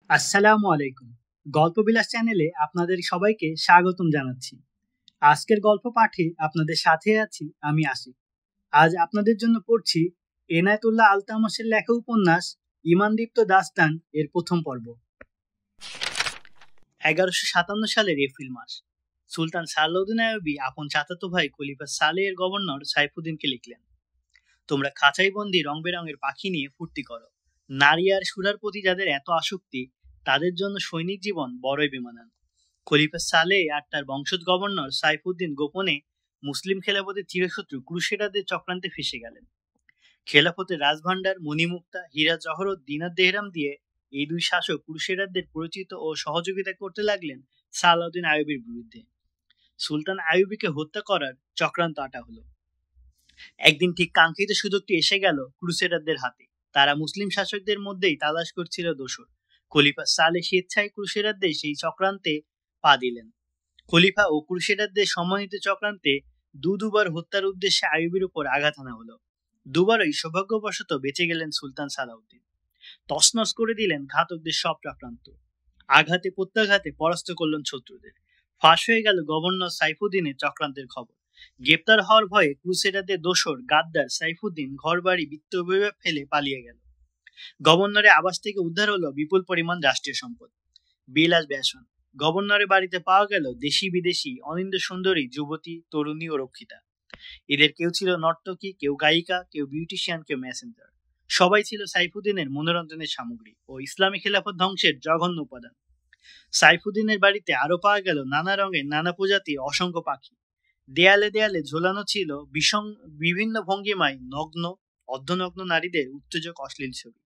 আসসালামু আলাইকুম। গল্পবিলাস চ্যানেলে আপনাদের সবাইকে স্বাগতম জানাচ্ছি। আজকের গল্প পাঠে আপনাদের সাথে আছি আমি আসিফ। আজ আপনাদের জন্য পড়ছি এনায়েতুল্লাহ আলতামসের লেখা উপন্যাস ইমানদীপ্ত দাস্তান এর প্রথম পর্ব। 1157 সালের এপ্রিল মাস। সুলতান সালাউদ্দিন আইয়ুবী আপন চাচাতো ভাই খলিফা সালেহ এর গভর্নর সাইফুদ্দিনকে লিখলেন, তোমরা খাঁচাই বন্দি রং বেরঙের পাখি নিয়ে ফুর্তি করো। নারী আর সুরার প্রতি যাদের এত আসক্তি, তাদের জন্য সৈনিক জীবন বড়ই বেমানান। খলিফা সালেহ আর তার বংশজ গভর্নর সাইফুদ্দিন গোপনে মুসলিম খেলাফতের চিরশত্রু ক্রুসেডারদের চক্রান্তে ফেসে গেলেন। খেলাফতের রাজভান্ডার মণিমুক্তা, হীরা জহরত, দিনার দেহরাম দিয়ে এই দুই শাসক ক্রুসেডারদের পরিচিত ও সহযোগিতা করতে লাগলেন সালাউদ্দিন আইয়ুবীর বিরুদ্ধে। সুলতান আইয়ুবীকে হত্যা করার চক্রান্ত আটা হলো। একদিন ঠিক কাঙ্ক্ষিত সুযোগটি এসে গেল ক্রুসেডারদের হাতে। তারা মুসলিম শাসকদের মধ্যেই তালাশ করছিল দোসর। খলিফা সালেহ স্বেচ্ছায় ক্রুসেডারদের সেই চক্রান্তে পা দিলেন। খলিফা ও ক্রুসেডারদের সম্মানিত চক্রান্তে দুবার হত্যার উদ্দেশ্যে আইয়ুবীর উপর আঘাত আনা হলো। দুবারই সৌভাগ্যবশত বেঁচে গেলেন সুলতান সালাউদ্দিন। তছনছ করে দিলেন ঘাতকদের সব চক্রান্ত। আঘাতে প্রত্যাঘাতে পরাস্ত করলেন শত্রুদের। ফাঁস হয়ে গেল গভর্নর সাইফুদ্দিনের চক্রান্তের খবর। গ্রেপ্তার হওয়ার ভয়ে ক্রুসেডারদের দোসর গাদ্দার সাইফুদ্দিন ঘরবাড়ি বিত্ত ফেলে পালিয়ে গেল। গভর্নরের আবাস থেকে উদ্ধার হলো বিপুল পরিমাণ রাষ্ট্রীয় সম্পদ, বিলাস ব্যাসন। গভর্নরের বাড়িতে পাওয়া গেল দেশি বিদেশি অনিন্দ সুন্দরী যুবতী, তরুণী ও রক্ষিতা। এদের কেউ ছিল নর্তকী, কেউ গায়িকা, কেউ বিউটিশিয়ান, কেউ মেসেঞ্জার। সবাই ছিল সাইফুদ্দিনের মনোরঞ্জনের সামগ্রী ও ইসলামী খেলাফত ধ্বংসের জঘন্য উপাদান। সাইফুদ্দিনের বাড়িতে আরো পাওয়া গেল নানা রঙের নানা প্রজাতির অসংখ্য পাখি। দেয়ালে দেয়ালে ঝোলানো ছিল বিভিন্ন ভঙ্গিমায় নগ্ন, অর্ধনগ্ন নারীদের উত্তেজক অশ্লীল ছবি।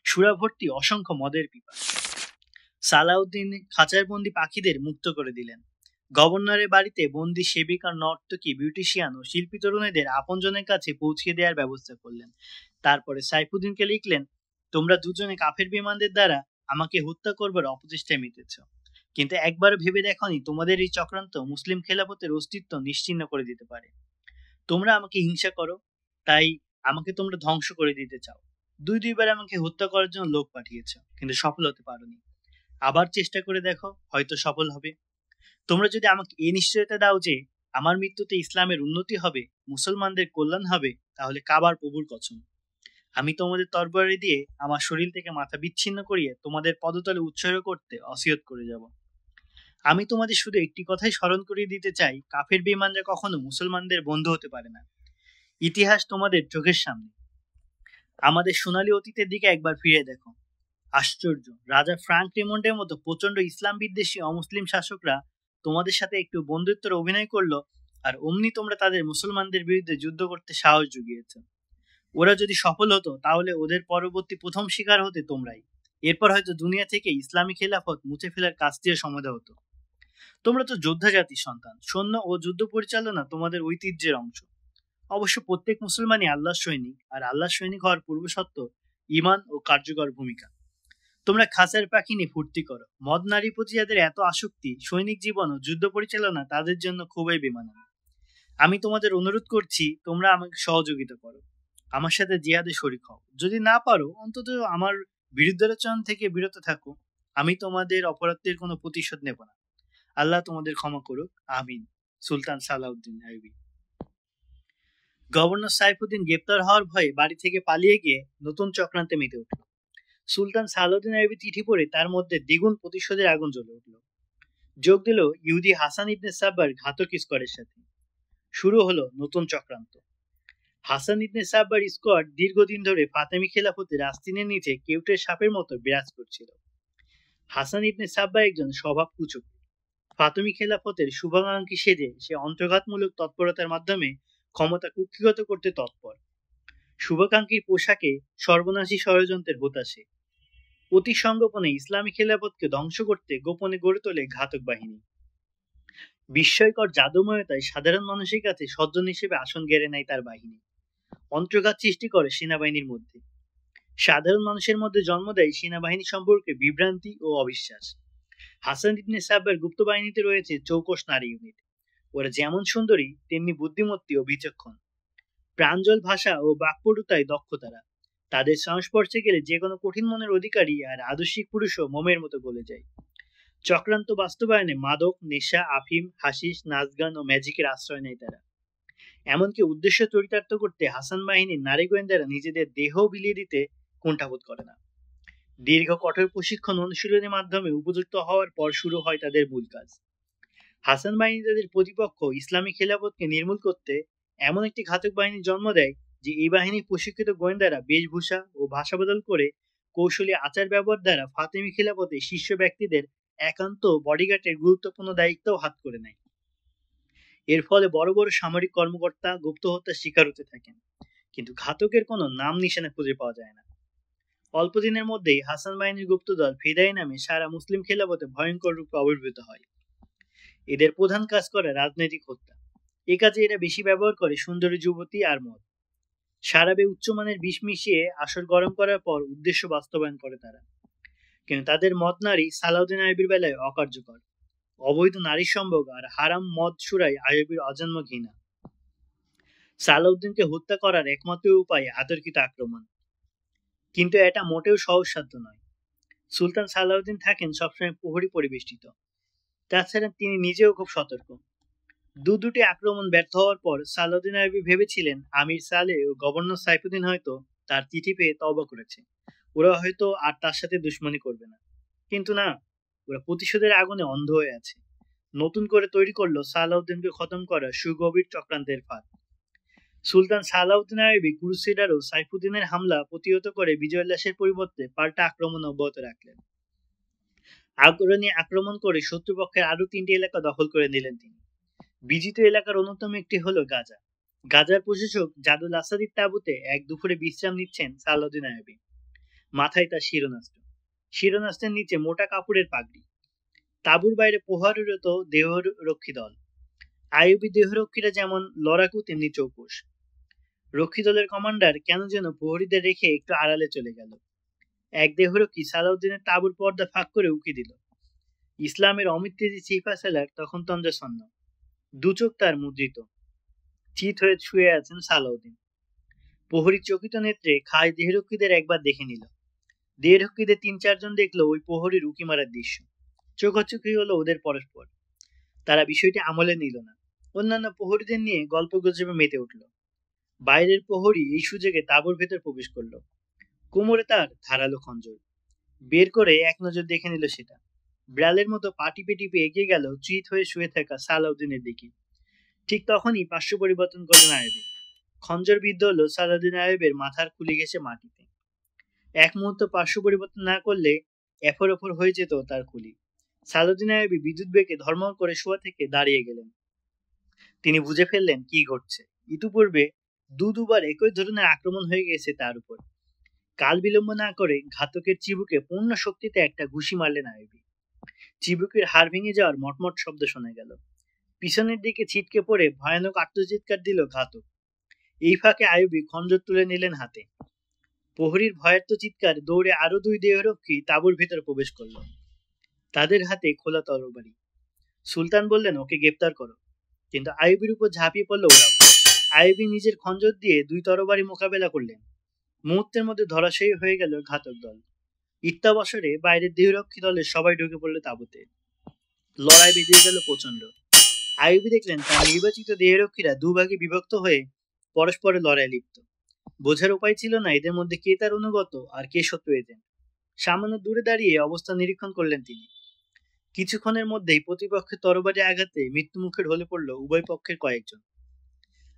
সুরাভর্তি অসংখ্য মদের পিপা। সালাউদ্দিন খাঁচায় বন্দি পাখিদের মুক্ত করে দিলেন। গভর্নরের বাড়িতে বন্দি সেবিকা, নর্তকী, বিউটিশিয়ান ও শিল্পী তরুণীদের আপনজনের কাছে পৌঁছে দেওয়ার ব্যবস্থা করলেন। তারপরে সাইফুদ্দিনকে লিখলেন, তোমরা দুজনে কাফের বিমানদের দ্বারা আমাকে হত্যা করবার অপচেষ্টায় মেতেছ, কিন্তু একবার ভেবে দেখনি তোমাদের এই চক্রান্ত মুসলিম খেলাফতের অস্তিত্ব নিশ্চিহ্ন করে দিতে পারে। তোমরা আমাকে হিংসা করো, তাই আমাকে তোমরা ধ্বংস করে দিতে চাও। দুইবার আমাকে হত্যা করার জন্য লোক পাঠিয়েছ, কিন্তু সফল হতে পারোনি। আবার চেষ্টা করে দেখো, হয়তো সফল হবে। তোমরা যদি আমাকে এই নিশ্চয়তা দাও যে আমার মৃত্যুতে ইসলামের উন্নতি হবে, মুসলমানদের কল্যাণ হবে, তাহলে কাবার প্রভুর কসম, আমি তোমাদের তরবারি দিয়ে আমার শরীর থেকে মাথা বিচ্ছিন্ন করিয়ে তোমাদের পদতলে উৎসর্গ করতে অসিয়ত করে যাব। আমি তোমাদের শুধু একটি কথাই স্মরণ করিয়ে দিতে চাই, কাফের বেঈমানরা কখনো মুসলমানদের বন্ধু হতে পারে না। ইতিহাস তোমাদের চোখের সামনে। আমাদের সোনালী অতীতের দিকে একবার ফিরে দেখো। আশ্চর্য, রাজা ফ্রাঙ্ক রেমন্ডের মতো প্রচন্ড ইসলাম বিদ্বেষী অমুসলিম শাসকরা তোমাদের সাথে একটু বন্ধুত্বের অভিনয় করলো, আর অমনি তোমরা তাদের মুসলমানদের বিরুদ্ধে যুদ্ধ করতে সাহস জুগিয়েছ। ওরা যদি সফল হতো, তাহলে ওদের পরবর্তী প্রথম শিকার হতে তোমরাই। এরপর হয়তো দুনিয়া থেকে ইসলামী খেলাফত মুছে ফেলার কাজ দিয়ে সমাধা হতো। তোমরা তো যোদ্ধা জাতির সন্তান, সৈন্য ও যুদ্ধ পরিচালনা তোমাদের ঐতিহ্যের অংশ। অবশ্য প্রত্যেক মুসলমানই আল্লাহর সৈনিক, আর আল্লাহর সৈনিক হওয়ার পূর্বশর্ত ঈমান ও কার্যকর ভূমিকা। তোমরা খাঁচার পাখি নিয়ে ফুর্তি করো। মদ, নারী প্রতি যাদের এত আসক্তি, সৈনিক জীবন ও যুদ্ধ পরিচালনা তাদের জন্য খুবই বেমানান। আমি তোমাদের অনুরোধ করছি, তোমরা আমাকে সহযোগিতা করো, আমার সাথে জিহাদে শরীক হও। যদি না পারো, অন্তত আমার বিরুদ্ধাচরণ থেকে বিরত থাকো। আমি তোমাদের অপরাধের কোনো প্রতিশোধ নেব না। আল্লাহ তোমাদের ক্ষমা করুক, আমিন। সুলতান সালাউদ্দিন আইয়ুবী। গভর্নর সাইফুদ্দিন গ্রেপ্তার হওয়ার ভয়ে বাড়ি থেকে পালিয়ে গিয়ে নতুন চক্রান্তে মেতে উঠল। সুলতান সালাউদ্দিন আইয়ুবী চিঠি পড়ে তার মধ্যে দ্বিগুণ প্রতিশোধের আগুন জ্বলে উঠল। যোগ দিল ইহুদি হাসান ইবনে সাব্বার ঘাতক স্কোয়াডের সাথে। শুরু হলো নতুন চক্রান্ত। হাসান ইবনে সাব্বার স্কোয়াড দীর্ঘদিন ধরে ফাতেমি খেলাফতের আস্তিনের নিচে কেউটের সাপের মতো বিরাজ করছিল। হাসান ইবনে সাব্বা একজন স্বভাব কুচক। ফাতেমি খেলাফতের শুভাকাঙ্ক্ষী সেজে সে অন্তর্ঘাতমূলক তৎপরতার মাধ্যমে ক্ষমতা কুক্ষিগত করতে তৎপর। শুভাকাঙ্ক্ষীর পোশাকে সর্বনাশী ষড়যন্ত্রের হোতাশে। অতি সংগোপনে ইসলামী খেলাফতকে ধ্বংস করতে গোপনে গড়ে তোলে ঘাতক বাহিনী। বিস্ময়কর জাদুময়তায় সাধারণ মানুষের কাছে সজ্জন হিসেবে আসন গেড়ে নেয় তার বাহিনী। অন্তর্ঘাত সৃষ্টি করে সেনাবাহিনীর মধ্যে। সাধারণ মানুষের মধ্যে জন্ম দেয় সেনাবাহিনী সম্পর্কে বিভ্রান্তি ও অবিশ্বাস। হাসান ইবনে সাব্বার গুপ্ত বাহিনীতে রয়েছে চৌকস নারী ইউনিট। ওরা যেমন সুন্দরী, তেমনি বুদ্ধিমতী ও বিচক্ষণ। প্রাঞ্জল ভাষা ও বাকপটুতায় দক্ষ তারা। তাদের সংস্পর্শে গেলে যে কোনো কঠিন মনের অধিকারী আর আদর্শিক পুরুষও মোমের মতো গলে যায়। চক্রান্ত বাস্তবায়নে মাদক, নেশা, আফিম, হাসিস, নাচ গান ও ম্যাজিকের আশ্রয় নেয় তারা। এমনকি উদ্দেশ্য চরিতার্থ করতে হাসান বাহিনীর নারী গোয়েন্দারা নিজেদের দেহ বিলিয়ে দিতে কুণ্ঠাবোধ করে না। দীর্ঘ কঠোর প্রশিক্ষণ অনুশীলনের মাধ্যমে উপযুক্ত হওয়ার পর শুরু হয় তাদের মূল কাজ। হাসান বাহিনী তাদের প্রতিপক্ষ ইসলামী খেলাফতকে নির্মূল করতে এমন একটি ঘাতক বাহিনীর জন্ম দেয় যে এই বাহিনীর প্রশিক্ষিত গোয়েন্দারা বেশভূষা ও ভাষা বদল করে কৌশলী আচার ব্যবহার দ্বারা ফাতেমি খেলাফতে শীর্ষ ব্যক্তিদের একান্ত বডিগার্ডের গুরুত্বপূর্ণ দায়িত্বও হাত করে নেয়। এর ফলে বড় বড় সামরিক কর্মকর্তা গুপ্ত হত্যার শিকার হতে থাকেন, কিন্তু ঘাতকের কোনো নাম নিশানা খুঁজে পাওয়া যায় না। অল্প দিনের মধ্যেই হাসান বাহিনীর গুপ্তদল ফিদাই নামে সারা মুসলিম খেলাফতে ভয়ঙ্কর রূপে আবির্ভূত হয়। এদের প্রধান কাজ করে রাজনৈতিক হত্যা। এ কাজে এরা বেশি ব্যবহার করে সুন্দরী যুবতী আর মদ। সারাবে উচ্চমানের বিষ মিশিয়ে আসর গরম করার পর উদ্দেশ্য বাস্তবায়ন করে তারা। কিন্তু তাদের মদ নারী সালাউদ্দিন আইয়ুবীর বেলায় অকার্যকর। অবৈধ নারী সম্ভোগ আর হারাম মদ সুরাই আইয়ুবীর অজন্ম ঘৃণা। সালাউদ্দিনকে হত্যা করার একমাত্র উপায় আতর্কিত আক্রমণ, কিন্তু এটা মোটেও সহজসাধ্য নয়। সুলতান সালাউদ্দিন থাকেন সবসময় প্রহরী পরিবেষ্টিত। তাছাড়া তিনি নিজেও খুব সতর্ক। দুটি আক্রমণ ব্যর্থ হওয়ার পর সালাউদ্দিন আইয়ুবী ভেবেছিলেন আমির সালেহ ও গভর্নর সাইফুদ্দিন হয়তো তার চিঠি পেয়ে তওবা করেছে, ওরা হয়তো আর তার সাথে দুশমনি করবে না। কিন্তু না, ওরা প্রতিশোধের আগুনে অন্ধ হয়ে আছে। নতুন করে তৈরি করলো সালাউদ্দিনকে খতম করা সুগভীর চক্রান্তের ফাঁদ। সুলতান সালাউদ্দিন আইয়ুবী ক্রুসেডার ও সাইফুদ্দিনের হামলা প্রতিহত করে বিজয় উল্লাসের পরিবর্তে পাল্টা আক্রমণ অব্যাহত রাখলেন। আগ্রণী আক্রমণ করে শত্রুপক্ষের আরো 3টি এলাকা দখল করে নিলেন তিনি। বিজিত এলাকার অন্যতম একটি হলো গাজা। গাজার প্রশাসক জাদুল আসাদির তাঁবুতে এক দুপুরে বিশ্রাম নিচ্ছেন সালাউদ্দিন আইয়ুবী। মাথায় তার শিরোনাস্ত্রের নিচে মোটা কাপড়ের পাগড়ি। তাঁবুর বাইরে প্রহররত দেহরক্ষী দল। আইয়ুবী দেহরক্ষীরা যেমন লড়াকু তেমনি চৌকস। রক্ষী দলের কমান্ডার কেন যেন প্রহরীদের রেখে একটু আড়ালে চলে গেল। এক দেহরক্ষী সালাউদ্দিনের তাঁবুর পর্দা ফাঁক করে উকি দিল। ইসলামের অমিত তেজি সিপাহসালার তখন তঞ্জাসন্ন, দুচোখ তার মুদ্রিত। চিত হয়ে শুয়ে আছেন সালাউদ্দিন। প্রহরী চকিত নেত্রে খাস দেহরক্ষীদের একবার দেখে নিল। দেহরক্ষীদের 3-4 জন দেখলো ওই প্রহরীর উকি মারার দৃশ্য। চোখাচোখি হলো ওদের পরস্পর। তারা বিষয়টি আমলে নিল না। অন্যান্য প্রহরীদের নিয়ে গল্প গুজবে মেতে উঠল। বাইরের প্রহরী এই সুযোগে তাঁবুর ভেতর প্রবেশ করলো। কোমরে তার ধারালো খঞ্জর। বের করে এক নজর দেখে নিল সেটা। বিড়ালের মতো পা টিপে টিপে এগিয়ে গেল চিত হয়ে শুয়ে থাকা সালাউদ্দিনের দিকে। ঠিক তখনই পার্শ্ব পরিবর্তন করলেন আইয়ুবী। খঞ্জর বিদ্ধ হলো সালাউদ্দিন আইয়ুবের মাথার খুলি ঘেঁষে মাটিতে। এক মুহূর্ত পার্শ্ব পরিবর্তন না করলে এফর ওফর হয়ে যেত তার খুলি। সালাউদ্দিন আইয়ুবী বিদ্যুৎ বেগে ধর্মর করে শোয়া থেকে দাঁড়িয়ে গেলেন। তিনি বুঝে ফেললেন কি ঘটছে। ইতিপূর্বে দুবার একই ধরনের আক্রমণ হয়ে গেছে তার উপর। কাল বিলম্ব না করে ঘাতকের চিবুকে পূর্ণ শক্তিতে একটা ঘুষি মারলেন আইয়ুবী। চিবুকের হাড় ভেঙে যাওয়ার মটমট শব্দ শোনা গেল। পিছনের দিকে ছিটকে পড়ে ভয়ানক আত্মচিৎকার দিল ঘাতক। এই ফাঁকে আইয়ুবী খঞ্জর তুলে নিলেন হাতে। প্রহরীর ভয়ার্ত চিৎকার দৌড়ে আরো 2 দেহরক্ষী তাঁবুর ভিতর প্রবেশ করল। তাদের হাতে খোলা তরবারি। সুলতান বললেন, ওকে গ্রেপ্তার করো। কিন্তু আইয়ুবীর উপর ঝাঁপিয়ে পড়ল ওরাও। আইয়ুবী নিজের খঞ্জর দিয়ে 2 তরবারি মোকাবেলা করলেন। মুহূর্তের মধ্যে ধরাশায়ী হয়ে গেল ঘাতক দল। ইত্যাবসরে বাইরের দেহরক্ষী দলের সবাই ঢুকে পড়ল তাঁবুতে। লড়াই বেজে গেল প্রচন্ড। আইয়ুবী দেখলেন তার নির্বাচিত দেহরক্ষীরা দুভাগে বিভক্ত হয়ে পরস্পরের লড়াই লিপ্ত। বোঝার উপায় ছিল না এদের মধ্যে কে তার অনুগত আর কে শত্রু এজেন্ট। সামান্য দূরে দাঁড়িয়ে অবস্থা নিরীক্ষণ করলেন তিনি। কিছুক্ষণের মধ্যেই প্রতিপক্ষের তরবারি আঘাতে মৃত্যুমুখে ঢলে পড়ল উভয় পক্ষের কয়েকজন।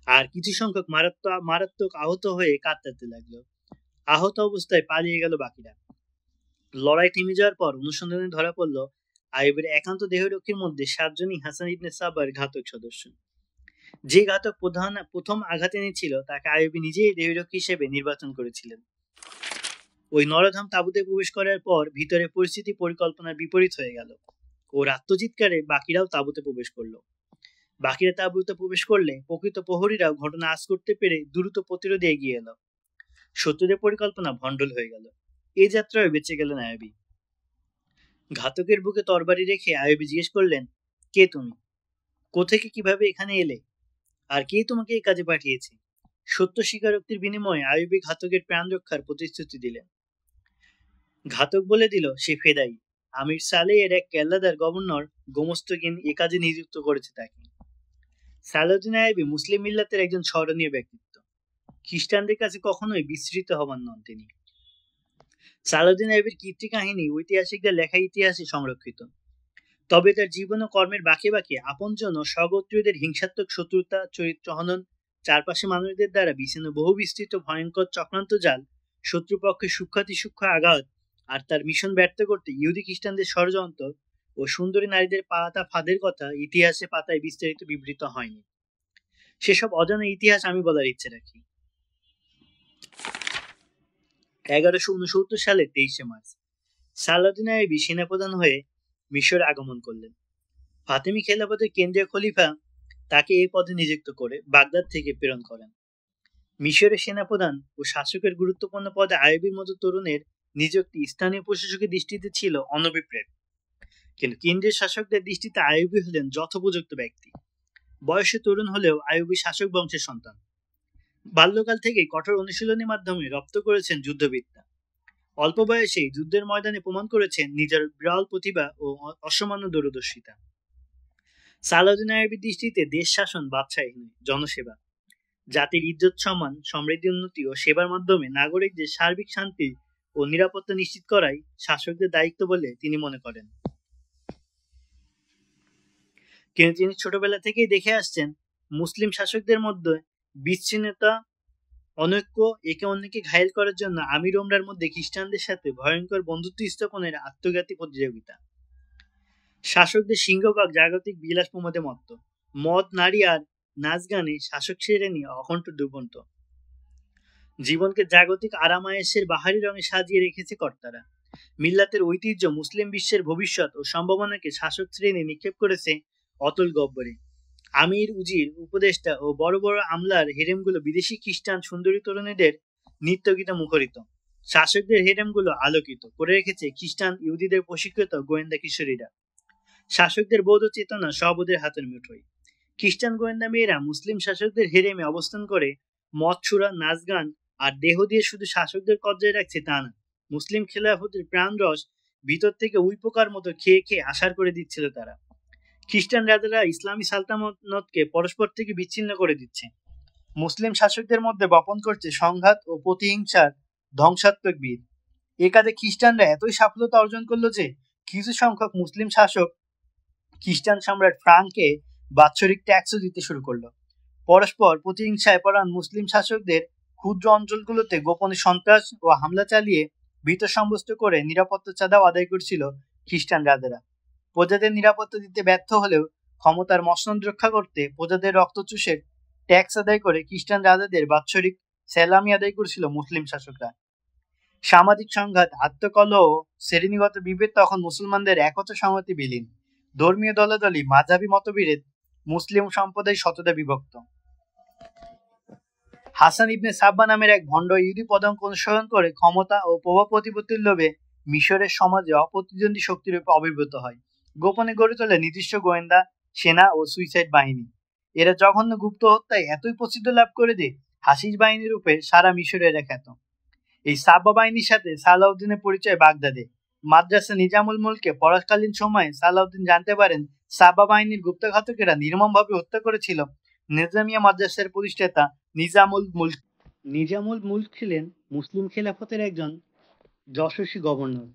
আর কিছু সংখ্যক মারাত্মক আহত হয়ে কাতরাতে লাগলো। আহত অবস্থায় পালিয়ে গেল বাকিরা। লড়াই থেমে যাওয়ার পর অনুসন্ধানে ধরা পড়ল আইয়ুবের একান্ত দেহরক্ষীর মধ্যে 7 জনই হাসান ইবনে সাবার ঘাতক সদস্য। যে ঘাতক প্রথম আঘাত এনেছিল তাকে আইয়ুবী নিজেই দেহরক্ষী হিসেবে নির্বাচন করেছিলেন। ওই নরধাম তাঁবুতে প্রবেশ করার পর ভিতরে পরিস্থিতি পরিকল্পনার বিপরীত হয়ে গেল। ওর আত্মচিৎকারে বাকিরাও তাঁবুতে প্রবেশ করলো। বাকিরা তাঁবুতে প্রবেশ করলে প্রকৃত প্রহরীরাও ঘটনা আঁচ করতে পেরে দ্রুত প্রতিরোধে এগিয়ে এলো। শত্রুদের পরিকল্পনা ভণ্ডুল হয়ে গেল। এই যাত্রায় বেঁচে গেলেন আইয়ুবী। ঘাতকের বুকে তরবারি রেখে আইয়ুবী জিজ্ঞেস করলেন, কে তুমি? কোথেকে কিভাবে এখানে এলে? আর কে তোমাকে এই কাজে পাঠিয়েছে? সত্য স্বীকারোক্তির বিনিময়ে আইয়ুবী ঘাতকের প্রাণ রক্ষার প্রতিশ্রুতি দিলেন। ঘাতক বলে দিল সে ফেদাই। আমির সালেহ এর এক কেল্লাদার গভর্নর গোমস্তগিন এ কাজে নিযুক্ত করেছে তাকে। সালাউদ্দিন আইয়ুবী মুসলিম মিল্লাতের একজন স্মরণীয় ব্যক্তিত্ব। খ্রিস্টানদের কাছে কখনোই বিস্মৃত হবার নন তিনি। সালাউদ্দিন আইয়ুবীর কীর্তি কাহিনী ঐতিহাসিকদের লেখা ইতিহাসে সংরক্ষিত। তবে তার জীবন ও কর্মের বাঁকে বাঁকে আপনজন ও স্বগোত্রীয়দের হিংসাত্মক শত্রুতা, চরিত্র হনন, চারপাশে মানুষদের দ্বারা বিছানো বহু বিস্তৃত ভয়ঙ্কর চক্রান্ত জাল, শত্রুপক্ষের সূক্ষ্ম আঘাত, আর তার মিশন ব্যর্থ করতে ইহুদি খ্রিস্টানদের ষড়যন্ত্র ও সুন্দরী নারীদের পাতা ফাঁদের কথা ইতিহাসে পাতায় বিস্তারিত বিবৃত হয়নি। সেসব অজানা ইতিহাস আমি বলার ইচ্ছে রাখি। 1169 সালের 23 মার্চ সালাউদ্দিন আইয়ুবী সেনাপ্রধান হয়ে মিশরে আগমন করলেন। ফাতেমি খেলাফতের কেন্দ্রীয় খলিফা তাকে এই পদে নিযুক্ত করে বাগদাদ থেকে প্রেরণ করেন। মিশরের সেনাপ্রধান ও শাসকের গুরুত্বপূর্ণ পদে আইয়ুবীর মতো তরুণের নিযুক্তি স্থানীয় প্রশাসকের দৃষ্টিতে ছিল অনভিপ্রেত, কিন্তু কেন্দ্রীয় শাসকদের দৃষ্টিতে আইয়ুবী হলেন যথোপযুক্ত ব্যক্তি। বয়সে তরুণ হলেও আইয়ুবী শাসক বংশের সন্তান। বাল্যকাল থেকেই কঠোর অনুশীলনের মাধ্যমে রপ্ত করেছেন যুদ্ধবিদ্যা। অল্প বয়সেই যুদ্ধের ময়দানে প্রমাণ করেছেন নিজের বিরল প্রতিভা ও অসামান্য দূরদর্শিতা। সালাউদ্দিন আইয়ুবীর দৃষ্টিতে দেশ শাসন বাদশাহী নয়, জনসেবা। জাতির ইজ্জত, সম্মান, সমৃদ্ধি, উন্নতি ও সেবার মাধ্যমে নাগরিকদের সার্বিক শান্তি ও নিরাপত্তা নিশ্চিত করাই শাসকদের দায়িত্ব বলে তিনি মনে করেন। কিন্তু তিনি ছোটবেলা থেকেই দেখে আসছেন মুসলিম শাসকদের মধ্যে বিচ্ছিন্নতা, অনৈক্য, একে অন্যকে ঘায়েল করার জন্য আমির ওমরার মধ্যে খ্রিস্টানদের সাথে ভয়ঙ্কর বন্ধুত্ব স্থাপনের আত্মঘাতী প্রতিযোগিতা। শাসকদের সিংহভাগ জাগতিক বিলাস প্রমোদে মত্ত। মদ, নারী আর নাচ গানে শাসক শ্রেণী অকণ্ঠ দুর্বন্ত। জীবনকে জাগতিক আরামায়েশের বাহারি রঙে সাজিয়ে রেখেছে কর্তারা। মিল্লাতের ঐতিহ্য, মুসলিম বিশ্বের ভবিষ্যৎ ও সম্ভাবনাকে শাসক শ্রেণী নিক্ষেপ করেছে অতল গব্বরে। আমির, উজির, উপদেষ্টা ও বড় বড় আমলার হেরেমগুলো বিদেশি খ্রিস্টান সুন্দরী তরুণীদের নৃত্যগীতে মুখরিত। শাসকদের হেরেমগুলো আলোকিত করে রেখেছে খ্রিস্টান ইহুদিদের প্রশিক্ষিত গোয়েন্দা কিশোরীরা। শাসকদের বৌদ্ধ চেতনা সব ওদের হাতের মুঠোয়। খ্রিস্টান গোয়েন্দা মেয়েরা মুসলিম শাসকদের হেরেমে অবস্থান করে মদ, ছুরা, নাচ গান আর দেহ দিয়ে শুধু শাসকদের কবজায় রাখছে তা না, মুসলিম খেলাফতের প্রাণরস ভিতর থেকে উইপোকার মতো খেয়ে খেয়ে আসার করে দিচ্ছিল তারা। খ্রিস্টান রাজারা ইসলামী সালতানাতকে পরস্পর থেকে বিচ্ছিন্ন করে দিচ্ছে। মুসলিম শাসকদের মধ্যে বপন করছে সংঘাত ও প্রতিহিংসার ধ্বংসাত্মক বীজ। এ কাজে খ্রিস্টানরা এতই সফলতা অর্জন করলো যে কিছু সংখ্যক মুসলিম শাসক খ্রিস্টান সম্রাট ফ্রাঙ্ককে বাৎসরিক ট্যাক্সও দিতে শুরু করলো। পরস্পর প্রতিহিংসায় পরায়ণ মুসলিম শাসকদের ক্ষুদ্র অঞ্চলগুলোতে গোপনে সন্ত্রাস ও হামলা চালিয়ে ভীত সাব্যস্ত করে নিরাপত্তা চাঁদাও আদায় করছিল খ্রিস্টান রাজারা। প্রজাদের নিরাপত্তা দিতে ব্যর্থ হলেও ক্ষমতার মসনদ রক্ষা করতে প্রজাদের রক্ত চুষে ট্যাক্স আদায় করে খ্রিস্টান রাজাদের বাৎসরিক সেলামি আদায় করেছিল মুসলিম শাসকরা। সামাজিক সংঘাত, আত্মকলহ ও শ্রেণীগত বিভেদ তখন মুসলমানদের একতা সংহতি বিলীন। ধর্মীয় দলাদলি, মাঝাবি মতবিরোধ, মুসলিম সম্প্রদায় শতদা বিভক্ত। হাসান ইবনে সাব্বা নামের এক ভণ্ড ইহুদি পদাঙ্ক অনুসরণ করে ক্ষমতা ও প্রভাব প্রতিপত্তির লোভে মিশরের সমাজে অপ্রতিদ্বন্দ্বী শক্তির উপর আবির্ভূত হয়। গোপনে গড়ে তোলে নিজস্ব গোয়েন্দা সেনা ও সুইসাইড বাহিনী। এরা জঘন্য গুপ্ত হত্যায় এতই প্রসিদ্ধ লাভ করে যে হাসিস বাহিনীর রূপে সারা মিশরে এরা খ্যাত। এই সাব্বা বাহিনীর সাথে সালাউদ্দিনের পরিচয় বাগদাদে। মাদ্রাসা নিজামুল মুলকে পড়াকালীন সময়ে সালাউদ্দিন জানতে পারেন সাব্বা বাহিনীর গুপ্তঘাতকেরা নির্মমভাবে হত্যা করেছিল নিজামিয়া মাদ্রাসার প্রতিষ্ঠাতা নিজামুল মুলক। নিজামুল মুলক ছিলেন মুসলিম খেলাফতের একজন যশস্বী গভর্নর,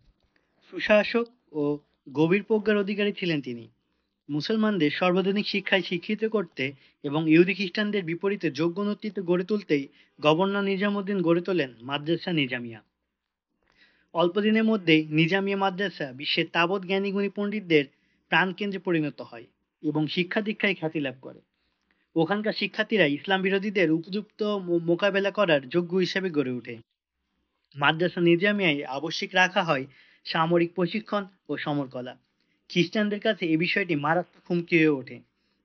সুশাসক ও গভীর প্রজ্ঞার অধিকারী ছিলেন তিনি। মুসলমানদের সর্বাধুনিক শিক্ষায় শিক্ষিত করতে এবং ইহুদি খ্রিস্টানদের বিপরীতে যোগ্য নেতৃত্ব গড়ে তুলতেই গভর্নর নিজামুদ্দিন গড়ে তোলেন মাদ্রাসা নিজামিয়া। অল্প দিনের মধ্যেই নিজামিয়া মাদ্রাসা বিশ্বের তাবৎ জ্ঞানীগুণী পণ্ডিতদের প্রাণকেন্দ্রে পরিণত হয় এবং শিক্ষা দীক্ষায় খ্যাতি লাভ করে। ওখানকার শিক্ষার্থীরা ইসলাম বিরোধীদের উপযুক্ত মোকাবেলা করার যোগ্য হিসেবে গড়ে ওঠে। মাদ্রাসা নিজামিয়ায় আবশ্যিক রাখা হয় সামরিক প্রশিক্ষণ ও সমরকলা। খ্রিস্টানদের কাছে এই বিষয়টি মারাত্মক হুমকি হয়ে ওঠে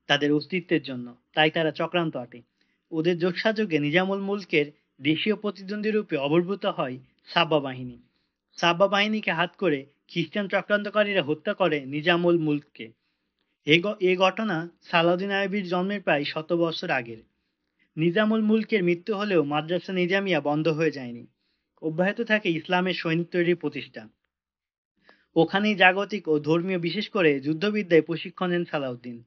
তাদের অস্তিত্বের জন্য, তাই তারা চক্রান্ত আটে। ওদের যোগসাযোগে নিজামুল মুলকের দেশীয় প্রতিদ্বন্দ্বী রূপে আবির্ভূত হয় সাব্বা বাহিনী। সাব্বা বাহিনীকে হাত করে খ্রিস্টান চক্রান্তকারীরা হত্যা করে নিজামুল মুলককে। এ ঘটনা সালাউদ্দিন আইয়ুবীর জন্মের প্রায় 100 বছর আগের। নিজামুল মুলকের মৃত্যু হলেও মাদ্রাসা নিজামিয়া বন্ধ হয়ে যায়নি, অব্যাহত থাকে ইসলামের সৈনিক তৈরির প্রতিষ্ঠা। ওখানেই জাগতিক ও ধর্মীয় বিশেষ করে যুদ্ধবিদ্যায় প্রশিক্ষণ নেন সালাউদ্দিন।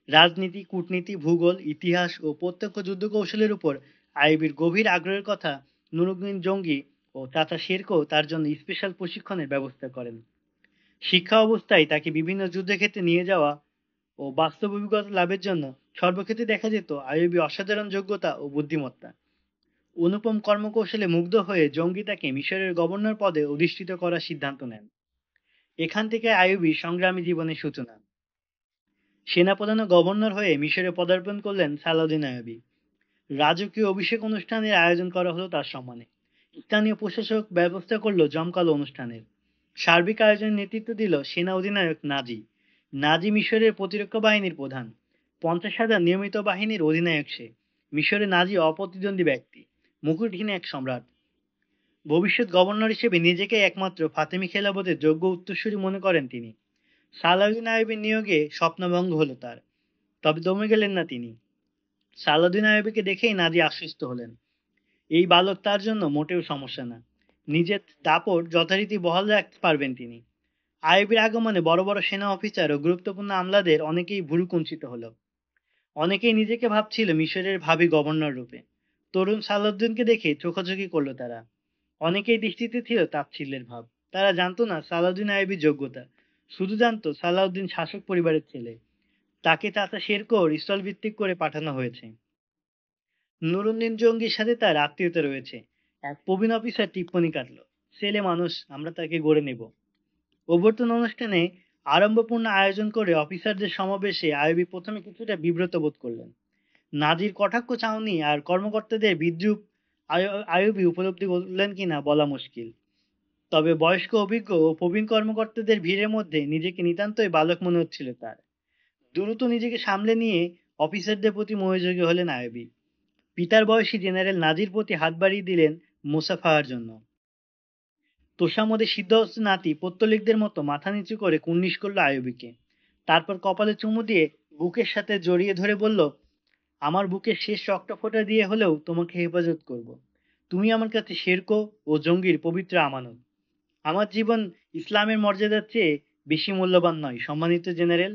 রাজনীতি, কূটনীতি, ভূগোল, ইতিহাস ও প্রত্যক্ষ যুদ্ধ কৌশলের উপর আইয়ুবীর গভীর আগ্রহের কথা নুরুদ্দিন জঙ্গি ও চাচা শেরকো তার জন্য স্পেশাল প্রশিক্ষণের ব্যবস্থা করেন। শিক্ষা অবস্থায় তাকে বিভিন্ন যুদ্ধক্ষেত্রে নিয়ে যাওয়া ও বাস্তব অভিজ্ঞতা লাভের জন্য সর্বক্ষেত্রে দেখা যেত আইয়ুবী অসাধারণ যোগ্যতা ও বুদ্ধিমত্তা। অনুপম কর্মকৌশলে মুগ্ধ হয়ে জঙ্গি তাকে মিশরের গভর্নর পদে অধিষ্ঠিত করার সিদ্ধান্ত নেন। এখান থেকে আইয়ুবীর সংগ্রামী জীবনের সূচনা। সেনাপ্রধান ও গভর্নর হয়ে মিশরে পদার্পণ করলেন সালাউদ্দিন আইয়ুবী। রাজকীয় অভিষেক অনুষ্ঠানের আয়োজন করা হলো তার সম্মানে। স্থানীয় প্রশাসক ব্যবস্থা করলো জমকালো অনুষ্ঠানের। সার্বিক আয়োজনের নেতৃত্ব দিল সেনা অধিনায়ক নাজি। নাজি মিশরের প্রতিরক্ষা বাহিনীর প্রধান। 50,000 নিয়মিত বাহিনীর অধিনায়ক সে। মিশরে নাজি অপ্রতিদ্বন্দ্বী ব্যক্তি, মুকুটহীন এক সম্রাট। ভবিষ্যৎ গভর্নর হিসেবে নিজেকে একমাত্র ফাতেমি খেলাফতের যোগ্য উত্তরসূরি মনে করেন তিনি। সালাউদ্দিন আইয়ুবীর নিয়োগে স্বপ্নভঙ্গ হলো তার, তবে দমে গেলেন না তিনি। সালাউদ্দিন আইয়ুবীকে দেখেই নাজি আশ্বস্ত হলেন, এই বালক তার জন্য মোটেও সমস্যা না। নিজের দাপট যথারীতি বহাল রাখতে পারবেন তিনি। আইয়ুবীর আগমনে বড় বড় সেনা অফিসার ও গুরুত্বপূর্ণ আমলাদের অনেকেই ভুরু কুঞ্চিত হলো। অনেকেই নিজেকে ভাবছিল মিশরের ভাবি গভর্নর রূপে। তরুণ সালাউদ্দিনকে দেখে চোখাচোখি করলো তারা। অনেকেই দৃষ্টিতে ছিল তাচ্ছিল্যের ভাব। তারা জানতো না সালাউদ্দিন আইয়ুবীর যোগ্যতা, শুধু জানতো সালাউদ্দিন শাসক পরিবারের ছেলে। তাকে চাচা শেরকোর স্থলভিত্তিক করে পাঠানো হয়েছে। নুরুদ্দিন জঙ্গির সাথে তার আত্মীয়তা রয়েছে। এক প্রবীণ অফিসার টিপ্পনি কাটলো, ছেলে মানুষ, আমরা তাকে গড়ে নেব। অভ্যর্থনা অনুষ্ঠানে আড়ম্বরপূর্ণ আয়োজন করে অফিসারদের সমাবেশে আইয়ুবী প্রথমে কিছুটা বিব্রত বোধ করলেন। নাজির কটাক্ষ চাউনি আর কর্মকর্তাদের বিদ্রুপ আইয়ুবী উপলব্ধি করলেন কিনা বলা মুশকিল। তবে বয়স্ক, অভিজ্ঞ ও প্রবীণ কর্মকর্তাদের ভিড়ের মধ্যে নিজেকে নিতান্তই বালক মনে হচ্ছিল তার। দ্রুত নিজেকে সামলে নিয়ে অফিসারদের প্রতি মনোযোগী হলেন আইয়ুবী। পিতার বয়সী জেনারেল নাজির প্রতি হাত বাড়িয়ে দিলেন মোসাফাহার জন্য। তোষামোদে সিদ্ধহস্ত নাতি পত্তলিকদের মতো মাথা নিচু করে কুর্নিশ করলো আইয়ুবীকে। তারপর কপালে চুমু দিয়ে বুকের সাথে জড়িয়ে ধরে বলল, আমার বুকের শেষ রক্ত ফোঁটা দিয়ে হলেও তোমাকে হেফাজত করব। তুমি আমার কাছে শেরকো ও জঙ্গির পবিত্র আমানত। আমার জীবন ইসলামের মর্যাদার চেয়ে বেশি মূল্যবান নয় সম্মানিত জেনারেল।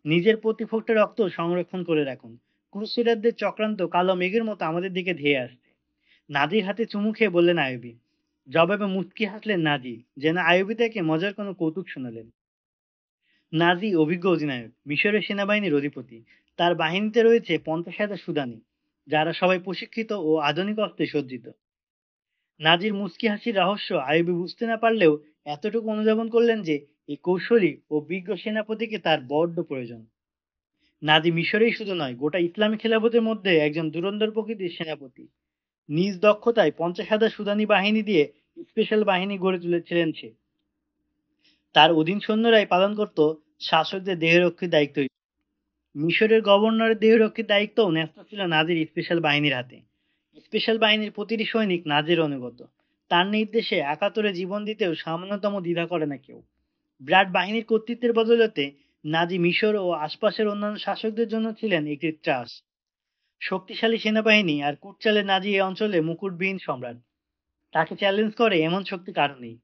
নিজের প্রতি ফোঁটা রক্ত সংরক্ষণ করে রাখুন। ক্রুসেডারদের চক্রান্ত কালো মেঘের মতো আমাদের দিকে ধেয়ে আসছে। নাজির হাতে চুমু খেয়ে বললেন আইয়ুবী। জবাবে মুচকি হাসলেন নাজি, যেন আইয়ুবী তাকে মজার কোনো কৌতুক শোনালেন। নাজি অভিজ্ঞ অধিনায়ক, মিশরের সেনাবাহিনীর অধিপতি। তার বাহিনীতে রয়েছে 50,000 সুদানি, যারা সবাই প্রশিক্ষিত ও আধুনিক অস্ত্রে সজ্জিত। নাজির মুচকি হাসির রহস্য আইয়ুবী বুঝতে না পারলেও এতটুকু অনুধাবন করলেন যে এই কৌশলী ও বিজ্ঞ সেনাপতিকে তার বড্ড প্রয়োজন। নাজি মিশরেই শুধু নয়, গোটা ইসলামী খেলাফতের মধ্যে একজন ধুরন্ধর প্রকৃতির সেনাপতি। নিজ দক্ষতায় 50,000 সুদানি বাহিনী দিয়ে স্পেশাল বাহিনী গড়ে তুলেছিলেন সে। তার অধীন সৈন্যরাই পালন করত শাসকদের দেহরক্ষীর দায়িত্ব। মিশরের গভর্নরের দেহরক্ষীর দায়িত্বও ন্যস্ত ছিল নাজির স্পেশাল বাহিনীর হাতে। স্পেশাল বাহিনীর প্রতিটি সৈনিক নাজির অনুগত। তার নির্দেশে একাত্তরে জীবন দিতেও সামান্যতম দ্বিধা করে না কেউ। বিরাট বাহিনীর কর্তৃত্বের বদৌলতে নাজি মিশর ও আশপাশের অন্যান্য শাসকদের জন্য ছিলেন একটি ত্রাস। শক্তিশালী সেনাবাহিনী আর কুটচালে নাজি এই অঞ্চলে মুকুটবিহীন সম্রাট। তাকে চ্যালেঞ্জ করে এমন শক্তি কারণেই।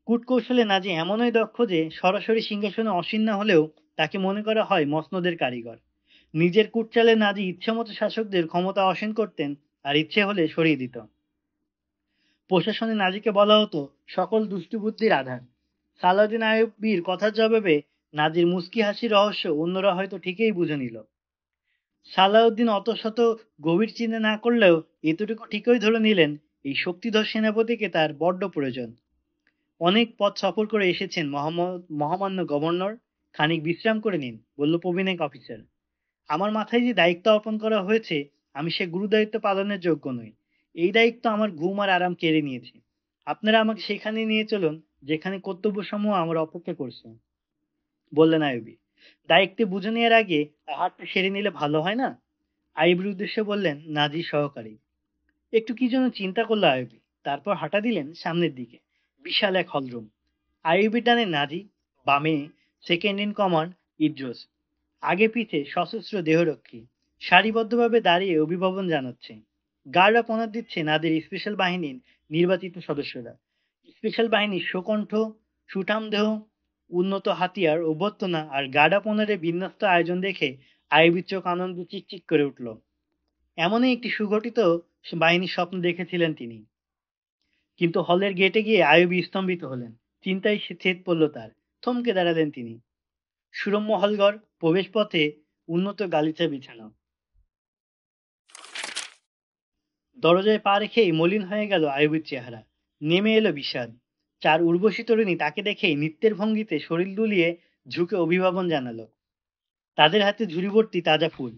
কূটকৌশলে নাজি এমনই দক্ষ যে সরাসরি সিংহাসনে আসীন না হলেও তাকে মনে করা হয় মসনদের কারিগর। নিজের কূটচালে নাজি ইচ্ছেমতো শাসকদের ক্ষমতা আসীন করতেন আর ইচ্ছে হলে সরিয়ে দিত। প্রশাসনে নাজিকে বলা হতো সকল দুষ্টুবুদ্ধির আধার। সালাউদ্দিন আইয়ুবীর কথার জবাবে নাজির মুচকি হাসির রহস্য অন্যরা হয়তো ঠিকই বুঝে নিল। সালাউদ্দিন অত শত গভীর চিন্তা না করলেও এতটুকু ঠিকই ধরে নিলেন এই শক্তিধর সেনাপতিকে তার বড্ড প্রয়োজন। অনেক পথ সফর করে এসেছেন মহামান্য গভর্নর, খানিক বিশ্রাম করে নিন, বলল প্রবীণ এক অফিসার। আমার মাথায় যে দায়িত্ব অর্পণ করা হয়েছে, আমি সে গুরুদায়িত্ব পালনের যোগ্য নই। এই দায়িত্ব আমার ঘুম আর আরাম কেড়ে নিয়েছে। আপনারা আমাকে সেখানে নিয়ে চলুন যেখানে কর্তব্যসমূহ আমার অপেক্ষা করছে, বললেন আইয়ুবী। দায়িত্বে বুঝে নেওয়ার আগে হাতটা সেরে নিলে ভালো হয় না? আইয়ুবীর উদ্দেশ্যে বললেন নাজির সহকারী। একটু কি যেন চিন্তা করলো আইয়ুবী, তারপর হাঁটা দিলেন সামনের দিকে। বিশাল এক হলরুম। আইয়ুবী ডানে নাজি, বামে সেকেন্ড ইন কমান্ড ইদ্রোস, আগে পিছে সশস্ত্র দেহরক্ষী। সারিবদ্ধভাবে দাঁড়িয়ে অভিবাদন জানাচ্ছে। গার্ডরা পনাত দিচ্ছে নাদের স্পেশাল বাহিনীর নির্বাচিত সদস্যরা। স্পেশাল বাহিনীর সুকণ্ঠ, সুঠাম দেহ, উন্নত হাতিয়ার, অভ্যর্থনা আর গার্ডা পনারের বিন্যস্ত আয়োজন দেখে আইয়ুবের চোখ আনন্দ চিকচিক করে উঠল। এমনই একটি সুগঠিত বাহিনীর স্বপ্ন দেখেছিলেন তিনি। কিন্তু হলের গেটে গিয়ে আইয়ুব স্তম্ভিত হলেন। চিন্তায় সে ছেদ পড়ল তার। থমকে দাঁড়ালেন তিনি। সুরম্য হলঘর, প্রবেশপথে উন্নত গালিচা বিছানো। দরজায় পা রেখেই মলিন হয়ে গেল আইয়ুবের চেহারা। নেমে এলো বিষাদ। চার উর্বশী তরুণী তাকে দেখেই নৃত্যের ভঙ্গিতে শরীর দুলিয়ে ঝুঁকে অভিবাদন জানালো। তাদের হাতে ঝুড়ি ভর্তি তাজা ফুল।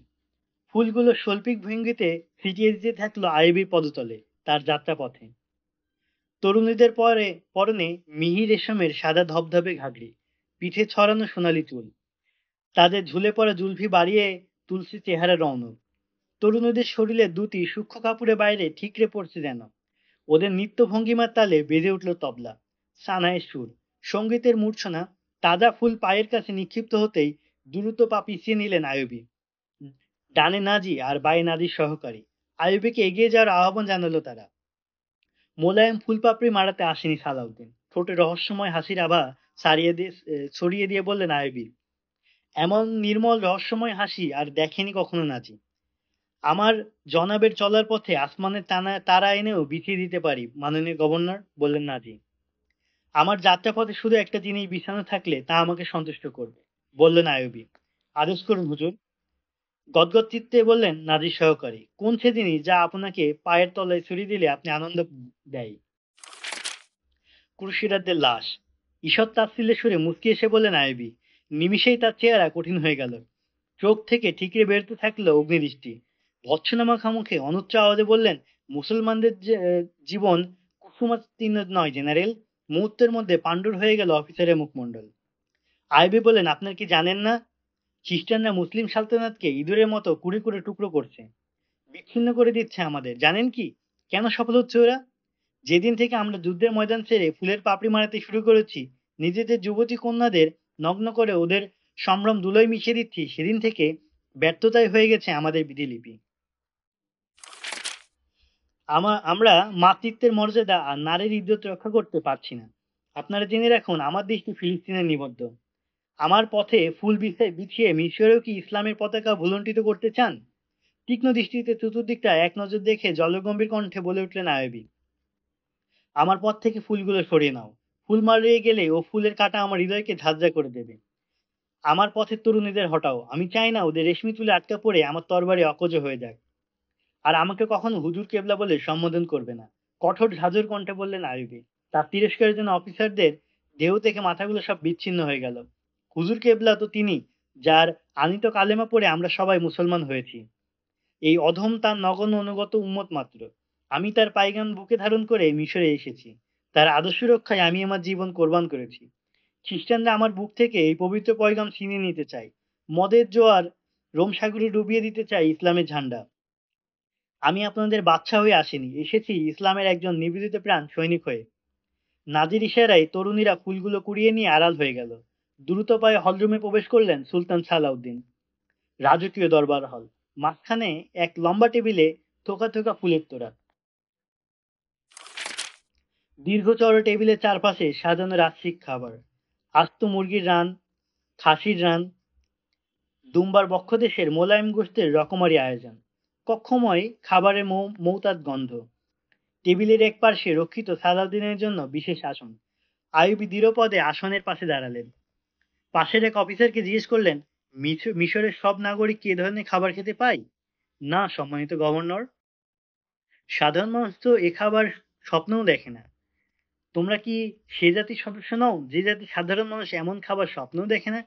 ফুলগুলো শৈল্পিক ভঙ্গিতে ছিটিয়ে দিতে থাকলো আইয়ুবের পদতলে, তার যাত্রাপথে। তরুণীদের পরনে মিহি রেশমের সাদা ধবধবে ঘাগরি, পিঠে ছড়ানো সোনালি চুল। তাদের ঝুলে পড়া জুলফি বাড়িয়ে তুলসী চেহারা রৌনক। তরুণীদের শরীরে দুটি সূক্ষ্ম কাপড়ের বাইরে ঠিকরে পড়ছে যেন। ওদের নৃত্য ভঙ্গিমার তালে বেজে উঠল তবলা, সানায়ের সুর, সঙ্গীতের মূর্ছনা। তাজা ফুল পায়ের কাছে নিক্ষিপ্ত হতেই দ্রুত পা পিছিয়ে নিলেন আইয়ুবী। ডানে নাজি আর বায়ে নাজির সহকারী। আইয়ুবীকে এগিয়ে যাওয়ার আহ্বান জানালো তারা। মোলায়েম ফুলপাপড়ি মারাতে আসেনি সালাউদ্দিন। ঠোঁটে রহস্যময় হাসির আভা ছড়িয়ে দিয়ে বললেন আইয়ুবী, এমন নির্মল রহস্যময় হাসি আর দেখেনি কখনো নাজি। আমার জনাবের চলার পথে আসমানের তারা এনেও বিছিয়ে দিতে পারি মাননীয় গভর্নর, বললেন নাজি। আমার যাত্রাপথে শুধু একটা জিনিস বিছানো থাকলে তা আমাকে সন্তুষ্ট করবে, বললেন আইয়ুবী। আদেশ করুন হুজুর, গদগদ চিত্তে বললেন নাজির সহকারী। কোন সে জিনিস যা আপনাকে পায়ের তলায় ছড়িয়ে দিলে আপনি আনন্দ দেয়? ক্রুশিরারদের লাশ। ঈষৎ তাচ্ছিল্যের সুরে মুচকি এসে বললেন আইয়ুবী। নিমিষেই তার চেহারা কঠিন হয়ে গেল। চোখ থেকে ঠিকরে বেরোতে থাকলো অগ্নিদৃষ্টি। ভৎসনা মাখা মুখে অনুচ্চ আওয়াজে বললেন, মুসলমানদের জীবন কুসুমাতীর্ণ নয় জেনারেল। মুহূর্তের মধ্যে পাণ্ডুর হয়ে গেল অফিসারের মুখমণ্ডল। আইবি বললেন, আপনার কি জানেন না খ্রিস্টানরা মুসলিম সালতানাতকে ইঁদুরের মতো কুড়ে কুড়ে টুকরো করছে, বিচ্ছিন্ন করে দিচ্ছে আমাদের। জানেন কি কেন সফল হচ্ছে ওরা? যেদিন থেকে আমরা যুদ্ধের ময়দান ছেড়ে ফুলের পাপড়ি মারাতে শুরু করেছি, নিজেদের যুবতী কন্যাদের নগ্ন করে ওদের সম্ভ্রম ধুলোয় মিশিয়ে দিচ্ছি, সেদিন থেকে ব্যর্থতাই হয়ে গেছে আমাদের বিধিলিপি। আমরা মাতৃত্বের মর্যাদা আর নারীর ইজ্জত রক্ষা করতে পারছি না। আপনারা জেনে রাখুন, আমার দৃষ্টি ফিলিস্তিনের নিবদ্ধ। আমার পথে ফুল বিছিয়ে মিশরেও কি ইসলামের পতাকা ভুলুণ্ঠিত করতে চান? তীক্ষ্ণ দৃষ্টিতে চতুর্দিকটা এক নজর দেখে জলগম্ভীর কণ্ঠে বলে উঠলেন আইয়ুবী, আমার পথ থেকে ফুলগুলো সরিয়ে নাও। ফুল মারিয়ে গেলে ও ফুলের কাঁটা আমার হৃদয়কে ঝাঁঝরা করে দেবে। আমার পথের তরুণীদের হটাও। আমি চাই না ওদের রেশমি চুলে আটকা পড়ে আমার তরবারি অকজ হয়ে যাক। আর আমাকে কখনো হুজুর কেবলা বলে সম্বোধন করবে না, কঠোর ঝাঁঝর কণ্ঠে বললেন আইয়ুবী। তার তিরস্কারের জন্য অফিসারদের দেহ থেকে মাথাগুলো সব বিচ্ছিন্ন হয়ে গেল। হুজুর কেবলা তো তিনি, যার আনিত কালেমা পড়ে আমরা সবাই মুসলমান হয়েছি। এই অধম তার নগণ্য অনুগত উম্মত মাত্র। আমি তার পাইগাম বুকে ধারণ করে মিশরে এসেছি। তার আদর্শ রক্ষায় আমি আমার জীবন কোরবান করেছি। খ্রিস্টানরা আমার বুক থেকে এই পবিত্র পয়গাম ছিনিয়ে নিতে চায়। মদের জোয়ার রোম সাগরে ডুবিয়ে দিতে চায় ইসলামের ঝান্ডা। আমি আপনাদের বাদশা হয়ে আসিনি, এসেছি ইসলামের একজন নিবেদিত প্রাণ সৈনিক হয়ে। নাজির ইশারায় তরুণীরা ফুলগুলো কুড়িয়ে নিয়ে আড়াল হয়ে গেল। দ্রুত পায়ে হলরুমে প্রবেশ করলেন সুলতান সালাউদ্দিন। রাজকীয় দরবার হল। মাঝখানে এক লম্বা টেবিলে থোকা থোকা ফুলের তোড়া। দীর্ঘ চওড়া টেবিলের চারপাশে সাজানো রাজসিক খাবার। আস্ত মুরগির রান, খাসির রান, দুম্বার বক্ষদেশের মোলায়েম গোশতের রকমারি আয়োজন। কক্ষময় খাবারের মৌতাদ গন্ধ। টেবিলের এক পার্শ্বে রক্ষিত সালাউদ্দিনের জন্য বিশেষ আসন। আইয়ুবী দৃঢ়পদে আসনের পাশে দাঁড়ালেন। পাশের এক অফিসারকে জিজ্ঞেস করলেন, মিশরের সব নাগরিক কি এ ধরনের খাবার খেতে পায়? না সম্মানিত গভর্নর, সাধারণ মানুষ তো এ খাবার স্বপ্নেও দেখে না। তোমরা কি সে জাতির সদস্য নও যে জাতি সাধারণ মানুষ এমন খাবার স্বপ্নেও দেখে না?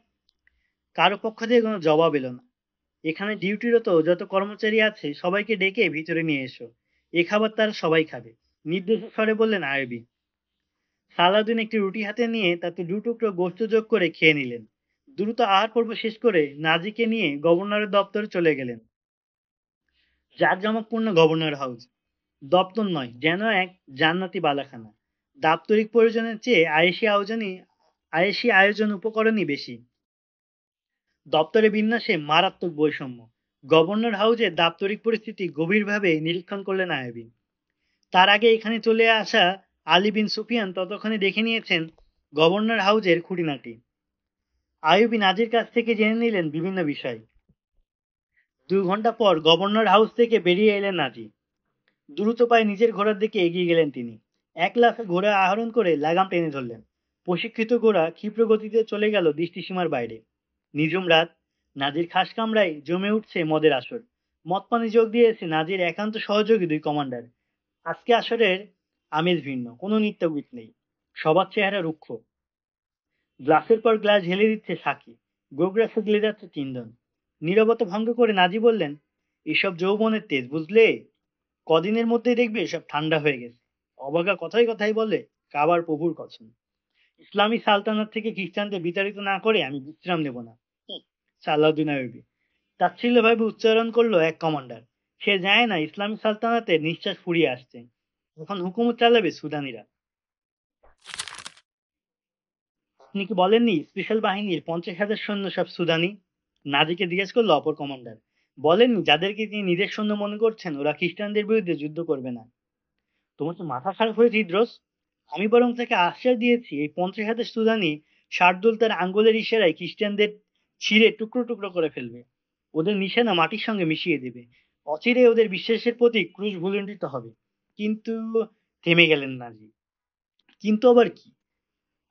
কারো পক্ষ থেকে কোনো জবাব এলো না। এখানে ডিউটিরত যত কর্মচারী আছে সবাইকে ডেকে ভিতরে নিয়ে এসো, এ খাবার তারা সবাই খাবে, নির্দেশের স্বরে বললেন আইয়ুবী। সালাউদ্দিন একটি রুটি হাতে নিয়ে তাতে দু টুকরো গোশত যোগ করে খেয়ে নিলেন। দ্রুত আহার পর্ব শেষ করে নাজিকে নিয়ে গভর্নরের দপ্তরে চলে গেলেন। জাঁকজমকপূর্ণ গভর্নর হাউস। দপ্তর নয়, যেন এক জান্নাতি বালাখানা। দাপ্তরিক প্রয়োজনের চেয়ে আয়েশি আয়োজন উপকরণই বেশি। দপ্তরের বিন্যাসে মারাত্মক বৈষম্য। গভর্নর হাউসের দাপ্তরিক পরিস্থিতি গভীরভাবে নিরীক্ষণ করলেন আইয়ুবী। তার আগে এখানে চলে আসা আলী বিন সুফিয়ান ততক্ষণে দেখে নিয়েছেন গভর্নর হাউসের খুঁটিনাটি। আইয়ুবী নাজির কাছ থেকে জেনে নিলেন বিভিন্ন বিষয়। 2 ঘন্টা পর গভর্নর হাউস থেকে বেরিয়ে এলেন নাজি। দ্রুত পায়ে নিজের ঘোড়ার দিকে এগিয়ে গেলেন তিনি। এক লাফে ঘোড়া আরোহণ করে লাগাম টেনে ধরলেন। প্রশিক্ষিত ঘোড়া ক্ষিপ্র গতিতে চলে গেল দৃষ্টিসীমার বাইরে। নিঝুম রাত, নাজির খাস কামরায় জমে উঠছে মদের আসর। মদপানে যোগ দিয়েছে নাজির একান্ত সহযোগী 2 কমান্ডার। আজকে আসরের আমেজ ভিন্ন, কোনো নৃত্যগীত নেই, সবার চেহারা রুক্ষ। গ্লাসের পর গ্লাস ঢেলে দিচ্ছে সাকি, গোগ্রাসে গিলে যাচ্ছে চিন্দন। নীরবতা ভঙ্গ করে নাজি বললেন, এসব যৌবনের তেজ বুঝলে, কদিনের মধ্যেই দেখবে সব ঠান্ডা হয়ে গেছে। অবাগা কথায় কথায় বলে কাবার প্রভুর কসম, ইসলামী সালতানাত থেকে খ্রিস্টানদের বিতাড়িত না করে আমি বিশ্রাম নেব না। সালাউদ্দিন আইয়ুবী তাচ্ছিল্যভাবে উচ্চারণ করলো এক কমান্ডার। সে যায় না ইসলামী সালতানাতের নিঃশ্বাস ফুরিয়ে আসছে, এখন হুকুমত চালাবে সুদানিরা। আপনি কি বলেননি স্পেশাল বাহিনীর 50,000 সৈন্য সব সুদানি? নাজিকে জিজ্ঞেস করলো অপর কমান্ডার। বলেননি যাদেরকে তিনি নিজের সৈন্য মনে করছেন ওরা খ্রিস্টানদের বিরুদ্ধে যুদ্ধ করবে না? তোমার তো মাথা খারাপ হয়েছে ইদ্রোস। আমি বরং তাকে আশ্বাস দিয়েছি এই 50,000 সুদানি শার্দুল তার আঙ্গুলের ইশারায় খ্রিস্টানদের ছিঁড়ে টুকরো টুকরো করে ফেলবে, ওদের নিশানা মাটির সঙ্গে মিশিয়ে দেবে। অচিরে ওদের বিশ্বাসের প্রতি ক্রুশ ভূলুণ্ঠিত হবে। কিন্তু থেমে গেলেন নাজি। কিন্তু আবার কি?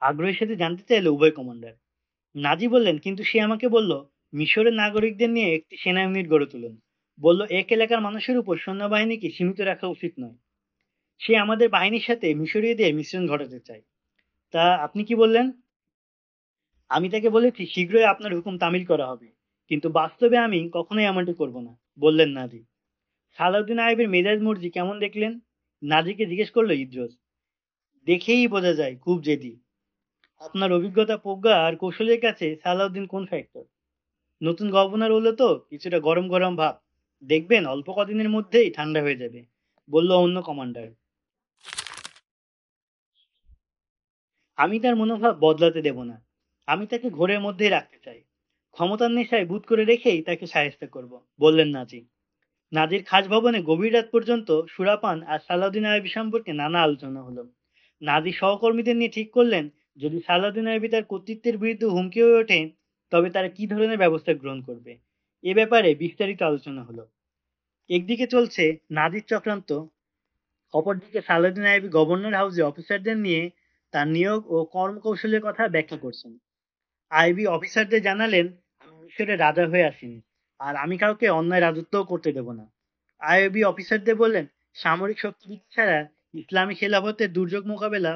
আগ্রহের সাথে জানতে চাইলো উভয় কমান্ডার। নাজি বললেন, কিন্তু সে আমাকে বলল মিশরের নাগরিকদের নিয়ে একটি সেনা ইউনিট গড়ে তুলুন। বলল এক এলাকার মানুষের উপর সৈন্যবাহিনীকে সীমিত রাখা উচিত নয়। সে আমাদের বাহিনীর সাথে মিশরীয়দের মিশ্রণ ঘটাতে চায়। তা আপনি কি বললেন? আমি তাকে বলেছি শীঘ্রই আপনার হুকুম তামিল করা হবে, কিন্তু বাস্তবে আমি কখনোই এমনটি করব না, বললেন নাজি। সালাউদ্দিন আইবের মেজাজ মর্জি কেমন দেখলেন? নাজিকে জিজ্ঞেস করলো ইদ্রোস। দেখেই বোঝা যায় খুব জেদি। আপনার অভিজ্ঞতা, প্রজ্ঞা আর কৌশলের কাছে সালাউদ্দিন কোন ফ্যাক্টর? নতুন গভর্নর হলো তো কিছুটা গরম গরম ভাব, দেখবেন অল্প কদিনের মধ্যেই ঠান্ডা হয়ে যাবে, বলল অন্য কমান্ডার। আমি তার মনোভাব বদলাতে দেব না। আমি তাকে ঘোরের মধ্যেই রাখতে চাই। ক্ষমতার নেশায় বুঁদ করে রেখেই তাকে শায়েস্তা করব, বললেন নাজি। নাজির খাস ভবনে গভীর রাত পর্যন্ত সুরাপান আর সালাউদ্দিন আইবি সম্পর্কে নানা আলোচনা হলো। নাজি সহকর্মীদের নিয়ে ঠিক করলেন যদি সালাউদ্দিন আইবি তার কর্তৃত্বের বিরুদ্ধে হুমকি হয়ে ওঠে তবে তারা কি ধরনের ব্যবস্থা গ্রহণ করবে। এ ব্যাপারে বিস্তারিত আলোচনা হলো। একদিকে চলছে নাজির চক্রান্ত, অপরদিকে সালাউদ্দিন আইবি গভর্নর হাউসে অফিসারদের নিয়ে তার নিয়োগ ও কর্মকৌশলের কথা ব্যাখ্যা করছেন। আইবি অফিসারদের জানালেন, আমি মিশরের রাজা হয়ে আসিনি, আর আমি কাউকে অন্যায় রাজত্বও করতে দেব না। আইবি অফিসারদের বললেন, সামরিক শক্তিবৃদ্ধি ছাড়া ইসলামী খেলাফতের দুর্যোগ মোকাবেলা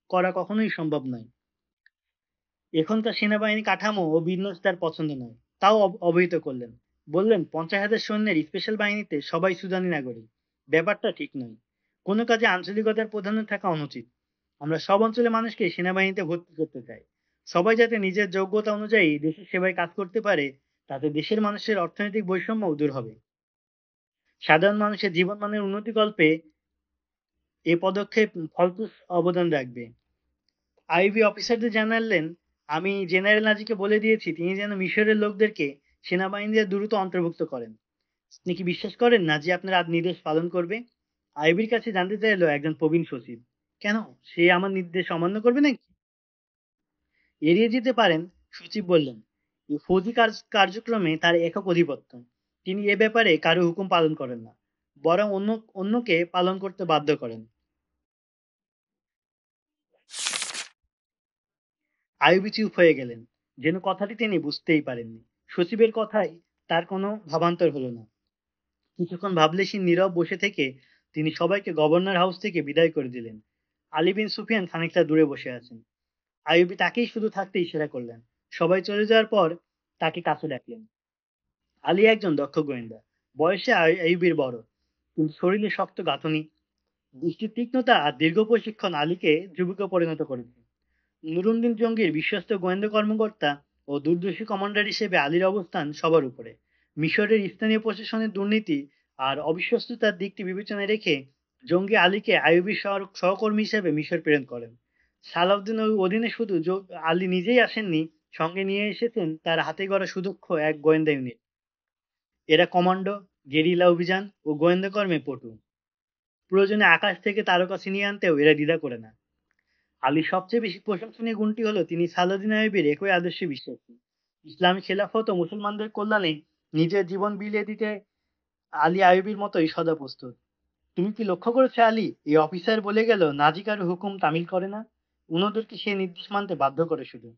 করা কখনোই সম্ভব নয়। এখনকার সেনাবাহিনী কাঠামো ও বিন্যাস তার পছন্দ নয়, তাও অবহিত করলেন। বললেন 50,000 সৈন্যের স্পেশাল বাহিনীতে সবাই সুদানি নাগরিক, ব্যাপারটা ঠিক নয়। কোনো কাজে আঞ্চলিকতার প্রাধান্য থাকা অনুচিত। আমরা সব অঞ্চলের মানুষকে সেনাবাহিনীতে ভর্তি করতে চাই। সবাই যাতে নিজের যোগ্যতা অনুযায়ী দেশের সেবায় কাজ করতে পারে, তাতে দেশের মানুষের অর্থনৈতিক বৈষম্য দূর হবে। সাধারণ মানুষের জীবনমানের উন্নতিকল্পে এ পদক্ষেপ ফলপ্রসূ অবদান রাখবে। আইবি অফিসারদের জানালেন, আমি জেনারেল নাজিকে বলে দিয়েছি তিনি যেন মিশরের লোকদেরকে সেনাবাহিনীতে দ্রুত অন্তর্ভুক্ত করেন। আপনি কি বিশ্বাস করেন নাজি আপনার নির্দেশ পালন করবে? আইবির কাছে জানতে চাইলো একজন প্রবীণ সচিব। কেন, সে আমার নির্দেশ অমান্য করবে নাকি? এড়িয়ে যেতে পারেন, সচিব বললেন। এই ফৌজি কার্যক্রমে তার একক অধিপত্য। তিনি এ ব্যাপারে কারো হুকুম পালন করেন না, বরং অন্যকে পালন করতে বাধ্য করেন। আইয়ুবী চুপ হয়ে গেলেন, যেন কথাটি তিনি বুঝতেই পারেননি। সচিবের কথায় তার কোনো ভাবান্তর হলো না। কিছুক্ষণ ভাবলেশীন নীরব বসে থেকে তিনি সবাইকে গভর্নর হাউস থেকে বিদায় করে দিলেন। আলী বিন সুফিয়ান খানিকটা দূরে বসে আছেন। আইয়ুবী তাকেই শুধু থাকতে ইশারা করলেন। সবাই চলে যাওয়ার পর তাকে কাছে ডাকলেন। আলী একজন দক্ষ গোয়েন্দা, বয়সে আইয়ুবীর বড়, কিন্তু শরীরে শক্ত গাঁথনি। দৃষ্টির তীক্ষ্ণতা আর দীর্ঘ প্রশিক্ষণ আলীকে যুবকে পরিণত করেছে। নুরুদ্দিন জঙ্গির বিশ্বস্ত গোয়েন্দা কর্মকর্তা ও দূরদর্শী কমান্ডার হিসেবে আলীর অবস্থান সবার উপরে। মিশরের স্থানীয় প্রশাসনের দুর্নীতি আর অবিশ্বস্ততার দিকটি বিবেচনায় রেখে জঙ্গি আলীকে আইয়ুবীর সহকর্মী হিসেবে মিশর প্রেরণ করেন। সালাউদ্দিন ওই অধীনে শুধু আলী নিজেই আসেননি, সঙ্গে নিয়ে এসেছেন তার হাতে গড়া সুদক্ষ এক গোয়েন্দা ইউনিট। এরা কমান্ডো, গেরিলা অভিযান ও গোয়েন্দা কর্মে পটু। প্রয়োজনে আকাশ থেকে তারকা ছিনিয়ে আনতেও এরা দ্বিধা করে না। আলীর সবচেয়ে বেশি প্রশংসনীয় গুণটি হলো তিনি সালাউদ্দিন আইয়ুবীর একই আদর্শে বিশ্বাসী। ইসলামী খেলাফত ও মুসলমানদের কল্যাণে নিজের জীবন বিলিয়ে দিতে আলী আইয়ুবীর মতোই সদা প্রস্তুত। তুমি কি লক্ষ্য করেছো আলী, এই অফিসার বলে গেল নাজি কারো হুকুম তামিল করে না, অন্যদেরকে সে নির্দেশ মানতে বাধ্য করে শুধু।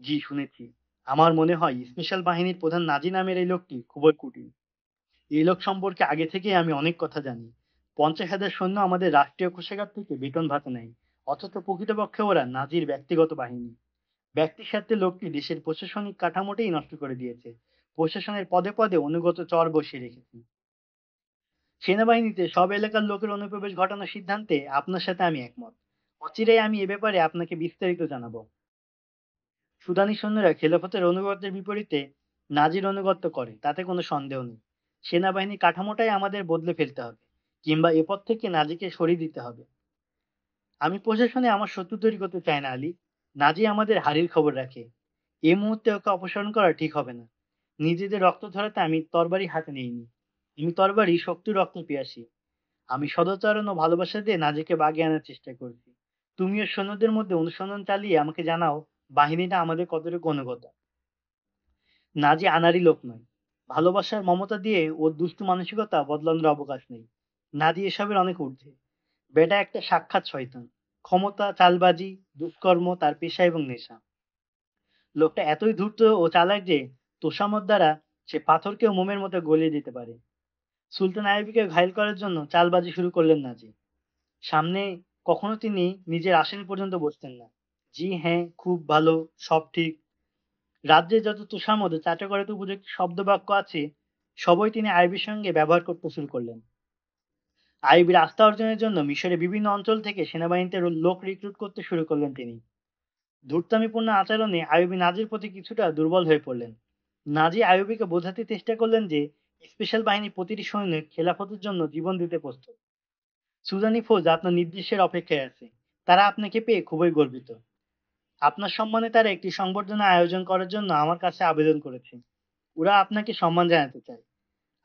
জি শুনেছি। আমার মনে হয় স্পেশাল বাহিনীর প্রধান নাজি নামের এই লোকটি খুবই কুটিল। এই লোক সম্পর্কে আগে থেকেই আমি অনেক কথা জানি। 50,000 সৈন্য আমাদের রাষ্ট্রীয় কোষাগার থেকে বেতন ভাতা নেয়, অথচ প্রকৃতপক্ষে ওরা নাজির ব্যক্তিগত বাহিনী। ব্যক্তির স্বার্থে লোকটি দেশের প্রশাসনিক কাঠামোটাই নষ্ট করে দিয়েছে, প্রশাসনের পদে পদে অনুগত চর বসিয়ে রেখেছে। সেনাবাহিনীতে সব এলাকার লোকের অনুপ্রবেশ ঘটানোর সিদ্ধান্তে আপনার সাথে আমি একমত। অচিরেই আমি এ ব্যাপারে আপনাকে বিস্তারিত জানাবো। সুদানি সৈন্যরা খেলাফতের অনুগত্যের বিপরীতে নাজির অনুগত্য করে, তাতে কোনো সন্দেহ নেই। সেনাবাহিনী কাঠামোটাই আমাদের বদলে ফেলতে হবে, কিংবা এ পথ থেকে নাজিকে সরিয়ে দিতে হবে। আমি প্রশাসনে আমার শত্রু তৈরি করতে চাই না আলী। নাজি আমাদের হারির খবর রাখে। এই মুহূর্তে ওকে অপসারণ করা ঠিক হবে না। নিজেদের রক্ত ঝরাতে আমি তরবারি হাতে নেইনি। আমি তরবারি শক্তির রক্ত পিয়াসী। আমি সদাচরণ ও ভালোবাসা দিয়ে নাজিকে বাগিয়ে আনার চেষ্টা করছি। তুমিও সৈন্যদের মধ্যে অনুসন্ধান চালিয়ে আমাকে জানাও বাহিনীটা আমাদের কতটুকু অনুগত। নাজি আনাড়ি লোক নয়। ভালোবাসার মমতা দিয়ে ওর দুষ্টু মানসিকতা বদলানোর অবকাশ নেই। নাজি এসবের অনেক ঊর্ধ্বে। বেটা একটা সাক্ষাৎ শয়তান। ক্ষমতা, চালবাজি, দুষ্কর্ম তার পেশা এবং নেশা। লোকটা এতই ধূর্ত ও চালাক যে তোষামত দ্বারা সে পাথরকেও মোমের মতো গলিয়ে দিতে পারে। সুলতান আইয়ুবকে ঘায়েল করার জন্য চালবাজি শুরু করলেন নাজি। সামনে কখনো তিনি নিজের আসন পর্যন্ত বসতেন না। জি হ্যাঁ, খুব ভালো, সব ঠিক। রাজ্যে যত তোষামত ও চাটুকারিতা উপযুক্ত শব্দবাক্য আছে, সবই তিনি আইয়ুবের সঙ্গে ব্যবহার করতে শুরু করলেন। আইয়ুবের আস্থা অর্জনের জন্য মিশরের বিভিন্ন অঞ্চল থেকে সেনাবাহিনীতে লোক রিক্রুট করতে শুরু করলেন তিনি। ধূর্তামিপূর্ণ আচরণে আইয়ুবী নাজির প্রতি কিছুটা দুর্বল হয়ে পড়লেন। নাজি আইয়ুবীকে বোঝাতে চেষ্টা করলেন যে স্পেশাল বাহিনীর প্রতিটি সৈনিক খেলাফতের জন্য জীবন দিতে প্রস্তুত। সুদানি ফৌজ আপনার নির্দেশের অপেক্ষায় আছে। তারা আপনাকে পেয়ে খুবই গর্বিত। আপনার সম্মানে তারা একটি সংবর্ধনা আয়োজন করার জন্য আমার কাছে আবেদন করেছে। ওরা আপনাকে সম্মান জানাতে চায়,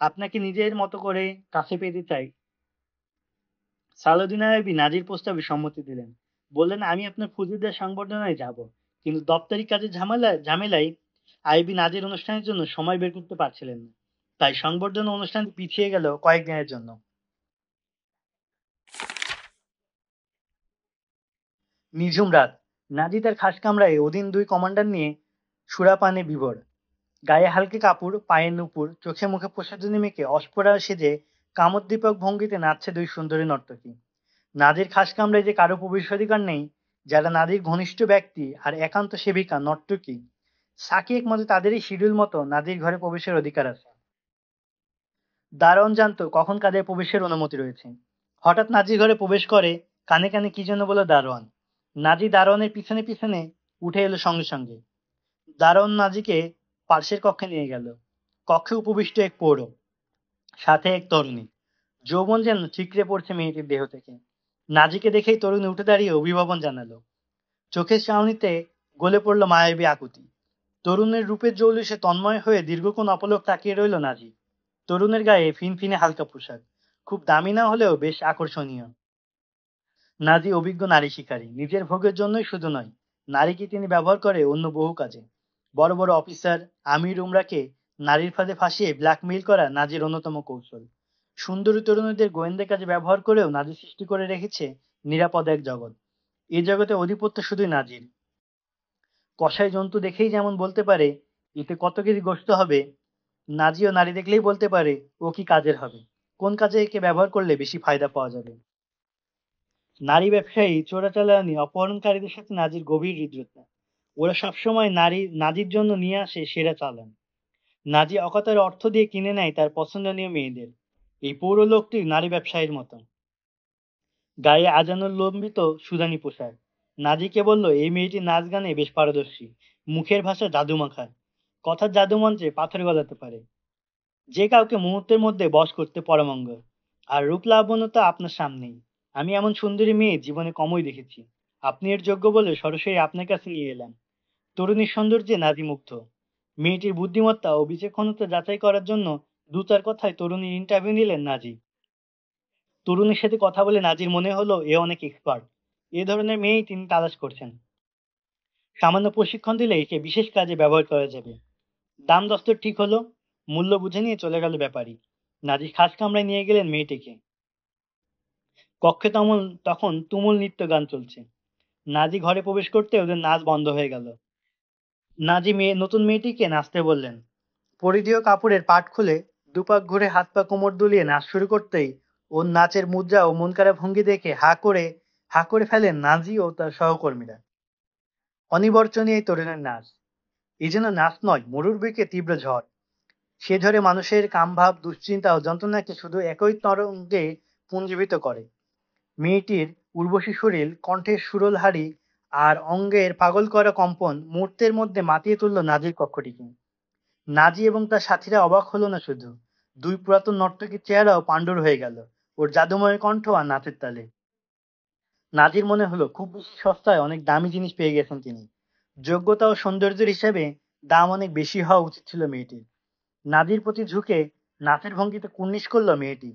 আপনাকে নিজের মতো করে কাছে পেতে চায়। সালাউদ্দিন আইয়ুবী নাজির প্রস্তাবে সম্মতি দিলেন। বললেন, আমি আপনার ফুজিদের সংবর্ধনায় যাব, কিন্তু দপ্তরি কাজের ঝামেলায় আইয়ুবী নাজির অনুষ্ঠানের জন্য সময় বের করতে পারছিলেন না। তাই সংবর্ধনা অনুষ্ঠানটি পিছিয়ে গেল কয়েকদিনের জন্য। নিঝুম রাত। নাজি তার খাস কামরায় অধীন 2 কমান্ডার নিয়ে সুরাপানে বিভোর। গায়ে হালকা কাপড়, পায়ে নূপুর, চোখে মুখে প্রসাধনী মেখে অস্পরা সেজে কামোদ্দীপক ভঙ্গিতে নাচছে 2 সুন্দরী নর্তকী। নাজির খাস কামরায় যে কারো প্রবেশাধিকার নেই, যারা নাজির ঘনিষ্ঠ ব্যক্তি আর একান্ত সেবিকা নর্তকী, সাকি একমাত্র তাদেরই শিডিউল মতো নাজির ঘরে প্রবেশের অধিকার আছে। দারোয়ান জানতো কখন কাদের প্রবেশের অনুমতি রয়েছে। হঠাৎ নাজির ঘরে প্রবেশ করে, কানে কানে কি যেন বলে দারোয়ান। নাজি দারোয়ানের পিছনে পিছনে উঠে এলো সঙ্গে সঙ্গে। দারোয়ান নাজিকে পার্শ্বের কক্ষে নিয়ে গেল। কক্ষে উপবিষ্ট এক প্রৌঢ়, সাথে এক তরুণী। যৌবন যেন ঠিকরে পড়ছে মেয়েটির দেহ থেকে। নাজিকে দেখেই তরুণী উঠে দাঁড়িয়ে অভিবাদন জানালো। চোখের চাহনিতে গলে পড়ল মায়াবী আকুতি। তরুণের রূপের জৌলুসে তন্ময় হয়ে দীর্ঘক্ষণ অপলক তাকিয়ে রইল নাজি। তরুণের গায়ে ফিনফিনে হালকা পোশাক, খুব দামি না হলেও বেশ আকর্ষণীয়। নাজি অভিজ্ঞ নারী শিকারী, নিজের ভোগের জন্যই শুধু নয়, নারীকে তিনি ব্যবহার করে অন্য বহু কাজে। বড় বড় অফিসার, আমির উমরাকে নারীর ফাঁদে ফাঁসিয়ে ব্ল্যাকমেইল করা নাজির অন্যতম কৌশল। সুন্দরী তরুণীদের গোয়েন্দা কাজে ব্যবহার করেও নাজি সৃষ্টি করে রেখেছে নিরাপদ এক জগৎ। এই জগতে আধিপত্য শুধুই নাজির। কসাই জন্তু দেখেই যেমন বলতে পারে এতে কত কেজি গোশত হবে, নাজিও নারী দেখলেই বলতে পারে ও কি কাজের হবে, কোন কাজে একে ব্যবহার করলে বেশি ফায়দা পাওয়া যাবে। নারী ব্যবসায়ী, চোরাচালানি, অপহরণকারীদের সাথে নাজির গভীর হৃদ্রতা। ওরা সবসময় নাজির জন্য নিয়ে আসে সেরা চালান। নাজি অকাতরে অর্থ দিয়ে কিনে নেয় তার পছন্দনীয় মেয়েদের। এই পৌর লোকটি নারী ব্যবসায়ীর মতো। গায়ে আজানুর লম্বিত সুদানি পোশাক। নাজিকে বলল, এই মেয়েটি নাচ গানে বেশ পারদর্শী, মুখের ভাষা জাদুমাখা, কথার জাদুমন্ত্রে পাথর গলাতে পারে, যে কাউকে মুহূর্তের মধ্যে বশ করতে পরমঙ্গ। আর রূপ লাবণ্যতা আপনার সামনেই। আমি এমন সুন্দরী মেয়ে জীবনে কমই দেখেছি। আপনি এর যোগ্য বলে সরাসরি আপনার কাছে নিয়ে এলাম। তরুণীর সৌন্দর্যে নাজি মুগ্ধ। মেয়েটির বুদ্ধিমত্তা ও বিচক্ষণতা যাচাই করার জন্য দু চার কথায় তরুণীর ইন্টারভিউ নিলেন নাজি। তরুণীর সাথে কথা বলে নাজির মনে হলো এ অনেক এক্সপার্ট। এ ধরনের মেয়েই তিনি তালাশ করছেন। সামান্য প্রশিক্ষণ দিলেই একে বিশেষ কাজে ব্যবহার করা যাবে। দাম দস্তর ঠিক হলো, মূল্য বুঝে নিয়ে চলে গেল ব্যাপারী। নাজি খাস কামরায় নিয়ে গেলেন মেয়েটিকে। কক্ষে তখন তুমুল নৃত্য গান চলছে। নাজি ঘরে প্রবেশ করতে ওদের নাচ বন্ধ হয়ে গেল। নাজি নতুন মেয়েটিকে নাচতে বললেন। পরিধেয় কাপড়ের পাট খুলে দুপাক ঘুরে হাত পা কোমর দুলিয়ে নাচ শুরু করতেই ওর নাচের মুদ্রা ও মন করা ভঙ্গি দেখে হা করে ফেলেন নাজি ও তার সহকর্মীরা। অনিবর্চনীয় এই তরুণের নাচ, এই যেন নাচ নয়, মরুর বুকে তীব্র ঝড়। সে ঝড়ে মানুষের কামভাব, দুশ্চিন্তা ও যন্ত্রণাকে শুধু একই তরঙ্গে পুঞ্জীবিত করে। মেয়েটির উর্বশী শরীর, কণ্ঠের সুরল হাড়ি আর অঙ্গের পাগল করা কম্পন মুহূর্তের মধ্যে মাতিয়ে তুলল নাজির কক্ষটিকে। নাজি এবং তার সাথীরা অবাক হলো না শুধু, দুই পুরাতন নর্তকীর চেহারাও পাণ্ডুর হয়ে গেল ওর জাদুময় কণ্ঠ আর নাচের তালে। নাজির মনে হলো খুব বেশি সস্তায় অনেক দামি জিনিস পেয়ে গেছেন তিনি। যোগ্যতা ও সৌন্দর্যের হিসেবে দাম অনেক বেশি হওয়া উচিত ছিল মেয়েটির। নাজির প্রতি ঝুঁকে নাচের ভঙ্গিতে কুর্নিশ করলো মেয়েটি।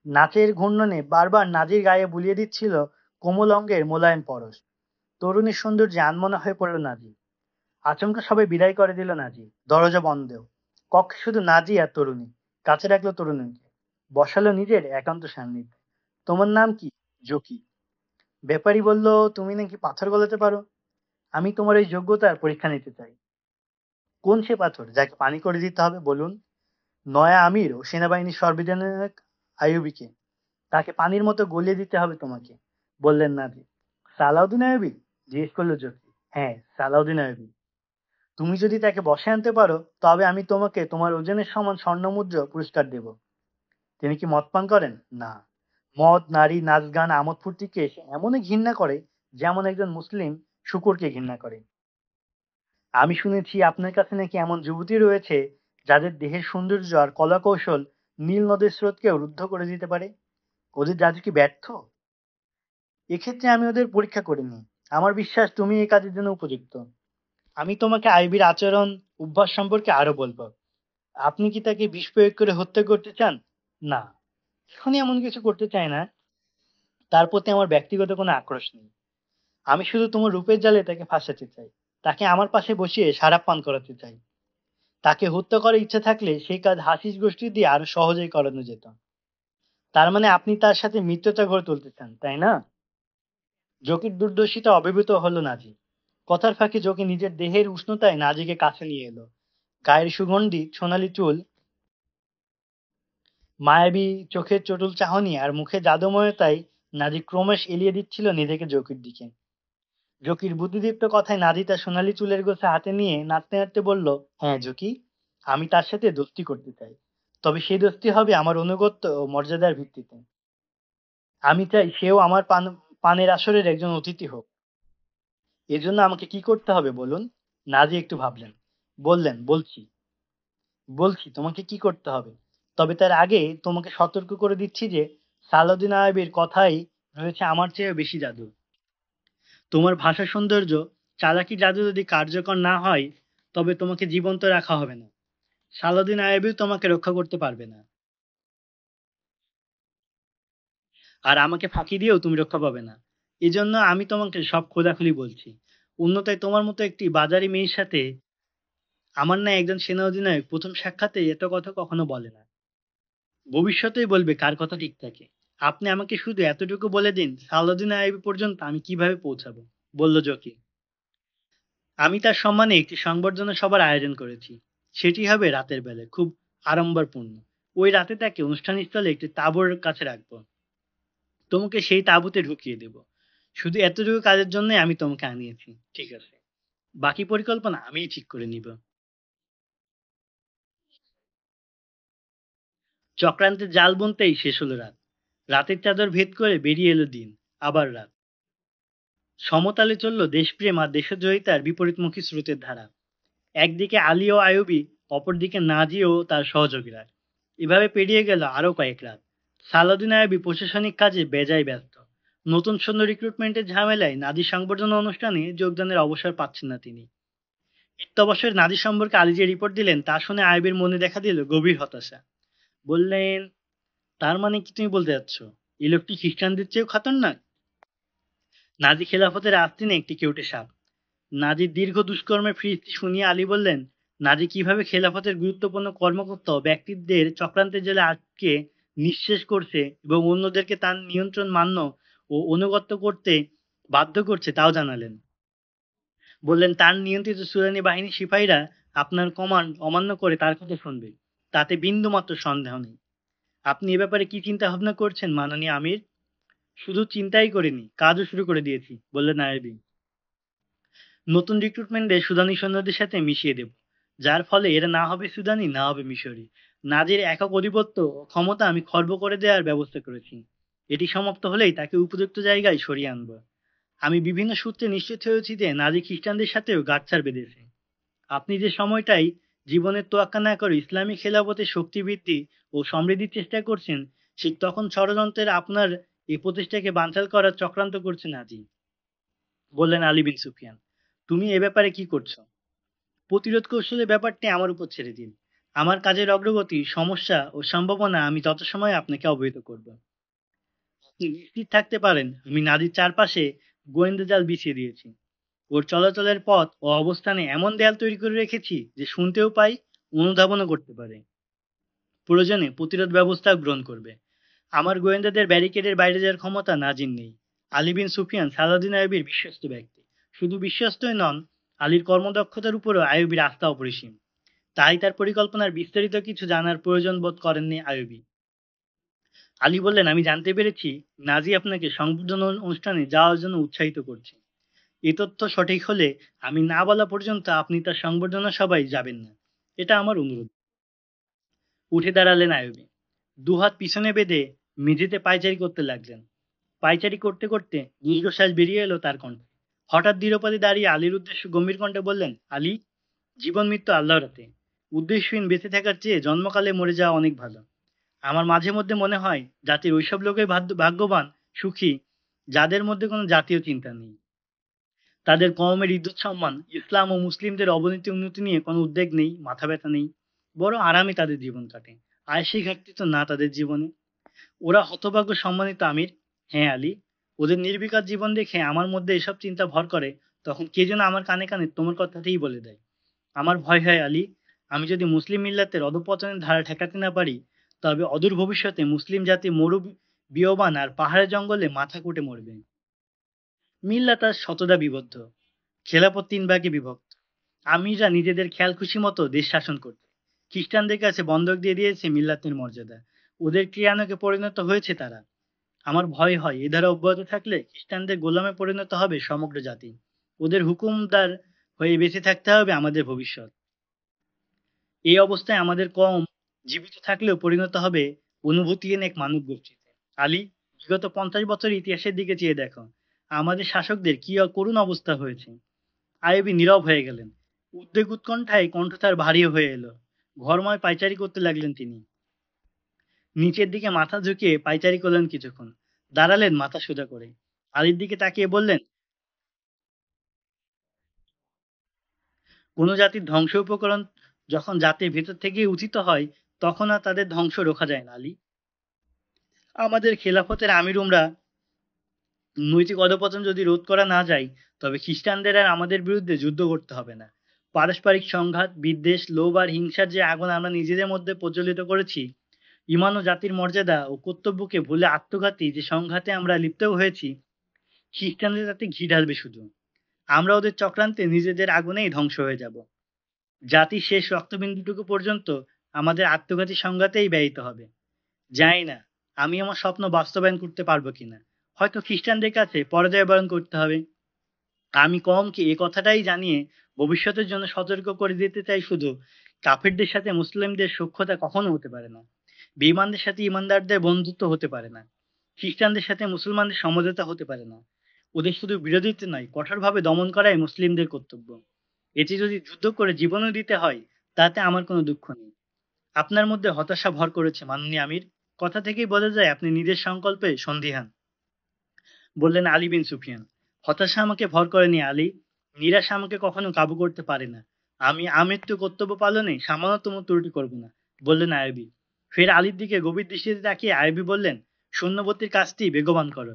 নাচের ঘূর্ণনে বারবার নাজির গায়ে বুলিয়ে দিচ্ছিল কোমল অঙ্গের মোলায়েম পরশ। তরুণীর সৌন্দর্যে আনমনা হয়ে পড়ল নাজি। আচমকা সবাই বিদায় করে দিল নাজি, দরজা বন্ধ। কক্ষে শুধু নাজি আর তরুণী। কাছে রাখলো তরুণীকে, বসালো নিজের একান্ত সান্নিধ্যে। তোমার নাম কি? জকি। ব্যাপারী বলল, তুমি নাকি পাথর গলাতে পারো। আমি তোমার এই যোগ্যতার পরীক্ষা নিতে চাই। কোন সে পাথর যাকে পানি করে দিতে হবে বলুন? নয়া আমির ও সেনাবাহিনীর সর্বাধিনায়ক আইয়ুবীকে। তাকে পানির মতো গলিয়ে দিতে হবে তোমাকে, বললেন নাজি। সালাউদ্দিন আইয়ুবী? জিজ্ঞেস করলো জকি। হ্যাঁ, সালাউদ্দিন আইয়ুবী। তুমি যদি তাকে বশে আনতে পারো, তবে আমি তোমাকে তোমার ওজনের সমান স্বর্ণমুদ্রা পুরস্কার দেব। তিনি কি মদ পান করেন? না। মদ, নারী, নাচ, গান, আমোদ ফুর্তিকে সে এমনই ঘৃণা করে যেমন একজন মুসলিম শূকরকে ঘৃণা করে। আমি শুনেছি আপনার কাছে নাকি এমন যুবতী রয়েছে যাদের দেহের সৌন্দর্য আর কলা কৌশল নীল নদের স্রোতকেও রুদ্ধ করে দিতে পারে। ওদের জাদু কি ব্যর্থ? এক্ষেত্রে আমি ওদের পরীক্ষা করিনি। আমার বিশ্বাস তুমি এই কাজের জন্য উপযুক্ত। আমি তোমাকে আইবির আচরণ, অভ্যাস সম্পর্কে আরো বলবো। আপনি কি তাকে বিষ প্রয়োগ করে হত্যা করতে চান? না, এখনই এমন কিছু করতে চাই না। তার প্রতি আমার ব্যক্তিগত কোনো আক্রোশ নেই। আমি শুধু তোমার রূপের জালে তাকে ফাঁসাতে চাই। তাকে আমার পাশে বসিয়ে সারাপ পান করাতে চাই। তাকে হত্যা করার ইচ্ছে থাকলে সেই কাজ হাসিস গোষ্ঠী দিয়ে আরো সহজেই করানো যেত। তার মানে আপনি তার সাথে মিত্রতা গড়ে তুলতে চান, তাই না? জকির দুর্দশিতা অভিভূত হলো নাজি। কথার ফাঁকে জকি নিজের দেহের উষ্ণতায় নাজিকে কাছে নিয়ে এলো। গায়ের সুগন্ধি, সোনালি চুল, মায়াবী চোখের চটুল চাহনি আর মুখে জাদুময়তায় নাজি ক্রমশ এলিয়ে দিচ্ছিল নিজেকে জকির দিকে। জকির বুদ্ধিদীপ্ত কথায় নাজি তার সোনালি চুলের গোছা হাতে নিয়ে নাচতে নাচতে বলল, হ্যাঁ জকি, আমি তার সাথে দোস্তি করতে চাই। তবে সেই দোস্তি হবে আমার আনুগত্য ও মর্যাদার ভিত্তিতে। আমি চাই সেও আমার পানের আসরের একজন অতিথি হোক। এজন্য আমাকে কি করতে হবে বলুন? নাজি একটু ভাবলেন। বলছি বলছি তোমাকে কি করতে হবে। তবে তার আগে তোমাকে সতর্ক করে দিচ্ছি যে সালাউদ্দিন আইয়ুবীর কথাই রয়েছে আমার চেয়েও বেশি জাদু। তোমার ভাষা সৌন্দর্য, চালাকি জাদু যদি কার্যকর না হয়, তবে তোমাকে জীবন্ত রাখা হবে না। সালাউদ্দিন আইয়ুবী তোমাকে রক্ষা করতে পারবে না। আর আমাকে ফাঁকি দিয়েও তুমি রক্ষা পাবে না। এজন্য আমি তোমাকে সব খোলাখুলি বলছি। অন্যথায় তোমার মতো একটি বাজারি মেয়ের সাথে আমার না একজন সেনা অধিনায়ক প্রথম সাক্ষাতে এত কথা কখনো বলে না। ভবিষ্যতেই বলবে কার কথা ঠিক থাকে। আপনি আমাকে শুধু এতটুকু বলে দিন, সালাউদ্দিন আইয়ুবী পর্যন্ত আমি কিভাবে পৌঁছাবো, বলল জকি। আমি তার সম্মানে একটি সংবর্ধনা সভার আয়োজন করেছি। সেটি হবে রাতের বেলায়, খুব আড়ম্বরপূর্ণ। ওই রাতে তাকে অনুষ্ঠানস্থলে একটি তাঁবুর কাছে রাখবো। তোমাকে সেই তাঁবুতে ঢুকিয়ে দেব। শুধু এতটুকু কাজের জন্যই আমি তোমাকে আনিয়েছি। ঠিক আছে, বাকি পরিকল্পনা আমিই ঠিক করে নিব। চক্রান্তের জাল বুনতেই শেষ হলো রাত। রাতের চাদর ভেদ করে বেরিয়ে এলো দিন। আবার রাত। সমতালে চলল দেশপ্রেম আর দেশদ্রোহিতার বিপরীতমুখী স্রোতের ধারা। একদিকে আলী ও আইয়ুবী, অপরদিকে নাজি ও তার সহযোগীরা। এভাবে পেরিয়ে গেল আরো কয়েক রাত। সালাউদ্দিন আইয়ুবী প্রশাসনিক কাজে বেজায় ব্যস্ত। নতুন সৈন্য রিক্রুটমেন্টের ঝামেলায় নাজি সংবর্ধনা অনুষ্ঠানে যোগদানের অবসর পাচ্ছেন না তিনি। ইত্যবসরে নাজি সম্পর্কে আলী যে রিপোর্ট দিলেন তা শুনে আইয়ুবীর মনে দেখা দিল গভীর হতাশা। বললেন, তার মানে কি তুমি বলতে চাচ্ছ এই লোকটি খ্রিস্টানদের চেয়েও খতরনাক? নাজি খেলাফতের আস্তিনে একটি কেউটে সাপ। নাজির দীর্ঘ দুষ্কর্মের ফিরিস্তি শুনিয়ে আলী বললেন, নাজি কিভাবে খেলাফতের গুরুত্বপূর্ণ কর্মকর্তা ও ব্যক্তিদের চক্রান্তের জেলে আটকে নিঃশেষ করছে এবং অন্যদেরকে তার নিয়ন্ত্রণ মান্য ও অনুগত করতে বাধ্য করছে তাও জানালেন। বললেন, তার নিয়ন্ত্রিত সুদানি বাহিনী সিপাহীরা আপনার কমান্ড অমান্য করে তার কথা শুনবে, তাতে বিন্দুমাত্র সন্দেহ নেই। আপনি এ ব্যাপারে কি চিন্তা ভাবনা করছেন মাননীয় আমির? শুধু চিন্তাই করিনি, কাজও শুরু করে দিয়েছি, বললেন আইবি। নতুন রিক্রুটমেন্টদের সুদানি সৈন্যদের সাথে মিশিয়ে দেব, যার ফলে এরা না হবে সুদানি না হবে মিশরি। নাজির একক আধিপত্য ও ক্ষমতা আমি খর্ব করে দেওয়ার ব্যবস্থা করেছি। এটি সমাপ্ত হলেই তাকে উপযুক্ত জায়গায় সরিয়ে আনব। আমি বিভিন্ন সূত্রে নিশ্চিত হয়েছি যে নাজি খ্রিস্টানদের সাথেও গাঁটছাড় বেঁধেছে। আপনি যে সময়টাই জীবনের তোয়াক্কা না করে ইসলামী খেলাফতের শক্তি বৃদ্ধি ও সমৃদ্ধির চেষ্টা করছেন, ঠিক তখন ষড়যন্ত্রের আপনার এই প্রচেষ্টাকে বানচাল করার চক্রান্ত করছেন নাজি, বললেন আলী বিন সুফিয়ান। তুমি এ ব্যাপারে কি করছো? প্রতিরোধ কৌশলের ব্যাপারটি আমার উপর ছেড়ে দিন। আমার কাজের অগ্রগতি, সমস্যা ও সম্ভাবনা আমি যথাসময়ে আপনাকে অবহিত করব। আপনি নিশ্চিত থাকতে পারেন আমি নাদির চারপাশে গোয়েন্দা জাল বিছিয়ে দিয়েছি। ওর চলাচলের পথ ও অবস্থানে এমন দেয়াল তৈরি করে রেখেছি যে শুনতেও পাই, অনুধাবনও করতে পারে। প্রয়োজনে প্রতিরোধ ব্যবস্থা গ্রহণ করবে। আমার গোয়েন্দাদের ব্যারিকেডের বাইরে যাওয়ার ক্ষমতা নাজির নেই। আলী বিন সুফিয়ান সালাউদ্দিন আইয়ুবীর বিশ্বস্ত ব্যক্তি। শুধু বিশ্বস্তই নন, আলীর কর্মদক্ষতার উপরও আইয়ুবীর আস্থা অপরিসীম। তাই তার পরিকল্পনার বিস্তারিত কিছু জানার প্রয়োজন বোধ করেননি আইয়ুবী। আলী বললেন, আমি জানতে পেরেছি নাজি আপনাকে সংবর্ধনা অনুষ্ঠানে যাওয়ার জন্য উৎসাহিত করছে। এ তথ্য সঠিক হলে আমি না বলা পর্যন্ত আপনি তার সংবর্ধনা সভায় যাবেন না। এটা আমার অনুরোধ। উঠে দাঁড়ালেন আইয়ুবী। দুহাত পিছনে বেঁধে মেঝেতে পায়চারি করতে লাগলেন। পায়চারি করতে করতে দীর্ঘশ্বাস বেরিয়ে এলো তার কণ্ঠে। হঠাৎ ধীরপদে দাঁড়িয়ে আলীর উদ্দেশ্যে গম্ভীর কণ্ঠে বললেন, আলী, জীবন মৃত্যু আল্লাহর হাতে। উদ্দেশ্যহীন বেঁচে থাকার চেয়ে জন্মকালে মরে যাওয়া অনেক ভালো। আমার মাঝে মধ্যে মনে হয় জাতির ওইসব লোকই ভাগ্যবান, সুখী, যাদের মধ্যে কোনো জাতীয় চিন্তা নেই। তাদের কওমের ইজ্জত সম্মান, ইসলাম ও মুসলিমদের অবনতি উন্নতি নিয়ে কোনো উদ্বেগ নেই, মাথা ব্যথা নেই। বড় আরামে তাদের জীবন কাটে। আয়েশি ঘাটতি তো না তাদের জীবনে। ওরা হতভাগ্য সম্মানিত আমির। হ্যাঁ আলী, ওদের নির্বিকার জীবন দেখে আমার মধ্যে এসব চিন্তা ভর করে, তখন কে যেন আমার কানে কানে তোমার কথাতেই বলে দেয়। আমার ভয় হয় আলী, আমি যদি মুসলিম মিল্লাতের অধঃপতনের ধারা ঠেকাতে না পারি, তবে অদূর ভবিষ্যতে মুসলিম জাতি মরু বিয়বান আর পাহাড়ের জঙ্গলে মাথা কুটে মরবে। মিল্লাত আজ শতদা বিবদ্ধ, খেলাফত তিন ভাগে বিভক্ত। আমিরা নিজেদের খেয়াল খুশি মতো দেশ শাসন করছে। খ্রিস্টানদের কাছে বন্ধক দিয়ে দিয়েছে মিল্লাতের মর্যাদা। ওদের ক্রিয়ানকে পরিণত হয়েছে তারা। আমার ভয় হয় এ ধারা অব্যাহত থাকলে খ্রিস্টানদের গোলামে পরিণত হবে সমগ্র জাতি। ওদের হুকুমদার হয়ে বেঁচে থাকতে হবে আমাদের ভবিষ্যৎ। এই অবস্থায় আমাদের কম জীবিত থাকলেও পরিণত হবে অনুভূতিহীন এক মানব গোষ্ঠীতে। আলী, বিগত 50 বছর ইতিহাসের দিকে চেয়ে দেখো, আমাদের শাসকদের কি করুণ অবস্থা হয়েছে। আইয়ুবী নীরব হয়ে গেলেন। উদ্বেগ উৎকণ্ঠায় কণ্ঠ তার ভারী হয়ে এলো। ঘরময় পায়চারি করতে লাগলেন তিনি। নিচের দিকে মাথা ঝুঁকিয়ে পায়চারি করলেন কিছুক্ষণ। দাঁড়ালেন মাথা সোজা করে। আলীর দিকে তাকিয়ে বললেন, কোনো জাতির ধ্বংস উপকরণ যখন জাতির ভেতর থেকেই উচিত হয়, তখন আর তাদের ধ্বংস রোখা যায় না আলী। আমাদের খেলাফতের আমিরুমরা নৈতিক অধঃপতন যদি রোধ করা না যায়, তবে খ্রিস্টানদের আর আমাদের বিরুদ্ধে যুদ্ধ করতে হবে না। পারস্পরিক সংঘাত, বিদ্বেষ, লোভ আর হিংসার যে আগুন আমরা নিজেদের মধ্যে প্রজ্বলিত করেছি, ঈমান ও জাতির মর্যাদা ও কর্তব্যকে ভুলে আত্মঘাতী যে সংঘাতে আমরা লিপ্ত হয়েছি, খ্রিস্টানদের তাতে ঘি ঢালবে শুধু। আমরা ওদের চক্রান্তে নিজেদের আগুনেই ধ্বংস হয়ে যাব। জাতির শেষ রক্তবিন্দুটুকু পর্যন্ত আমাদের আত্মঘাতী সংঘাতেই ব্যয়িত হবে। জানি না আমি আমার স্বপ্ন বাস্তবায়ন করতে পারবো কিনা। হয়তো খ্রিস্টানদের কাছে পরাজয় বরণ করতে হবে। আমি কমকে এ কথাটাই জানিয়ে ভবিষ্যতের জন্য সতর্ক করে দিতে চাই শুধু, কাফেরদের সাথে মুসলিমদের সখ্যতা কখনো হতে পারে না। বেঈমানদের সাথে ঈমানদারদের বন্ধুত্ব হতে পারে না। খ্রিস্টানদের সাথে মুসলমানদের সমঝোতা হতে পারে না। ওদের শুধু বিরোধিতা নয়, কঠোরভাবে দমন করাই মুসলিমদের কর্তব্য। এটি যদি যুদ্ধ করে জীবনও দিতে হয়, তাতে আমার কোনো দুঃখ নেই। আপনার মধ্যে হতাশা ভর করেছে মাননীয় আমির। কথা থেকেই বোঝা যায় আপনি নিজের সংকল্পে সন্দিহান, বললেন আলী বিন সুফিয়ান। হতাশা আমাকে ভর করেনি আলী, নিরাশা আমাকে কখনো কাবু করতে পারে না। আমি আমৃত্যু কর্তব্য পালনে সামান্যতম ত্রুটি করব না, বললেন আইয়ুবী। ফের আলীর দিকে গভীর দৃষ্টিতে তাকিয়ে আইবি বললেন, সৈন্যবর্তীর কাজটি বেগবান করো।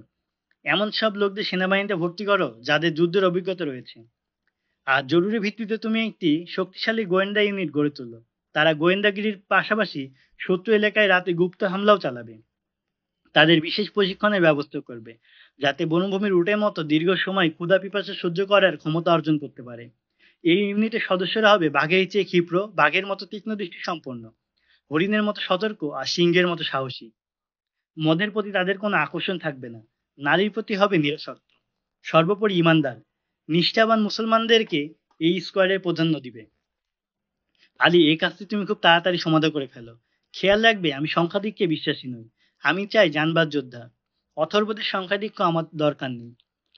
এমন সব লোকদের সেনাবাহিনীতে ভর্তি করো যাদের যুদ্ধের অভিজ্ঞতা রয়েছে। আর জরুরি ভিত্তিতে তুমি একটি শক্তিশালী গোয়েন্দা ইউনিট গড়ে তোলো। তারা গোয়েন্দাগিরির পাশাপাশি শত্রু এলাকায় রাতে গুপ্ত হামলাও চালাবে। তাদের বিশেষ প্রশিক্ষণের ব্যবস্থা করবে, যাতে বনভূমির উটের মতো দীর্ঘ সময় ক্ষুধা পিপাসা সহ্য করার ক্ষমতা অর্জন করতে পারে। এই ইউনিটের সদস্যরা হবে বাঘের চেয়ে ক্ষিপ্র, বাঘের মতো তীক্ষ্ণ দৃষ্টি সম্পন্ন, হরিণের মতো সতর্ক আর সিংহের মতো সাহসী। মদের প্রতি তাদের কোনো আকর্ষণ থাকবে না, নারীর প্রতি হবে নিরাসক্ত, সর্বোপরি ইমানদার, নিষ্ঠাবান মুসলমানদেরকে এই স্কোয়াডের প্রাধান্য দিবে। আলী, এই কাজটি তুমি খুব তাড়াতাড়ি সমাধা করে ফেলো। খেয়াল রাখবে, আমি সংখ্যাধিক্যে বিশ্বাসী নই। আমি চাই জানবাজ যোদ্ধা। অথর্বদের সংখ্যাধিক্য আমার দরকার নেই।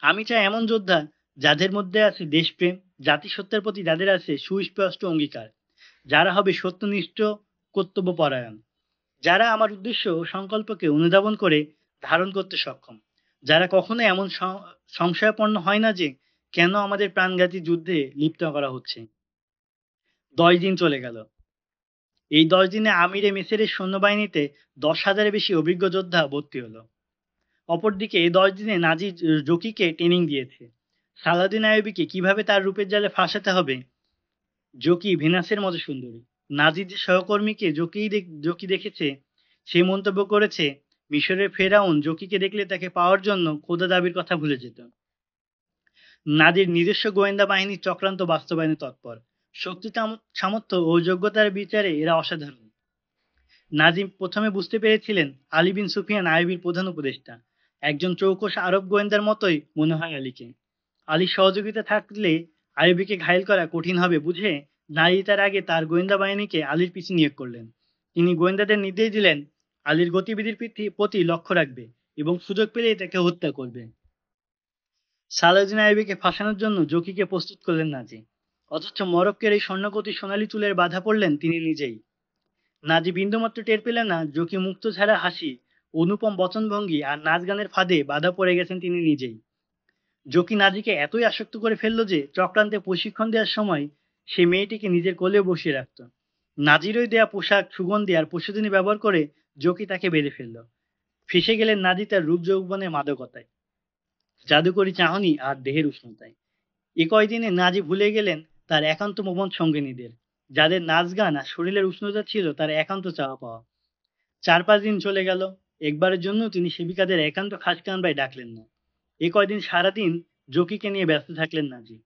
আমি চাই এমন যোদ্ধা যাদের মধ্যে আছে দেশপ্রেম, জাতিসত্তার প্রতি যাদের আছে সুস্পষ্ট অঙ্গীকার, যারা হবে সত্যনিষ্ঠ, কর্তব্যপরায়ণ, যারা আমার উদ্দেশ্য ও সংকল্পকে অনুধাবন করে ধারণ করতে সক্ষম, যারা কখনো এমন সংশয়াপন্ন হয় না যে কেন আমাদের প্রাণঘাতী যুদ্ধে লিপ্ত করা হচ্ছে। 10 দিন চলে গেল। এই 10 দিনে আমিরে মেসেরের সৈন্যবাহিনীতে 10,000-এর বেশি অভিজ্ঞ যোদ্ধা ভর্তি হলো। অপরদিকে এই 10 দিনে নাজি জকিকে ট্রেনিং দিয়েছে সালাদিন আইয়ুবীকে কিভাবে তার রূপের জালে ফাঁসাতে হবে। জকি ভেনাসের মতো সুন্দরী। নাজির যে সহকর্মীকে জকি দেখেছে, সে মন্তব্য করেছে মিশরের ফেরাউন জকিকে দেখলে তাকে পাওয়ার জন্য খোদা দাবির কথা ভুলে যেত। নাজির নিজস্ব গোয়েন্দা বাহিনীর চক্রান্ত বাস্তবায়নে তৎপর। শক্তি সামর্থ্য ও যোগ্যতার বিচারে এরা অসাধারণ। নাজিম প্রথমে বুঝতে পেরেছিলেন আলী বিন সুফিয়ান আইয়ুবীর প্রধান উপদেষ্টা। একজন চৌকস আরব গোয়েন্দার মতোই মনে হয় আলীকে। আলীর সহযোগিতা থাকলে আইয়ুবীকে ঘায়েল করা কঠিন হবে বুঝে নারী তার আগে তার গোয়েন্দা বাহিনীকে আলীর পিছু নিয়োগ করলেন। তিনি গোয়েন্দাদের নির্দেশ দিলেন আলীর গতিবিধির প্রতি লক্ষ্য রাখবে এবং সুযোগ পেলেই তাকে হত্যা করবে। সালাউদ্দিন আইয়ুবীকে ফাঁসানোর জন্য জকিকে প্রস্তুত করলেন নাজি। অথচ মরক্কের এই স্বর্ণকতি সোনালী চুলের বাধা পড়লেন তিনি নিজেই। নাজি বিন্দুমাত্র টের পেলেন না জকি মুক্ত ছাড়া হাসি, অনুপম বচনভঙ্গি আর নাচ গানের ফাঁদে বাধা পড়ে গেছেন তিনি নিজেই। জকি নাজিকে এতই আসক্ত করে ফেললো যে চক্রান্তে প্রশিক্ষণ দেওয়ার সময় সে মেয়েটিকে নিজের কোলে বসিয়ে রাখত। নাজিরই দেয়া পোশাক, সুগন্ধি আর প্রসাধনী ব্যবহার করে জকি তাকে বেঁধে ফেললো। ফেঁসে গেলেন নাজি তার রূপ যৌবনের মাদকতায়, জাদুকরি চাহনি আর দেহের উষ্ণতায়। এ কয়দিনে নাজি ভুলে গেলেন তার একান্ত মোমন সঙ্গিনীদের, যাদের নাচ গান আর শরীরের উষ্ণতা ছিল তার একান্ত চাওয়া পাওয়া। 4-5 দিন চলে গেল, একবারের জন্য তিনি সেবিকাদের একান্ত খাস কামরায় ডাকলেন না। এ কয়দিন সারাদিন জকিকে নিয়ে ব্যস্ত থাকলেন নাজি।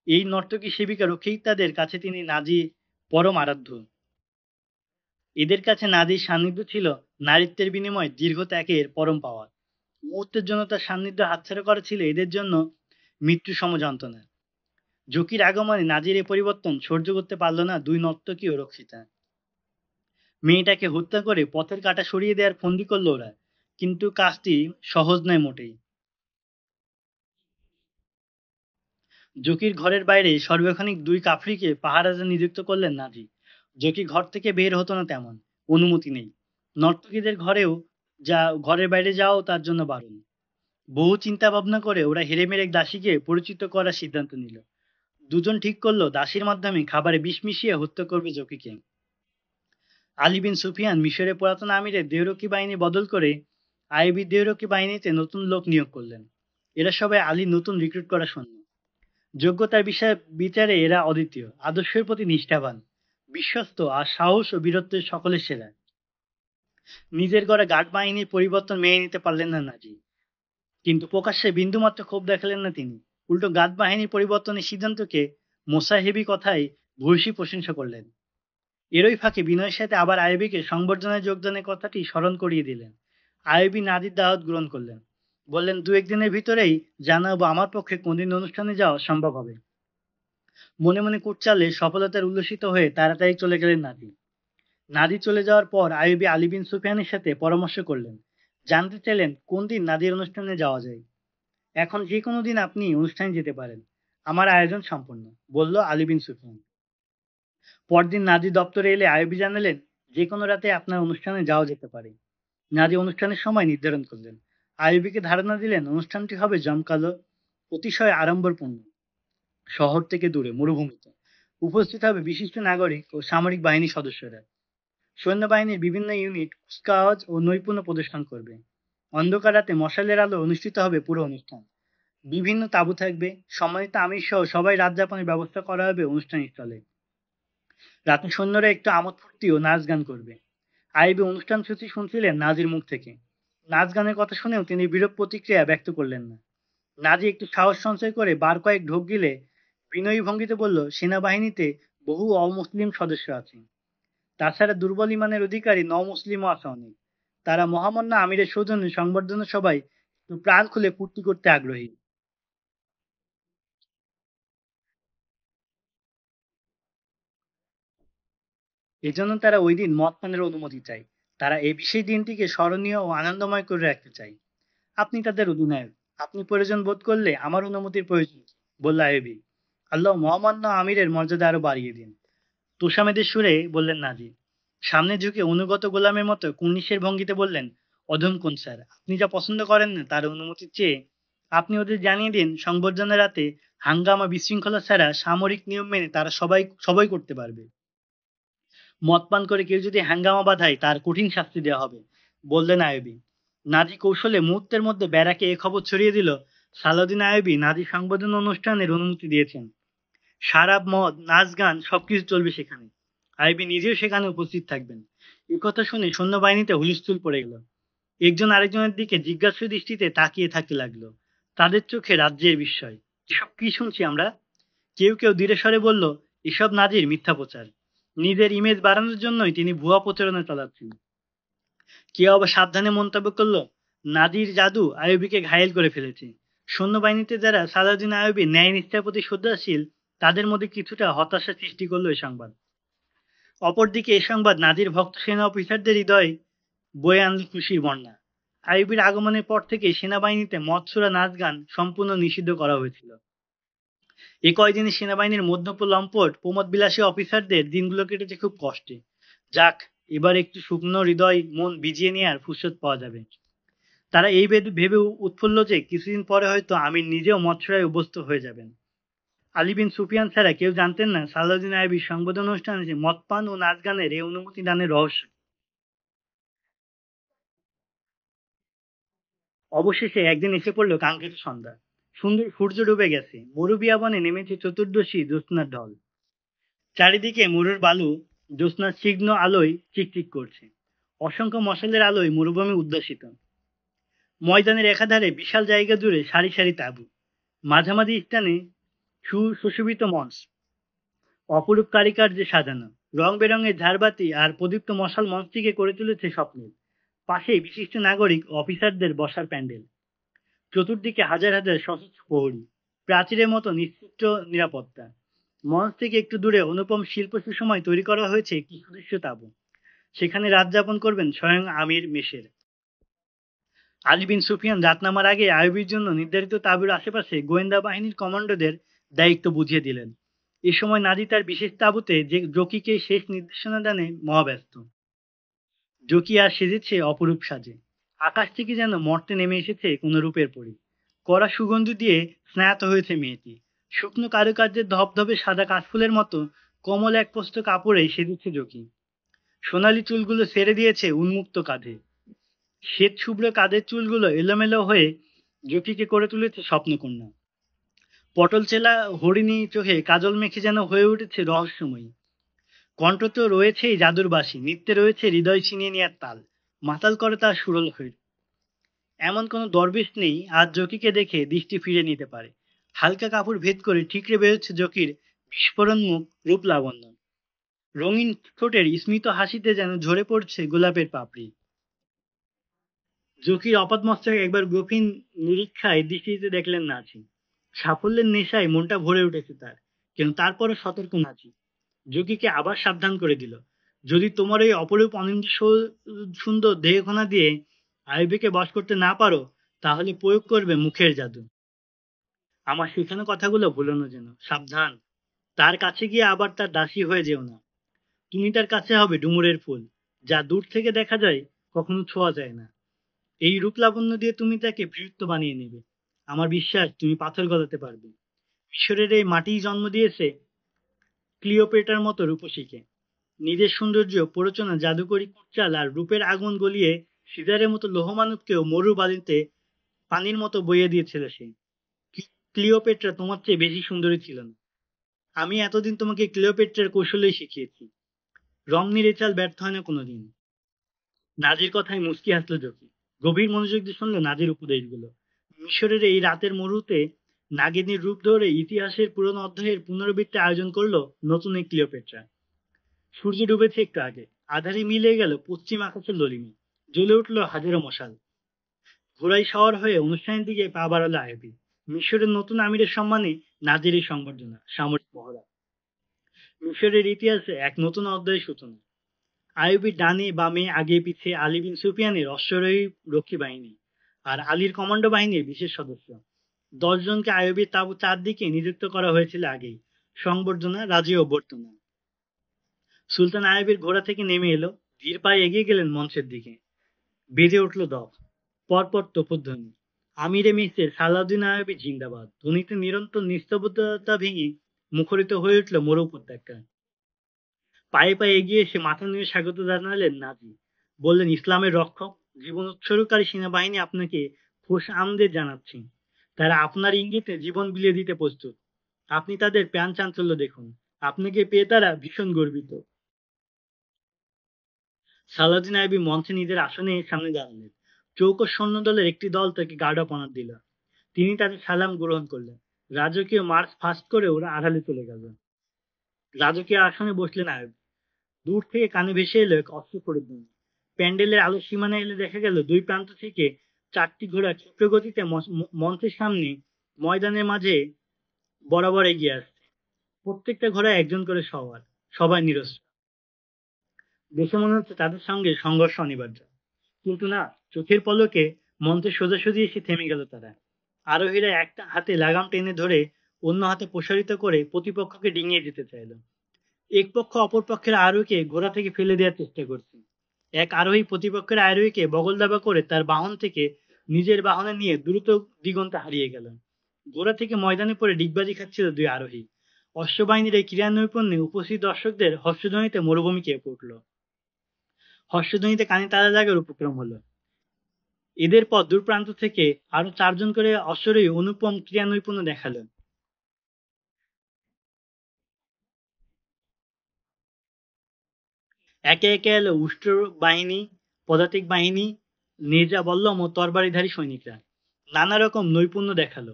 এই নর্তকী সেবিকা রক্ষিতাদের কাছে তিনি নাজি পরম আরাধ্য। এদের কাছে নাজির সান্নিধ্য ছিল নারীত্বের বিনিময়ে দীর্ঘ ত্যাগের পরম পাওয়া। মুহূর্তের জন্য তার সান্নিধ্য হাতছাড়া করা ছিল এদের জন্য মৃত্যু সম যন্ত্রণা। জকির আগমনে নাজির এ পরিবর্তন সহ্য করতে পারল না দুই নর্তকী ও রক্ষিতা। মেয়েটাকে হত্যা করে পথের কাঁটা সরিয়ে দেওয়ার ফন্দি করলো ওরা, কিন্তু কাজটি সহজ নয় মোটেই। জকির ঘরের বাইরে সর্বক্ষণিক 2 কাফরিকে পাহারাদার নিযুক্ত করলেন নাজি। জকি ঘর থেকে বের হতো না, তেমন অনুমতি নেই। নর্তকীদের ঘরের বাইরে যাওয়াও তার জন্য বারণ। বহু চিন্তা ভাবনা করে ওরা হেরেমের এক দাসীকে পরিচিত করার সিদ্ধান্ত নিল। দুজন ঠিক করলো দাসীর মাধ্যমে খাবারে বিষ মিশিয়ে হত্যা করবে জকিকে। আলী বিন সুফিয়ান মিশরের পুরাতন আমিরের দেহরক্ষী বাহিনী বদল করে আইয়ুবীর দেহরক্ষী বাহিনীতে নতুন লোক নিয়োগ করলেন। এরা সবাই আলীর নতুন রিক্রুট করা সৈন্য। যোগ্যতার বিচারে এরা অদ্বিতীয়, আদর্শের প্রতি নিষ্ঠাবান, বিশ্বস্ত আর সাহস ও বীরত্বের সকলের সেরা। নিজের গড়া গার্ড বাহিনীর পরিবর্তন মেনে নিতে পারলেন না নাজি, কিন্তু প্রকাশ্যে বিন্দুমাত্র ক্ষোভ দেখালেন না তিনি। উল্টো গার্ড বাহিনীর পরিবর্তনের সিদ্ধান্তকে মোসাহেবি কথায় ভূয়সী প্রশংসা করলেন। এরই ফাঁকে বিনয়ের সাথে আবার আইয়ুবীকে সংবর্ধনায় যোগদানের কথাটি স্মরণ করিয়ে দিলেন। আইয়ুবী নাজির দাওয়াত গ্রহণ করলেন। বললেন, 2-1 দিনের ভিতরেই জানাবো আমার পক্ষে কোনদিন অনুষ্ঠানে যাওয়া সম্ভব হবে। মনে মনে কুটচালে সফলতার উল্লসিত হয়ে তাড়াতাড়ি চলে গেলেন নাজি। নাজি চলে যাওয়ার পর আইয়ুবী আলী বিন সুফিয়ানের সাথে পরামর্শ করলেন। জানতে চাইলেন কোন দিন নাজির অনুষ্ঠানে যাওয়া যায়। এখন যে কোনো দিন আপনি অনুষ্ঠানে যেতে পারেন, আমার আয়োজন সম্পন্ন, বলল আলী বিন সুফিয়ান। পরদিন নাজি দপ্তরে এলে আইয়ুবী জানালেন যে কোনো রাতে আপনার অনুষ্ঠানে যাওয়া যেতে পারে। নাজি অনুষ্ঠানের সময় নির্ধারণ করলেন। আইয়ুবীকে ধারণা দিলেন অনুষ্ঠানটি হবে জমকালো, অতিশয় আড়ম্বরপূর্ণ, শহর থেকে দূরে মরুভূমিতে। উপস্থিত হবে বিশিষ্ট নাগরিক ও সামরিক বাহিনীর সদস্যরা। সৈন্যবাহিনীর বিভিন্ন ইউনিট কুচকাওয়াজ ও নৈপুণ্য প্রদর্শন করবে। অন্ধকার রাতে মশালের আলো অনুষ্ঠিত হবে পুরো অনুষ্ঠান। বিভিন্ন তাঁবু থাকবে, সম্মানিত আমির সহ সবাই রাত যাপনের ব্যবস্থা করা হবে অনুষ্ঠান স্থলে। রাতে সৈন্যরা একটু আমোদ ফুর্তি ও নাচ গান করবে। আইবি অনুষ্ঠান সূচি শুনছিলেন নাজির মুখ থেকে। নাচ গানের কথা শুনেও তিনি বিরূপ প্রতিক্রিয়া ব্যক্ত করলেন না। নাজি একটু সাহস সঞ্চয় করে বার কয়েক ঢোক গিলে বিনয়ী ভঙ্গিতে বলল, সেনাবাহিনীতে বহু অমুসলিম সদস্য আছে। তাছাড়া দুর্বল ইমানের অধিকারী নও-মুসলিমও আছে অনেক। তারা মহামান্য আমিরের সৌজন্যে সংবর্ধনা সবাই একটু প্রাণ খুলে ফুর্তি করতে আগ্রহী। এজন্য তারা ওই দিন মদ পানের অনুমতি চায়। তারা এই বিশেষ দিনটিকে স্মরণীয় ও আনন্দময় করে রাখতে চায়। আপনি তাদের অধিনায়ক। আপনি প্রয়োজন বোধ করলে আমার অনুমতির প্রয়োজন কি? বলল আইয়ুবী। আল্লাহ মহামান্য আমিরের মর্যাদা আরো বাড়িয়ে দিন। তোষামেদের সুরে বললেন নাজির। সামনে ঝুঁকে অনুগত গোলামের মতো কুর্নিশের ভঙ্গিতে বললেন, অধম কোন স্যার, আপনি যা পছন্দ করেন না তার অনুমতি চেয়ে আপনি ওদের জানিয়ে দিন সংবর্ধনা রাতে হাঙ্গামা বিশৃঙ্খলা ছাড়া সামরিক নিয়ম মেনে তারা সবাই করতে পারবে। মদ পান করে কেউ যদি হাঙ্গামা বাঁধায় তার কঠিন শাস্তি দেওয়া হবে, বললেন আইয়ুবী। নাজি কৌশলে মুহূর্তের মধ্যে ব্যারাকে এ খবর ছড়িয়ে দিল, সালাউদ্দিন আইয়ুবী নাজি সংবর্ধনা অনুষ্ঠানের অনুমতি দিয়েছেন। সারাব, মদ, নাচ গান সবকিছু চলবে সেখানে। আইবি নিজেও সেখানে উপস্থিত থাকবেন। এ কথা শুনে সৈন্যবাহিনীতে হুলস্থুল পড়ে গেল। একজন আরেকজনের দিকে জিজ্ঞাসু দৃষ্টিতে তাকিয়ে থাকতে লাগলো। তাদের চোখে রাজ্যের বিস্ময়। এসব কি শুনছি আমরা? কেউ কেউ ধীরে স্বরে বলল, এসব নাজির মিথ্যা প্রচার। নিজের ইমেজ বাড়ানোর জন্যই তিনি ভুয়া প্রচারণা চালাচ্ছেন। কেউ আবার সাবধানে মন্তব্য করলো, নাজির জাদু আইয়ুবীকে ঘায়েল করে ফেলেছে। সৈন্যবাহিনীতে যারা সালাউদ্দিন আইয়ুবীর ন্যায় নিষ্ঠার প্রতি শ্রদ্ধাশীল, তাদের মধ্যে কিছুটা হতাশা সৃষ্টি করলো এই সংবাদ। অপরদিকে এ সংবাদ নাজির ভক্ত সেনা অফিসারদের হৃদয়ে বয়ে আনল খুশির বন্যা। আইয়ুবীর আগমনের পর থেকে সেনাবাহিনীতে মদসুরা নাচ গান সম্পূর্ণ নিষিদ্ধ করা হয়েছিল। এ কয়দিনে সেনাবাহিনীর মধ্যম লম্পট প্রমোদবিলাসী অফিসারদের দিনগুলো কেটেছে খুব কষ্টে। যাক, এবার একটু শুকনো হৃদয় মন ভিজিয়ে নিয়ে আর ফুরসত পাওয়া যাবে। তারা এই ভেবে উৎফুল্ল যে কিছুদিন পরে হয়তো আমির নিজেও মৎসরায় অভ্যস্ত হয়ে যাবেন। আলী বিন সুফিয়ান ছাড়া কেউ জানতেন না সালাউদ্দিন আইয়ুবীর সংবর্ধনা অনুষ্ঠানে যে মদ পান ও নাচ গানের এই অনুমতি দানের রহস্য। অবশেষে একদিন এসে পড়ল কাঙ্ক্ষিত সন্ধ্যা। সুন্দর সূর্য ডুবে গেছে, মরুবিয়া বনে নেমেছে চতুর্দশী জ্যোৎস্নার ঢল। চারিদিকে মরুর বালু জ্যোৎস্নার তীক্ষ্ণ আলোয় চিকচিক করছে। অসংখ্য মশালের আলোয় মরুভূমি উদ্ভাসিত। ময়দানের একাধারে বিশাল জায়গা জুড়ে সারি সারি তাঁবু, মাঝামাঝি স্থানে সুশোভিত মঞ্চ, অপরূপ কারিকার্যে সাজানো। রং বেরঙের ঝাড়বাতি আর প্রদীপ্ত মশাল মঞ্চটিকে করে তুলেছে স্বপ্নের। পাশেই বিশিষ্ট নাগরিক ও অফিসারদের বসার প্যান্ডেল। চতুর্দিকে হাজার হাজার সশস্ত্র প্রহরী, প্রাচীরের মতো নিশ্চিত নিরাপত্তা। মঞ্চ থেকে একটু দূরে অনুপম শিল্প সুসময় তৈরি করা হয়েছে একটি সুদৃশ্য তাঁবু। সেখানে রাত যাপন করবেন স্বয়ং আমির মেশের। আলী বিন সুফিয়ান রাত নামার আগে আইয়ুবীর জন্য নির্ধারিত তাঁবুর আশেপাশে গোয়েন্দা বাহিনীর কমান্ডোদের দায়িত্ব বুঝিয়ে দিলেন। এ সময় নাজি তার বিশেষ তাঁবুতে যে জকিকে শেষ নির্দেশনা দানে মহাব্যস্ত। জকি আর সেজেছে অপরূপ সাজে। আকাশ থেকে যেন মর্তে নেমে এসেছে কোনো রূপের পরী। কড়া সুগন্ধি দিয়ে স্নাত হয়েছে মেয়েটি। শুকনো কারুকার্যের ধবধবে সাদা কাশফুলের মতো কোমল এক প্রস্থ কাপড়ে সেজেছে জকি। সোনালি চুলগুলো ছেড়ে দিয়েছে উন্মুক্ত কাঁধে। শ্বেত শুভ্র কাঁধের চুলগুলো এলোমেলো হয়ে জকিকে করে তুলেছে স্বপ্নকন্যা। পটল চেলা হরিণী চোখে কাজল মেখে যেন হয়ে উঠেছে রহস্যময়ী। কণ্ঠ তো রয়েছেই জাদুর বাঁশি, নৃত্যে রয়েছে হৃদয় ছিনিয়ে নেওয়ার তাল। মাতাল করে তার সুরল হয়ে। এমন কোনো দরবেশ নেই আজ জকিকে দেখে দৃষ্টি ফিরে নিতে পারে। হালকা কাপড় ভেদ করে ঠিকরে বেরোচ্ছে জকির বিস্ফোরণমুখ রূপ লাবণ্য। রঙিন ঠোঁটের স্মিত হাসিতে যেন ঝরে পড়ছে গোলাপের পাপড়ি। জকির আপাতমস্তক একবার গভীর নিরীক্ষায় দৃষ্টিতে দেখলেন নাজি। সাফল্যের নেশায় মনটা ভরে উঠেছে তার, কিন্তু তারপরও সতর্ক নাজি। জকিকে আবার সাবধান করে দিল, যদি তোমার এই অপরূপ অনিন্দ সুন্দর দেহখানা দিয়ে আইয়ুবীকে বশ করতে না পারো, তাহলে প্রয়োগ করবে মুখের জাদু। আমার শেখানো কথাগুলো ভুলো না যেন, সাবধান। তার কাছে গিয়ে আবার তার দাসী হয়ে যেও না। তুমি তার কাছে হবে ডুমুরের ফুল, যা দূর থেকে দেখা যায়, কখনো ছোঁয়া যায় না। এই রূপ লাবণ্য দিয়ে তুমি তাকে বীরত্ব বানিয়ে নেবে। আমার বিশ্বাস তুমি পাথর গলাতে পারবে। মিশরের এই মাটিই জন্ম দিয়েছে ক্লিওপেট্রার মতো রূপসীকে। নিজের সৌন্দর্য, প্ররোচনা, জাদুকরি কুটচাল আর রূপের আগুন গলিয়ে সিজারের মতো লৌহমানবকেও মরু বালিতে পানির মতো বইয়ে দিয়েছিল সে। ক্লিওপেট্রা তোমার চেয়ে বেশি সুন্দরী ছিল না। আমি এতদিন তোমাকে ক্লিওপেট্রার কৌশলেই শিখিয়েছি। রমনির এ চাল ব্যর্থ হয় না কোনোদিন। নাজির কথায় মুচকি হাসলো জকি। গভীর মনোযোগ দিয়ে শুনলো নাজির উপদেশগুলো। মিশরের এই রাতের মরুতে নাগিনীর রূপ ধরে ইতিহাসের পুরনো অধ্যায়ের পুনরাবৃত্তি আয়োজন করলো নতুন এই ক্লিওপেট্রা। সূর্য ডুবেছে একটু আগে, আধারে মিলে গেল পশ্চিম আকাশের ললিমে, জ্বলে উঠলো হাজারো মশাল। ঘোড়ায় সওয়ার হয়ে অনুষ্ঠানের দিকে পা বাড়ালো আইভি। মিশরের নতুন আমিরের সম্মানে নাজির এই সংবর্ধনা, সামরিক মহড়া। মিশরের ইতিহাসে এক নতুন অধ্যায়ের সূচনা। আইয়ুবীর ডানে বামে আগে পিছে আলী বিন সুফিয়ানের অশ্বারোহী রক্ষী বাহিনী আর আলীর কমান্ডো বাহিনীর বিশেষ সদস্য। 10 জনকে আইয়ুবীর তাঁবু চারদিকে নিযুক্ত করা হয়েছিল আগেই। সংবর্ধনা, রাজি অভ্যর্থনা। সুলতান আইয়ুবীর ঘোড়া থেকে নেমে এলো, ধীর পায়ে এগিয়ে গেলেন মঞ্চের দিকে। বেজে উঠল দফ, পরপর তোপধ্বনি। আমিরে মিসের সালাউদ্দিন আইয়ুবী জিন্দাবাদ ধ্বনিতে নিরন্তর নিস্তব্ধতা ভেঙে মুখরিত হয়ে উঠল মরু উপত্যকা। পায়ে পায়ে এগিয়ে এসে মাথা নিয়ে স্বাগত জানালেন নাজি। বললেন, ইসলামের রক্ষক, জীবন উৎসর্গকারী সেনাবাহিনী আপনাকে খোশ আমদের জানাচ্ছি। তারা আপনার ইঙ্গিতে জীবন বিলিয়ে দিতে প্রস্তুত। আপনি তাদের প্রাণ চাঞ্চল্য দেখুন। আপনাকে পেয়ে তারা ভীষণ গর্বিত। সালাউদ্দিন আইবি মঞ্চে নিজের আসনে সামনে দাঁড়ালেন। চৌকস সৈন্যদলের একটি দল তাকে গার্ড অফ অনার দিল। তিনি তাদের সালাম গ্রহণ করলেন। রাজকীয় মার্চ ফাস্ট করে ওরা আড়ালে চলে গেল। রাজকীয় আসনে বসলেন আইব। দূর থেকে কানে ভেসে এলো এক অস্ত্র পরিধ্বনি। প্যান্ডেলের আলোর সীমানায় এলে দেখা গেল দুই প্রান্ত থেকে 4টি ঘোড়া ক্ষিপ্র গতিতে মঞ্চের সামনে ময়দানের মাঝে বরাবর এগিয়ে আসছে। প্রত্যেকটা ঘোড়ায় একজন করে সওয়ার, সবাই নিরস্ত্র। দেখে মনে হচ্ছে তাদের সঙ্গে সংঘর্ষ অনিবার্য। কিন্তু না, চোখের পলকে মঞ্চের সোজাসুজি এসে থেমে গেল তারা। আরোহীরা একটা হাতে লাগাম টেনে ধরে অন্য হাতে প্রসারিত করে প্রতিপক্ষকে ডিঙিয়ে দিতে চাইল। এক পক্ষ অপর পক্ষের আরোহীকে ঘোড়া থেকে ফেলে দেওয়ার চেষ্টা করছে। এক আরোহী প্রতিপক্ষের আরোহীকে বগল দাবা করে তার বাহন থেকে নিজের বাহনে নিয়ে দ্রুত দিগন্তে হারিয়ে গেল। ঘোড়া থেকে ময়দানে পড়ে ডিগবাজি খাচ্ছিল দুই আরোহী। অশ্ববাহিনীর এই ক্রীড়া নৈপুণ্যে উপস্থিত দর্শকদের হর্ষধ্বনিতে মরুভূমি কেঁপে উঠল। হর্ষধ্বনিতে কানে তালা লাগার উপক্রম হলো। এদের পর দূর প্রান্ত থেকে আরো 4 জন করে অশ্বরোহী অনুপম ক্রীড়া নৈপুণ্য দেখালো। একে একে এলো উষ্ট্র বাহিনী, পদাতিক বাহিনী, নেজা বল্লম ও তরবারিধারী সৈনিকরা। নানা রকম নৈপুণ্য দেখালো।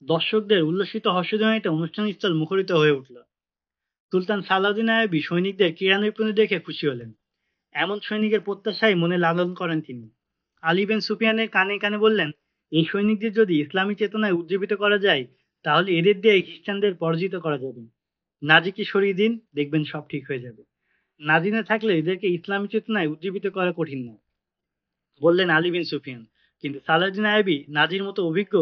দর্শকদের উল্লসিত হর্ষধ্বনিতে অনুষ্ঠানস্থল মুখরিত হয়ে উঠল। সুলতান সালাউদ্দিন আইয়ুবী সৈনিকদের ক্রীড়া নৈপুণ্য দেখে খুশি হলেন। এমন সৈনিকের প্রত্যাশাই মনে লালন করেন তিনি। আলী বিন সুফিয়ানের কানে কানে বললেন, এই সৈনিকদের যদি ইসলামী চেতনায় উজ্জীবিত করা যায়, তাহলে এদের দিয়ে খ্রিস্টানদের পরাজিত করা যাবে। নাজিকে সরিয়ে দিন, দেখবেন সব ঠিক হয়ে যাবে। নাজি না থাকলে এদেরকে ইসলামী চেতনায় উজ্জীবিত করা কঠিন না, বললেন আলী বিন সুফিয়ান। কিন্তু সালাউদ্দিন আইয়ুবী নাজির মতো অভিজ্ঞ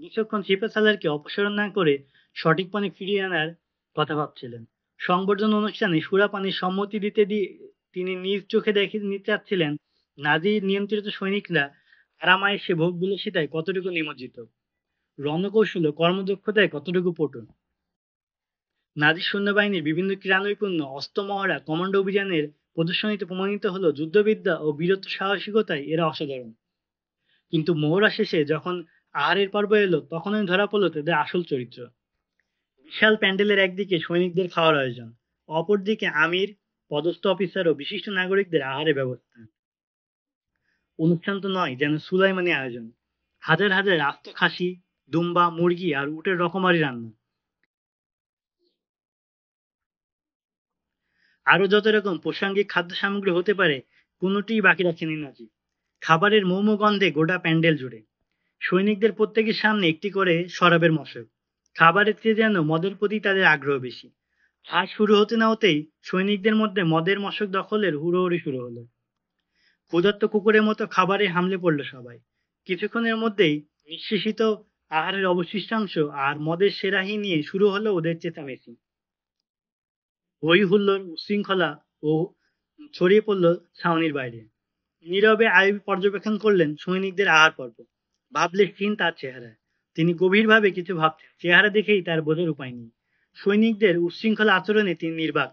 বিচক্ষণ সিপাহ সালারকে অপসারণ না করে সঠিক পথে ফিরিয়ে আনার কথা ভাবছিলেন। সংবর্ধনা অনুষ্ঠানে সুরাপানির সম্মতি দিতে দিয়ে তিনি নিজ চোখে দেখে নিতে চাচ্ছিলেন নাজির নিয়ন্ত্রিত সৈনিকরা আরামায়েশে ভোগ বিলাসিতায় কতটুকু নিমজ্জিত, রণকৌশল ও কর্মদক্ষতায় কতটুকু পটু। নাজির সৈন্যবাহিনীর বিভিন্ন ক্রীড়া নৈপুণ্য, অস্ত্রমহড়া, কমান্ডো অভিযানের প্রদর্শনীতে প্রমাণিত হলো যুদ্ধবিদ্যা ও বীরত্ব সাহসিকতায় এরা অসাধারণ। কিন্তু মহড়া শেষে যখন আহারের পর্ব এলো, তখনই ধরা পড়লো তাদের আসল চরিত্র। বিশাল প্যান্ডেলের একদিকে সৈনিকদের খাওয়ার আয়োজন, অপরদিকে আমির, পদস্থ অফিসার ও বিশিষ্ট নাগরিকদের আহারের ব্যবস্থা। অনুষ্ঠান তো নয়, যেন সুলাইমানি আয়োজন। হাজার হাজার আস্ত খাসি, দুম্বা, মুরগি আর উটের রকমারি রান্না। আরো যত রকম প্রাসঙ্গিক খাদ্য সামগ্রী হতে পারে, কোনোটিই বাকি রাখেনি নাজিব। খাবারের মোমো গন্ধে গোটা প্যান্ডেল জুড়ে। সৈনিকদের প্রত্যেকের সামনে একটি করে শরাবের মশক। খাবারের চেয়ে যেন মদের প্রতি তাদের আগ্রহ বেশি। আর শুরু হতে না হতেই সৈনিকদের মধ্যে মদের মশক দখলের হুড়োহুড়ি শুরু হলো। ক্ষুধার্ত কুকুরের মতো খাবারে হামলে পড়লো সবাই। কিছুক্ষণের মধ্যেই নিঃশেষিত আহারের অবশিষ্টাংশ আর মদের সেরাহি নিয়ে শুরু হলো ওদের চেঁচামেচি। হই হুল্লোড়, উচ্ছৃঙ্খলা ও ছড়িয়ে পড়ল ছাউনির বাইরে। নীরবে আইয়ুব পর্যবেক্ষণ করলেন সৈনিকদের আহার পর্ব। ভাবলে ক্ষীণ তার চেহারায়। তিনি গভীরভাবে কিছু ভাবছেন, চেহারা দেখেই তার বোঝার উপায় নেই। সৈনিকদের উচ্ছৃঙ্খল আচরণে তিনি নির্বাক।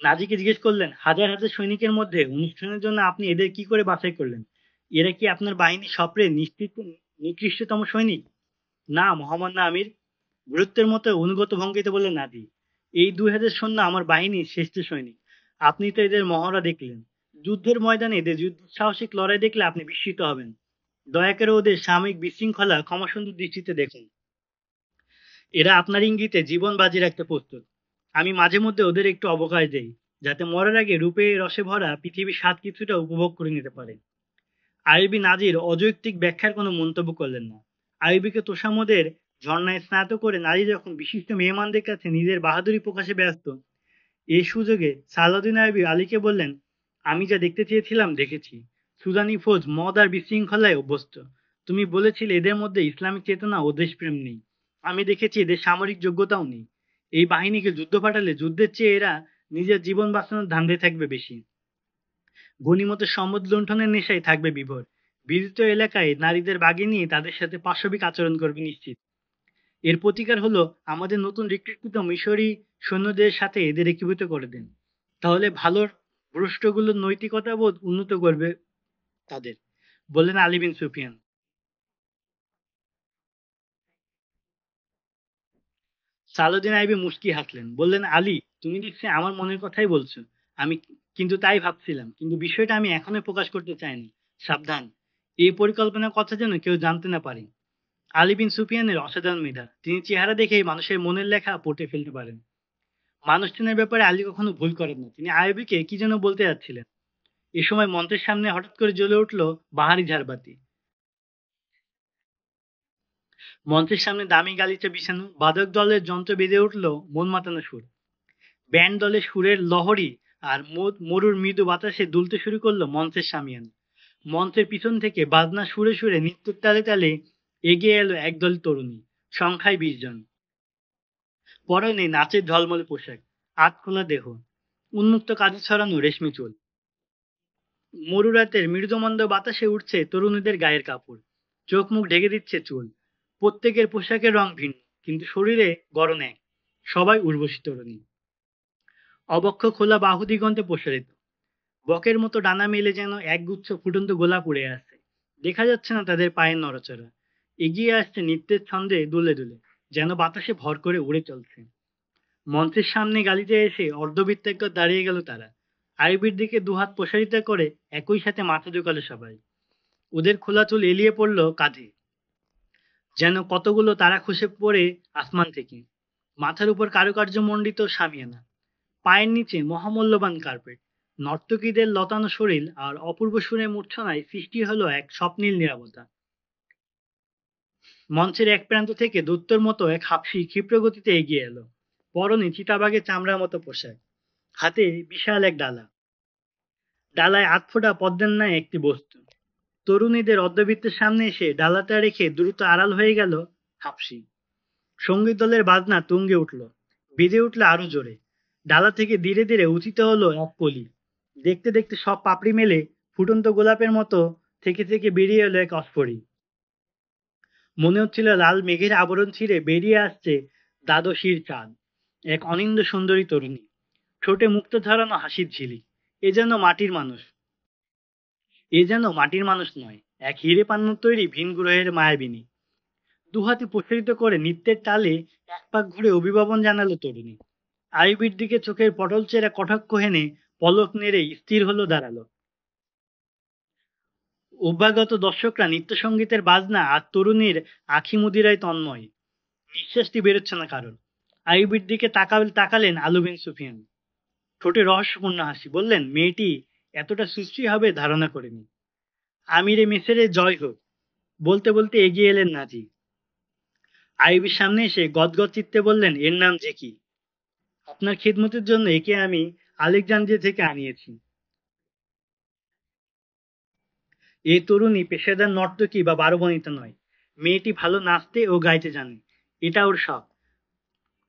নাজিকে জিজ্ঞেস করলেন, হাজার হাজার সৈনিকের মধ্যে অনুষ্ঠানের জন্য আপনি এদের কি করে বাছাই করলেন? এরা কি আপনার বাহিনীর সবচেয়ে নিকৃষ্টতম সৈনিক? না মহামান্য আমির, গুরুত্বের মতো অনুগত ভঙ্গিতে বললেন নাজি। এই 2000 সৈন্য আমার বাহিনীর শ্রেষ্ঠ সৈনিক। আপনি তো এদের মহড়া দেখলেন। যুদ্ধের ময়দানে এদের যুদ্ধ সাহসিক লড়াই দেখলে আপনি বিস্মিত হবেন। দয়া করে ওদের সাময়িক বিশৃঙ্খলা ক্ষমাসুন্দর দৃষ্টিতে দেখুন। এরা আপনার ইঙ্গিতে জীবন বাজি রাখতে প্রস্তুত। আমি মাঝে মধ্যে ওদের একটু অবকাশ দেই, যাতে মরার আগে রূপে রসে ভরা পৃথিবীর স্বাদ কিছুটা উপভোগ করে নিতে পারে। আইবি নাজির অযৌক্তিক ব্যাখ্যার কোনো মন্তব্য করলেন না। আইবিকে তোষামোদের ঝর্ণায় স্নাত করে নারী যখন বিশিষ্ট মেহমানদের কাছে নিজের বাহাদুরি প্রকাশে ব্যস্ত, এই সুযোগে সালাউদ্দিন আইবি আলীকে বললেন, আমি যা দেখতে চেয়েছিলাম দেখেছি। সুদানি ফৌজ মদ আর বিশৃঙ্খলায় অভ্যস্ত। তুমি বলেছিলে এদের মধ্যে ইসলামিক চেতনা ও দেশপ্রেম নেই। আমি দেখেছি এদের সামরিক যোগ্যতাও নেই। এই বাহিনীকে যুদ্ধ পাঠালে যুদ্ধের চেয়ে এরা নিজের জীবন বাঁচানোর ধান্দে থাকবে বেশি। গণিমতে সম্পদ লুণ্ঠনের নেশায় থাকবে বিভোর। বিজিত এলাকায় নারীদের বাগে নিয়ে তাদের সাথে পাশবিক আচরণ করবে নিশ্চিত। এর প্রতিকার হলো আমাদের নতুন রিক্রুটকৃত মিশরি সৈন্যদের সাথে এদের একীভূত করে দেন। তাহলে ভালোর ভ্রষ্টগুলোর নৈতিকতাবোধ উন্নত করবে তাদের, বললেন আলী বিন সুফিয়ান। সালাউদ্দিন আইবি মুস্কি হাসলেন, বললেন, আলী, তুমি দেখছি আমার মনের কথাই বলছো। আমি কিন্তু তাই ভাবছিলাম, কিন্তু বিষয়টা আমি এখনো প্রকাশ করতে চাইনি। সাবধান, এই পরিকল্পনার কথা যেন কেউ জানতে না পারে। আলী বিন সুফিয়ানের অসাধারণ মেধা, তিনি চেহারা দেখেই মানুষের মনের লেখা পড়তে ফেলতে পারেন। মানুষ চেনার ব্যাপারে আলী কখনো ভুল করেন না। তিনি আইবিকে কি যেন বলতে যাচ্ছিলেন। এ সময় মঞ্চের সামনে হঠাৎ করে জ্বলে উঠল বাহারি ঝাড়বাতি। মঞ্চের সামনে দামি গালিচা বিছানো, বাদক দলের যন্ত্র বেজে উঠল মন মাতানো সুর। ব্যান্ড দলের সুরের লহরী আর মরুর মৃদু বাতাসে দুলতে শুরু করলো মঞ্চের সামিয়ানা। মঞ্চের পিছন থেকে বাজনা সুরে সুরে নৃত্যের তালে তালে এগিয়ে এলো একদল তরুণী, সংখ্যায় 20 জন। পরনে নাচের ঝলমলে পোশাক, আধখোলা দেহ, উন্মুক্ত কাঁধে ছড়ানো রেশমি চুল। মরু রাতের মৃদুমন্দ বাতাসে উঠছে তরুণীদের গায়ের কাপড়, চোখ মুখ ঢেকে দিচ্ছে চুল। প্রত্যেকের পোশাকের রং ভিন্ন, কিন্তু শরীরে গড়ন এক। সবাই উর্বশী তরুণী, অবক্ষ খোলা বাহু দিগন্তে প্রসারিত। বকের মতো ডানা মেলে যেন একগুচ্ছ ফুটন্ত গোলাপ উড়ে আসছে। দেখা যাচ্ছে না তাদের পায়ের নড়াচড়া। এগিয়ে আসছে নৃত্যের ছন্দে দুলে দুলে, যেন বাতাসে ভর করে উড়ে চলছে। মঞ্চের সামনে গালিতে এসে অর্ধবৃত্তাকার দাঁড়িয়ে গেল তারা। আইবির দিকে দুহাত প্রসারিত করে একই সাথে মাথা ঝুঁকালো সবাই। ওদের খোলা চুল এলিয়ে পড়লো কাঁধে, যেন কতগুলো তারা খসে পড়ে আসমান থেকে। মাথার উপর কারুকার্য মণ্ডিত শামিয়ানা, পায়ের নিচে মহামূল্যবান কার্পেট। নর্তকীদের লতানো শরীর আর অপূর্ব সুরের মূর্ছনায় সৃষ্টি হলো এক স্বপ্নীল নীরবতা। মঞ্চের এক প্রান্ত থেকে দৈত্যের মতো এক হাপসি ক্ষিপ্র গতিতে এগিয়ে এলো। পরনে চিতাবাঘের চামড়ার মতো পোশাক, হাতে বিশাল এক ডালা, ডালায় আধফোটা পদ্মের ন্যায় একটি বস্তু। তরুণীদের অর্ধবৃত্তের সামনে এসে ডালাটা রেখে দ্রুত আড়াল হয়ে গেল হাপসি। সঙ্গীত দলের বাজনা তুঙ্গে উঠল, বেজে উঠল আরো জোরে। ডালা থেকে ধীরে ধীরে উঠিতে হলো এক কলি। দেখতে দেখতে সব পাপড়ি মেলে ফুটন্ত গোলাপের মতো থেকে থেকে বেরিয়ে এলো এক অস্ফরী। মনে হচ্ছিল লাল মেঘের আবরণ ছিঁড়ে বেরিয়ে আসছে দ্বাদশীর চাঁদ। এক অনিন্দ্য সুন্দরী তরুণী, ঠোঁটে মুক্ত ধরানো হাসির ঝিলিক। এ যেন মাটির মানুষ, এ যেন মাটির মানুষ নয়, এক হিরে পান্নার তৈরি ভিন গ্রহের মায়াবিনী। দুহাতে প্রসারিত করে নৃত্যের তালে এক পাক ঘুরে অভিবাদন জানালো তরুণী। আইবির দিকে চোখের পটল চেরা কটাক্ষ হেনে পলক নেড়ে স্থির হলো দাঁড়ালো। অভ্যাগত দর্শকরা নৃত্য সঙ্গীতের বাজনা আর তরুণীর আখি মুদিরায় তন্ময়। নিঃশ্বাসটি বেরোচ্ছে না কারণ। আইবির দিকে তাকালেন আলু বিন সুফিয়ান, ঠোঁটে রহস্যপূর্ণ হাসি, বললেন, মেয়েটি এতটা সুশ্রী হবে ধারণা করিনি। আমিরে মেসেরে জয় হোক, বলতে বলতে এগিয়ে এলেন নাজি। আইবির সামনে এসে গদগদ চিত্তে বললেন, এর নাম জেকি। আপনার খিদমতের জন্য একে আমি আলেকজান্দ্রিয়া থেকে আনিয়েছি। এ তরুণী পেশাদার নর্তকী বা বারবনিতা নয়। মেয়েটি ভালো নাচতে ও গাইতে জানে, এটা ওর শখ।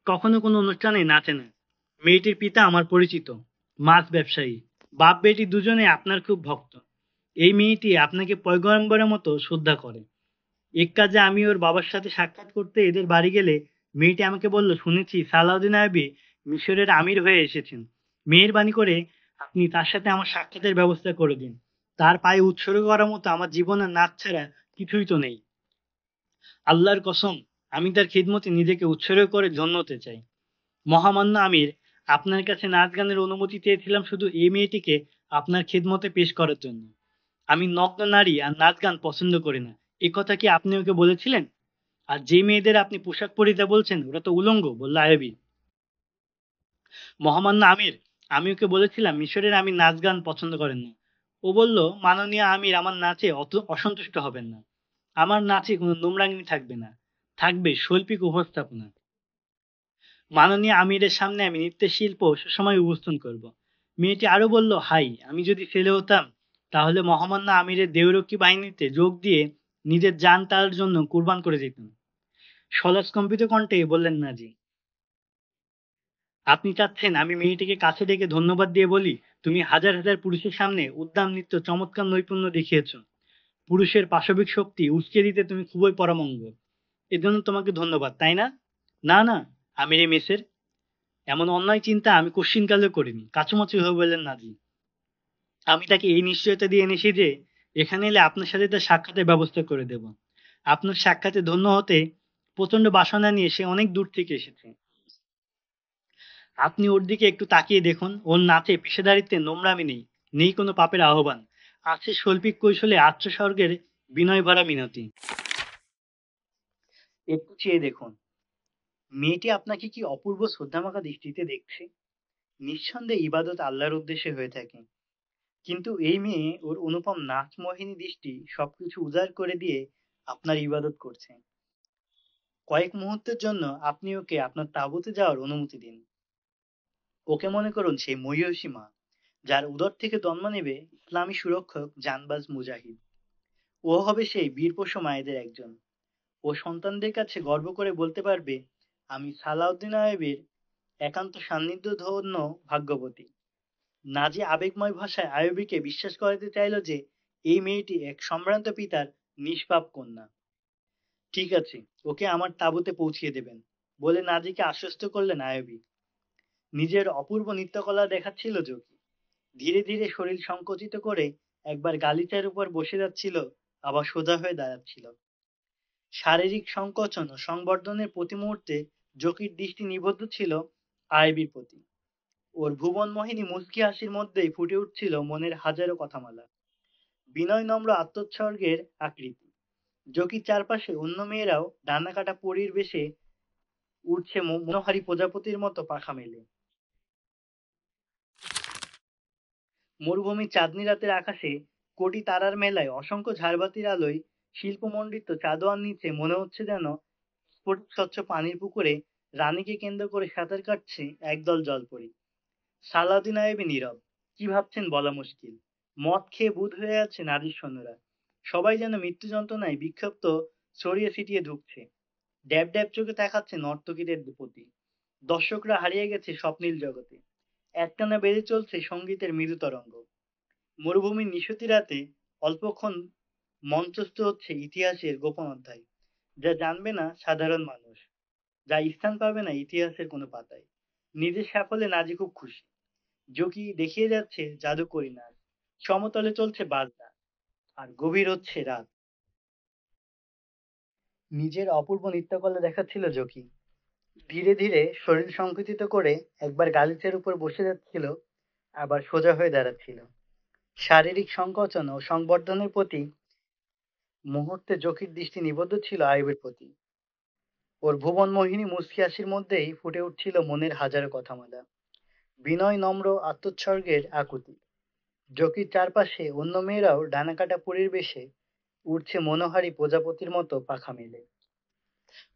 কখনো কোনো অনুষ্ঠানে নাচে না। মেয়েটির পিতা আমার পরিচিত মাছ ব্যবসায়ী। বাপ বেটি দুজনে আপনার খুব ভক্ত। এই মেয়েটি আপনাকে পয়গম্বরের মতো শ্রদ্ধা করে। এক কাজে আমি ওর বাবার সাথে সাক্ষাৎ করতে এদের বাড়ি গেলে মেয়েটি আমাকে বলল, শুনেছি সালাউদ্দিন আইবি মিশরের আমির হয়ে এসেছেন। মেহেরবানি করে আপনি তার সাথে আমার সাক্ষাতের ব্যবস্থা করে দিন। তার পায়ে উৎসর্গ করার মতো আমার জীবনের নাচ ছাড়া কিছুই তো নেই। আল্লাহর কসম, আমি তার খিদমতে নিজেকে উৎসর্গ করে জন্ম হতে চাই। মহামান্য আমির, আপনার কাছে নাচ গানের অনুমতি চেয়েছিলাম শুধু এই মেয়েটিকে আপনার খিদমতে পেশ করার জন্য। আমি নগ্ন নারী আর নাচ গান পছন্দ করি না। এ কথা কি আপনি ওকে বলেছিলেন? আর যে মেয়েদের আপনি পোশাক পরিতে বলছেন ওরা তো উলঙ্গ, বলল আয়াবী। মহামান্য আমির, আমি ওকে বলেছিলাম মিশরের আমি নাচ গান পছন্দ করেন না। ও বলল, মাননীয় আমির আমার নাচে অত অসন্তুষ্ট হবেন না। আমার নাচে কোনো নোংরামি থাকবে না, থাকবে শৈল্পিক উপস্থাপনা। মাননীয় আমিরের সামনে আমি নৃত্যের শিল্প সুসময় উপস্থাপন করব। মেয়েটি আরো বলল, হাই, আমি যদি ছেলে হতাম তাহলে মহামান্য আমিরের দেহরক্ষী বাহিনীতে যোগ দিয়ে নিজের জান তার জন্য কুরবান করে দিতাম। সলজ্জকম্পিত কণ্ঠে বললেন নাজি, আপনি চাচ্ছেন আমি মেয়েটিকে কাছে ডেকে ধন্যবাদ দিয়ে বলি, তুমি হাজার হাজার পুরুষের সামনে উদ্দাম নৃত্য চমৎকার নৈপুণ্য দেখিয়েছ। পুরুষের পাশবিক শক্তি উস্কে দিতে তুমি খুবই পরামঙ্গ। এজন্য তোমাকে ধন্যবাদ, তাই না? না না, আমিরে মেসের, এমন অন্যায় চিন্তা আমি কশ্চিনকালেও করিনি, কাচুমাচু হয়ে বললেন নাজি। আমি তাকে এই নিশ্চয়তা দিয়ে এনেছি যে এখানে এলে আপনার সাথে তার সাক্ষাতের ব্যবস্থা করে দেব। আপনার সাক্ষাতে ধন্য হতে প্রচন্ড বাসনা নিয়ে সে অনেক দূর থেকে এসেছে। আপনি ওর দিকে একটু তাকিয়ে দেখুন, ওর নাচে পেশাদারিত্বে নোংরামি নেই, নেই কোনো পাপের আহ্বান, আছে শৈল্পিক কৌশলে আত্মস্বর্গের বিনয় ভরা মিনতি। একটু চেয়ে দেখুন, মেয়েটি আপনাকে কি অপূর্ব শ্রদ্ধামাখা দৃষ্টিতে দেখছে। নিঃসন্দেহে ইবাদত আল্লাহর উদ্দেশ্যে হয়ে থাকে, কিন্তু এই মেয়ে ওর অনুপম নাচ মোহিনী দৃষ্টি সবকিছু উজাড় করে দিয়ে আপনার ইবাদত করছে। কয়েক মুহূর্তের জন্য আপনি ওকে আপনার তাঁবুতে যাওয়ার অনুমতি দিন। ওকে মনে করুন সেই মহিষী মা, যার উদর থেকে জন্ম নেবে ইসলামী সুরক্ষক জানবাজ মুজাহিদ। ও হবে সেই বীরপোষা মায়েদের একজন। ও সন্তানদের কাছে গর্ব করে বলতে পারবে, আমি সালাউদ্দিন আইবের একান্ত সান্নিধ্য ধন্য ভাগ্যবতী। নাজি আবেগময় ভাষায় আইয়ুবীকে বিশ্বাস করাতে চাইল যে এই মেয়েটি এক সম্ভ্রান্ত পিতার নিষ্পাপ কন্যা। ঠিক আছে, ওকে আমার তাঁবুতে পৌঁছিয়ে দেবেন, বলে নাজিকে আশ্বস্ত করলেন আইয়ুবী। নিজের অপূর্ব নৃত্যকলা দেখাচ্ছিল জকি। ধীরে ধীরে শরীর সংকুচিত করে একবার গালিচার উপর বসে যাচ্ছিল, আবার সোজা হয়ে দাঁড়াচ্ছিল। শারীরিক সংকোচন ও সংবর্ধনের প্রতি মুহূর্তে জকির দৃষ্টি নিবদ্ধ ছিল আইবির প্রতি। ওর ভুবন মোহিনী মুচকি হাসির মধ্যেই ফুটে উঠছিল মনের হাজারো কথামালা, বিনয় নম্র আত্মোৎসর্গের আকৃতি। জকির চারপাশে অন্য মেয়েরাও ডানা কাটা পরীর বেশে উঠছে মনোহারী প্রজাপতির মতো পাখা মেলে। মরুভূমির চাঁদনি রাতের আকাশে কোটি তারার মেলায় অসংখ্য ঝাড়বাতির আলোয় শিল্পমণ্ডিত চাঁদোয়ার নিচে মনে হচ্ছে যেন স্ফটিক স্বচ্ছ পানির পুকুরে রানীকে কেন্দ্র করে সাঁতার কাটছে একদল জলপরী। সালাউদ্দিন আইবি নীরব। কি ভাবছেন বলা মুশকিল। মদ খেয়ে বুঁদ হয়ে আছে নারীর সৈন্যরা। সবাই যেন মৃত্যু যন্ত্রণায় বিক্ষিপ্ত ছড়িয়ে ছিটিয়ে ঢুকছে। ড্যাব ড্যাব চোখে তাকাচ্ছে নর্তকীদের প্রতি। দর্শকরা হারিয়ে গেছে স্বপ্নীল জগতে। একটানা বেড়ে চলছে সঙ্গীতের মৃদু তরঙ্গ। মরুভূমির নিশতি রাতে অল্পক্ষণ মঞ্চস্থ হচ্ছে ইতিহাসের গোপন অধ্যায়, যা জানবে না সাধারণ মানুষ, যা স্থান পাবে না ইতিহাসের কোনো পাতায়। নিজের সাফল্যে নাজি খুব খুশি। জকি দেখিয়ে যাচ্ছে জাদুকরি নাচ। সমতলে চলছে বাজনা, আর গভীর হচ্ছে রাত। নিজের অপূর্ব নৃত্যকলা দেখাচ্ছিল জকি। ধীরে ধীরে শরীর সংকুচিত করে একবার গালিচার উপর বসে যাচ্ছিল, আবার সোজা হয়ে দাঁড়াচ্ছিল। শারীরিক সংকোচন ও সংবর্ধনের প্রতি মুহূর্তে জকির দৃষ্টি নিবদ্ধ ছিল আইয়ুবের প্রতি। ওর ভুবন মোহিনী মুচকি হাসির মধ্যেই ফুটে উঠছিল মনের হাজারো কথামালা, বিনয় নম্র আত্মোৎসর্গের আকুতি। জকির চারপাশে অন্য মেয়েরাও ডানাকাটা পরীর বেশে উড়ছে মনোহারী প্রজাপতির মতো পাখা মেলে।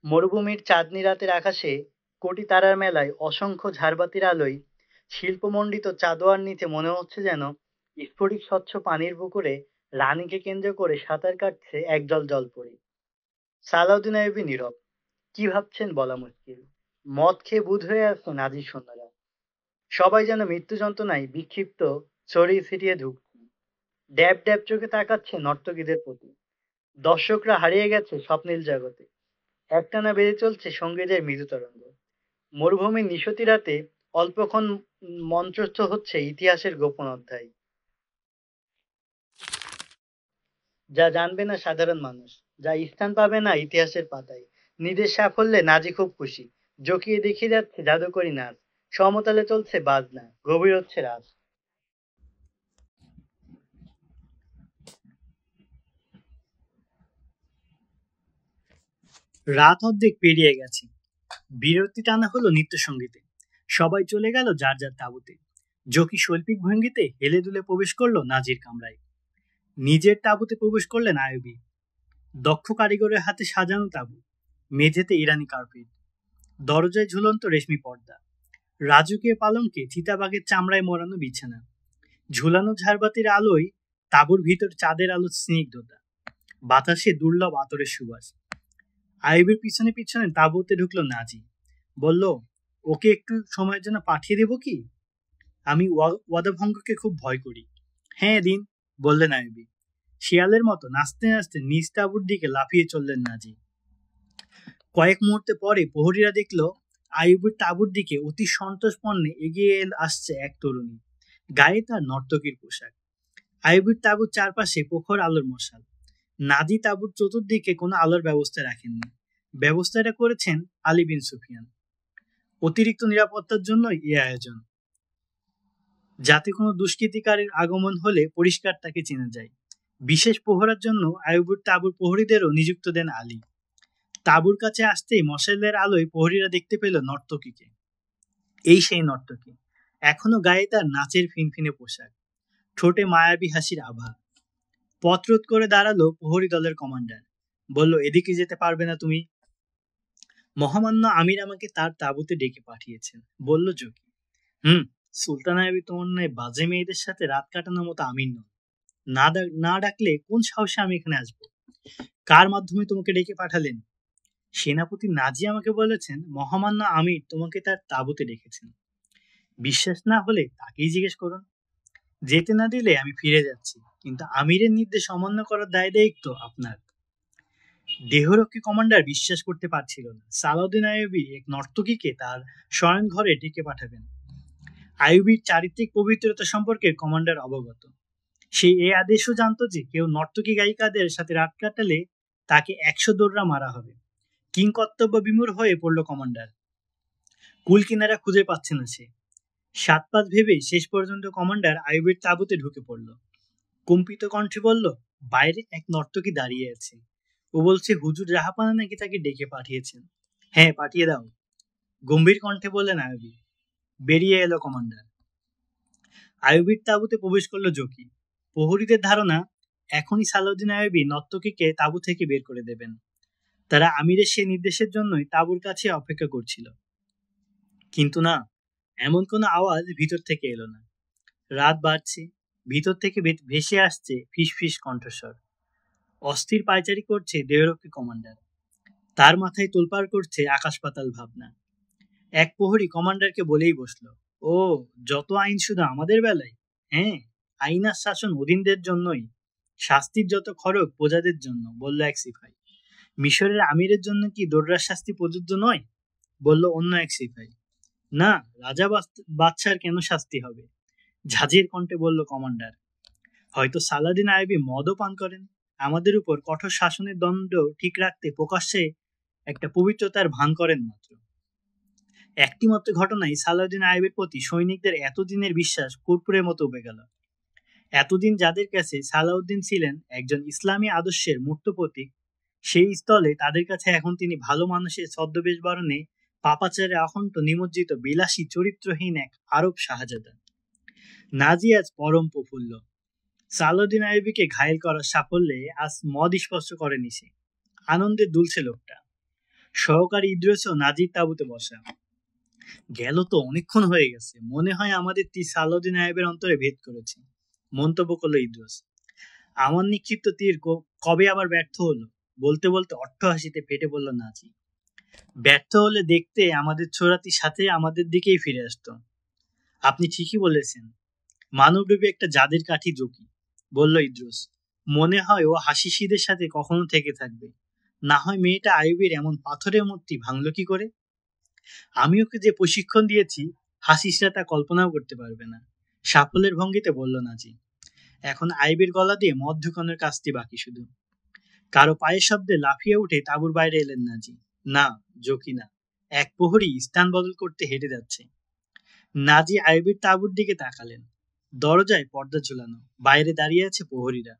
মরুভূমির চাঁদনি রাতের আকাশে কোটি তারার মেলায় অসংখ্য ঝাড়বাতির আলোয় শিল্পমণ্ডিত চাঁদোয়ার নিচে মনে হচ্ছে যেন স্ফটিক স্বচ্ছ পানির পুকুরে রানীকে কেন্দ্র করে সাঁতার কাটছে একদল জলপরী। সালাউদ্দিন আইয়ুবী নীরব। কি ভাবছেন বলা মুশকিল। মদ খেয়ে বুঁদ হয়ে আছে নাজির সৈন্যরা। সবাই যেন মৃত্যু যন্ত্রণায় বিক্ষিপ্ত ছড়িয়ে ছিটিয়ে ঢুকছে। ড্যাব ড্যাব চোখে তাকাচ্ছে নর্তকীদের প্রতি। দর্শকরা হারিয়ে গেছে স্বপ্নীল জগতে। একটানা বেড়ে চলছে সঙ্গীতের মৃদু তরঙ্গ। মরুভূমির নিশতি রাতে অল্পক্ষণ মন্ত্রস্থ হচ্ছে ইতিহাসের গোপন অধ্যায়, যা জানবে না সাধারণ মানুষ, যা স্থান পাবে না ইতিহাসের পাতায়। নিজের সাফল্যে নাজি খুব খুশি। জকিয়ে দেখিয়ে যাচ্ছে জাদুকরি নাচ। সমতলে চলছে বাজনা, গভীর হচ্ছে রাত। রাত অর্ধেক পেরিয়ে গেছে। বিরতি টানা হলো নৃত্য সঙ্গীতে। সবাই চলে গেল যার যার তাঁবুতে। জকি শৈল্পিক ভঙ্গিতে হেলে দুলে প্রবেশ করলো নাজির কামরায়। নিজের তাঁবুতে প্রবেশ করলেন আয়ুবী। দক্ষ কারিগরের হাতে সাজানো তাঁবু, মেঝেতে ইরানি কার্পেট, দরজায় ঝুলন্ত রেশমি পর্দা, রাজকীয় পালঙ্কে চিতাবাঘের চামড়ায় মোড়ানো বিছানা, ঝুলানো ঝাড়বাতির আলোয় তাঁবুর ভিতর চাঁদের আলো স্নিগ্ধতা, বাতাসে দুর্লভ আতরের সুবাস। আইয়ুবের পিছনে পিছনে তাঁবুতে ঢুকলো নাজি। বলল, ওকে একটু সময়ের জন্য পাঠিয়ে দেব কি? আমি ওয়াদাভঙ্গকে খুব ভয় করি। হ্যাঁ দিন, বললেন আইয়ুবী। শিয়ালের মতো নাচতে নাচতে নিজ তাঁবুর দিকে লাফিয়ে চললেন নাজি। কয়েক মুহূর্তে পরে প্রহরীরা দেখল আইয়ুবের তাঁবুর দিকে অতি সন্তোষপণ্যে এগিয়ে আসছে এক তরুণী। গায়ে তার নর্তকীর পোশাক। আইয়ুবের তাঁবুর চারপাশে প্রখর আলোর মশাল। নাজি তাঁবুর চতুর্দিকে কোনো আলোর ব্যবস্থা রাখেননি। ব্যবস্থাটা করেছেন আলী বিন সুফিয়ান। অতিরিক্ত নিরাপত্তার জন্যই এই আয়োজন, যাতে কোনো দুষ্কৃতিকারীর আগমন হলে পরিষ্কার তাকে চেনা যায়। বিশেষ প্রহরার জন্য আইয়ুবের তাঁবুর প্রহরীদেরও নিযুক্ত দেন আলী। তাঁবুর কাছে আসতেই মশালের আলোয় প্রহরীরা দেখতে পেল নর্তকীকে। এই সেই নর্তকী, এখনো গায়ে তার নাচের ফিনফিনে পোশাক, ঠোঁটে মায়াবী হাসির আভা। পথ রোধ করে দাঁড়ালো প্রহরী দলের কমান্ডার। বলল, এদিকে যেতে পারবে না তুমি। মহামান্য আমির আমাকে তার তাঁবুতে ডেকে পাঠিয়েছেন, বলল জকি। সুলতান আইয়ুবী তোমার নয় বাজে মেয়েদের সাথে রাত কাটানোর মতো আমির নন। না ডাকলে কোন সাহসে আমি এখানে আসবো? কার মাধ্যমে তোমাকে ডেকে পাঠালেন? সেনাপতি নাজি আমাকে বলেছেন মহামান্য আমির তোমাকে তার তাঁবুতে ডেকেছেন। বিশ্বাস না হলে তাকেই জিজ্ঞেস করুন। যেতে না দিলে আমি ফিরে যাচ্ছি, কিন্তু আমিরের নির্দেশ অমান্য করার দায়-দায়িত্ব আপনার। দেহরক্ষী কমান্ডার বিশ্বাস করতে পারছিল না সালাউদ্দিন আইয়ুবী এক নর্তকীকে তার শয়ন ঘরে ডেকে পাঠাবেন। আইয়ুবীর চারিত্রিক পবিত্রতা সম্পর্কে কমান্ডার অবগত। সে এ আদেশও জানতো যে কেউ নর্তকী গায়িকাদের সাথে রাত কাটালে তাকে 100 দৌড়া মারা হবে। কিংকর্তব্য বিমূঢ় হয়ে পড়ল কমান্ডার। কুল কিনারা খুঁজে পাচ্ছে না সে। 7 পাঁচ ভেবে শেষ পর্যন্ত কমান্ডার আইয়ুবের তাঁবুতে ঢুকে পড়ল। কম্পিত কণ্ঠে বলল, বাইরে এক নর্তকী দাঁড়িয়ে আছে। ও বলছে হুজুর জাহাপানা নাকি তাকে ডেকে পাঠিয়েছেন। হ্যাঁ, পাঠিয়ে দাও, গম্ভীর কণ্ঠে বললেন আইয়ুবী। বেরিয়ে এলো কমান্ডার। আইয়ুবীর তাঁবুতে প্রবেশ করলো জকি। প্রহরীদের ধারণা এখনই সালাউদ্দিন আইয়ুবী নর্তকীকে তাঁবু থেকে বের করে দেবেন। তারা আমিরের সে নির্দেশের জন্যই তাঁবুর কাছে অপেক্ষা করছিল। কিন্তু না, এমন কোনো আওয়াজ ভিতর থেকে এলো না। রাত বাড়ছে, ভিতর থেকে ভেসে আসছে ফিসফিস কণ্ঠস্বর। অস্থির পায়চারি করছে দেহরক্ষী কমান্ডার। তার মাথায় তোলপাড় করছে আকাশ পাতাল ভাবনা। এক প্রহরী কমান্ডারকে বলেই বসলো, ও, যত আইন শুধু আমাদের বেলায়? হ্যাঁ, আইন আর শাসন অধীনদের জন্যই। শাস্তির যত খড়গ প্রজাদের জন্য, বলল এক সিপাহী। মিশরের আমিরের জন্য কি দোররার শাস্তি প্রযোজ্য নয়? বলল অন্য এক সিপাহী। না, রাজা বাদশার কেন শাস্তি হবে? ঝাঁঝের কণ্ঠে বলল কমান্ডার। হয়তো সালাদিন আইয়ুবী মদও পান করেন। আমাদের উপর কঠোর শাসনের দণ্ড ঠিক রাখতে প্রকাশ্যে একটা পবিত্রতার ভান করেন মাত্র। একটি মাত্র ঘটনায় সালাউদ্দিন আইয়ুবের প্রতি সৈনিকদের এতদিনের বিশ্বাস কর্পূরের মতো উবে গেল। এতদিন যাদের কাছে সালাউদ্দিন ছিলেন একজন ইসলামী আদর্শের মূর্ত প্রতীক, সেই স্থলে তাদের কাছে এখন তিনি ভালো মানুষের ছদ্মবেশ বরণে পাপাচারে অখণ্ড নিমজ্জিত বিলাসী চরিত্রহীন এক আরব শাহজাদা। নাজি আজ পরম প্রফুল্ল। সালাউদ্দিন আইয়ুবীকে ঘায়েল করার সাফল্যে আজ মদ স্পর্শ করেনি সে। আনন্দে দুলছে লোকটা। সহকারী ইদ্রিসও নাজির তাঁবুতে বসা। গেল তো অনেকক্ষণ হয়ে গেছে, মনে হয় আমাদের তীর সালাউদ্দিন আইয়ুবের অন্তরে ভেদ করেছে, মন্তব্য করলো ইদ্রিস। আমার নিক্ষিপ্ত তীর কবে আবার ব্যর্থ হলো? বলতে বলতে অট্টহাসিতে ফেটে পড়ল নাজি। ব্যর্থ হলে দেখতে আমাদের ছোড়াটির সাথে আমাদের দিকেই ফিরে আসতো। আপনি ঠিকই বলেছেন, মানবরূপী একটা জাদের কাঠি জকি, বলল ইদ্রিস। মনে হয় ও হাসিসিদের সাথে কখনো থেকে থাকবে। না হয় মেয়েটা আইয়ুবের এমন পাথরের মূর্তি ভাঙল কি করে? আমি ওকে যে প্রশিক্ষণ দিয়েছি হাসিসরা তা কল্পনাও করতে পারবে না। সাফল্যের ভঙ্গিতে বলল নাজি। এখন আইবির গলা দিয়ে মদ ঢুকানোর কাজটি বাকি শুধু। কারো পায়ের শব্দে লাফিয়ে উঠে তাঁবুর বাইরে এলেন নাজি। না, জকি না। এক প্রহরী স্থান বদল করতে হেঁটে যাচ্ছে। নাজি আইবির তাঁবুর দিকে তাকালেন। দরজায় পর্দা ঝুলানো, বাইরে দাঁড়িয়ে আছে প্রহরীরা।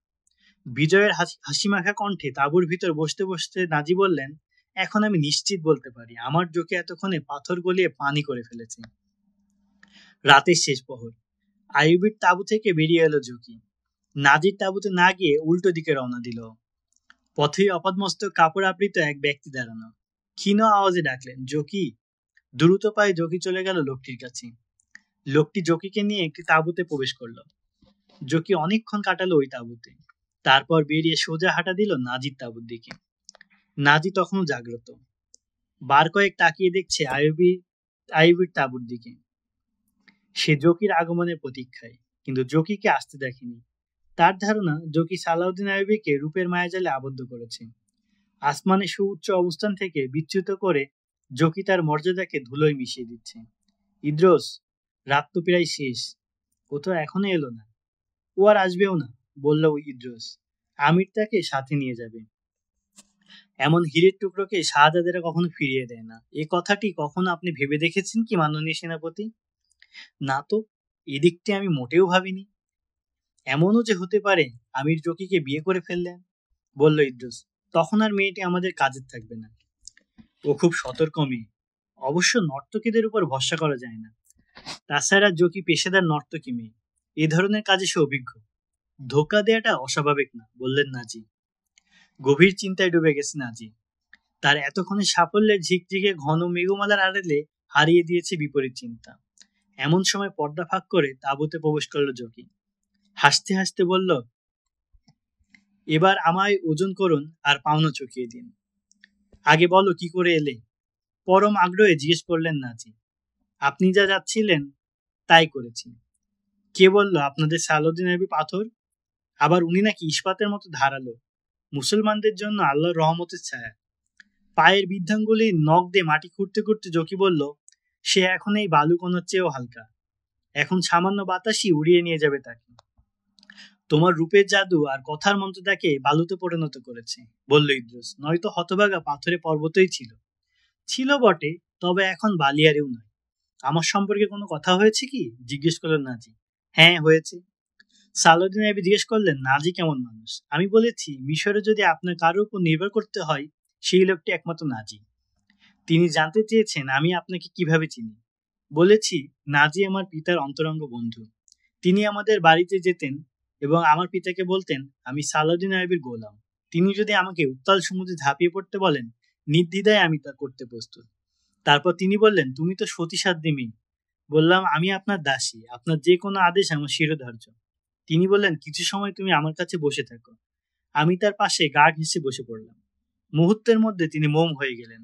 বিজয়ের হাসিমাখা কণ্ঠে তাঁবুর ভিতর বসতে বসতে নাজি বললেন, এখন আমি নিশ্চিত বলতে পারি আমার জোকে এতক্ষণে পাথর গলিয়ে পানি করে ফেলেছে। রাতের শেষ প্রহর। আইবির তাঁবু থেকে বেরিয়ে এলো জকি। নাজির তাঁবুতে না গিয়ে উল্টো দিকে রওনা দিল। পথেই আপাদমস্তক কাপড় আবৃত এক ব্যক্তি দাঁড়ানো। ক্ষীণ আওয়াজে ডাকলেন, জকি। দ্রুত পায়ে জকি চলে গেল লোকটির কাছে। লোকটি জকিকে নিয়ে একটি তাঁবুতে প্রবেশ করলো। জকি অনেকক্ষণ কাটালো ওই তাঁবুতে। তারপর বেরিয়ে সোজা হাঁটা দিল নাজির তাঁবুর দিকে। নাজি তখনও জাগ্রত। বার কয়েক তাকিয়ে দেখছে আইবির তাঁবুর দিকে। সে জকির আগমনের প্রতীক্ষায়, কিন্তু জকিকে আসতে দেখেনি। তার ধারণা জকি সালাউদ্দিন আইবিকে রূপের মায়াজালে আবদ্ধ করেছে। আসমানে সুউচ্চ অবস্থান থেকে বিচ্যুত করে জকি তার মর্যাদাকে ধুলোয় মিশিয়ে দিচ্ছে। ইদ্রোস, রাত তো প্রায় শেষ, ও তো এখনো এলো না। ও আর আসবেও না, বলল ইদ্রোস। আমির তাকে সাথে নিয়ে যাবে। এমন হীরের টুকরোকে শাহজাদেরা কখনো ফিরিয়ে দেয় না। এ কথাটি কখনো আপনি ভেবে দেখেছেন কি মাননীয় সেনাপতি? না তো, এদিকটি আমি মোটেও ভাবিনি। এমনও যে হতে পারে আমির জকিকে বিয়ে করে ফেললেন, বলল ইদ্রোস। তখন আর মেয়েটি আমাদের কাজের থাকবে না। ও খুব সতর্ক মেয়ে। অবশ্য নর্তকীদের উপর ভরসা করা যায় না। তাছাড়া জকি পেশাদার নর্তকী মেয়ে, এ ধরনের কাজে সে অভিজ্ঞ। ধোকা দেয়াটা অস্বাভাবিক না, বললেন নাজি। গভীর চিন্তায় ডুবে গেছে নাজি। তার এতক্ষণে সাফল্যের ঝিকঝিকে ঘন মেঘমালার আড়ালে হারিয়ে দিয়েছে বিপরীত চিন্তা। এমন সময় পর্দা ফাঁক করে তাঁবুতে প্রবেশ করল জকি। হাসতে হাসতে বলল, এবার আমায় ওজন করুন আর পাওনা চুকিয়ে দিন। আগে বলো কি করে এলে? পরম আগ্রহে জিজ্ঞেস করলেন নাজি। আপনি যা যাচ্ছিলেন তাই করেছি। কে বলল আপনাদের সালাউদ্দিন আইবি পাথর? আবার উনি নাকি ইস্পাতের মতো ধারালো। মুসলমানদের জন্য আল্লাহর রহমতের ছায়া। পায়ের বৃদ্ধাঙ্গুলি নখ দিয়ে মাটি খুঁড়তে খুঁড়তে জকি বলল, সে এখন এই বালুকণার চেয়েও হালকা। এখন সামান্য বাতাসই উড়িয়ে নিয়ে যাবে তাকে। তোমার রূপের জাদু আর কথার মন্ত্র তাকে বালুতে পরিণত করেছে, বলল ইদ্রোস। নয়তো হতভাগা পাথরে পর্বতই ছিল। ছিল বটে, তবে এখন বালিয়ারেও নয়। আমার সম্পর্কে কোনো কথা হয়েছে কি? জিজ্ঞেস করলেন নাজি। হ্যাঁ, হয়েছে। সালাউদ্দিন আইবি জিজ্ঞেস করলেন, নাজি কেমন মানুষ? আমি বলেছি, মিশরে যদি আপনার কারোর উপর নির্ভর করতে হয়, সেই লোকটি একমাত্র নাজি। তিনি জানতে চেয়েছেন আমি আপনাকে কিভাবে চিনি। বলেছি, নাজি আমার পিতার অন্তরঙ্গ বন্ধু। তিনি আমাদের বাড়িতে যেতেন এবং আমার পিতাকে বলতেন, আমি সালাউদ্দিন আইবির গোলাম। তিনি যদি আমাকে উত্তাল সমুদ্রে ঝাঁপিয়ে পড়তে বলেন, নির্দ্বিধায় আমি তা করতে প্রস্তুত। তারপর তিনি বললেন, তুমি তো সতীসাধ্যী মেয়ে। বললাম, আমি আপনার দাসী, আপনার যে কোনো আদেশ আমার শিরোধার্য। তিনি বললেন, কিছু সময় তুমি আমার কাছে বসে থাকো। আমি তার পাশে গা ঘেঁষে বসে পড়লাম। মুহূর্তের মধ্যে তিনি মোম হয়ে গেলেন।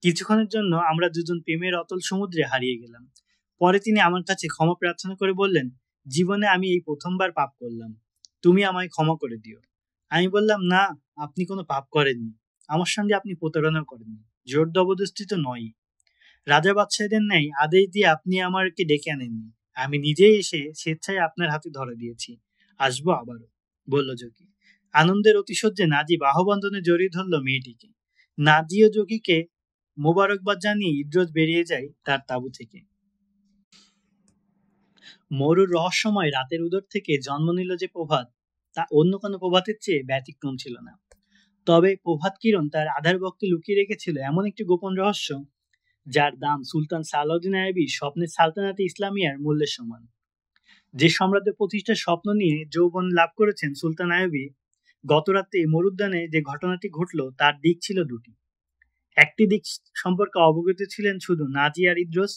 কিছুক্ষণের জন্য আমরা দুজন প্রেমের অতল সমুদ্রে হারিয়ে গেলাম। পরে তিনি আমার কাছে ক্ষমা প্রার্থনা করে বললেন, জীবনে আমি এই প্রথমবার পাপ করলাম, তুমি আমায় ক্ষমা করে দিও। আমি বললাম, না, আপনি কোনো পাপ করেননি। আমার সঙ্গে আপনি প্রতারণা করেননি, জোর জবরদস্তি তো নয়। রাজা বাদশাহদের ন্যায় আদেশ দিয়ে আপনি আমাকে ডেকে আনেননি। আমি নিজেই এসে স্বেচ্ছায় আপনার হাতে ধরা দিয়েছি। আসবো আবারও, বলল জকি। আনন্দের অতিশয্যে নাজি বাহুবন্ধনে জড়িয়ে ধরল মেয়েটিকে। নাজি ও জকিকে মোবারকবাদ জানিয়ে ইদ্রোস বেরিয়ে যায় তার তাঁবু থেকে। মরুর রহস্যময় রাতের উদর থেকে জন্ম নিল যে প্রভাত, তা অন্য কোনো প্রভাতের চেয়ে ব্যতিক্রম ছিল না। তবে প্রভাত কিরণ তার আধার বক্ষে লুকিয়ে রেখেছিল এমন একটি গোপন রহস্য, যার দাম সুলতান সালাউদ্দিন আইবির স্বপ্নের সালতানাতে ইসলামিয়ার মূল্যের সমান। যে সম্রাজ্য প্রতিষ্ঠার স্বপ্ন নিয়ে যৌবন লাভ করেছেন সুলতান আইবি, গতরাতে মরুদ্যানে যে ঘটনাটি ঘটল তার দিক ছিল দুটি। একটি দিক সম্পর্কে অবগত ছিলেন শুধু নাজি আর ইদ্রোস,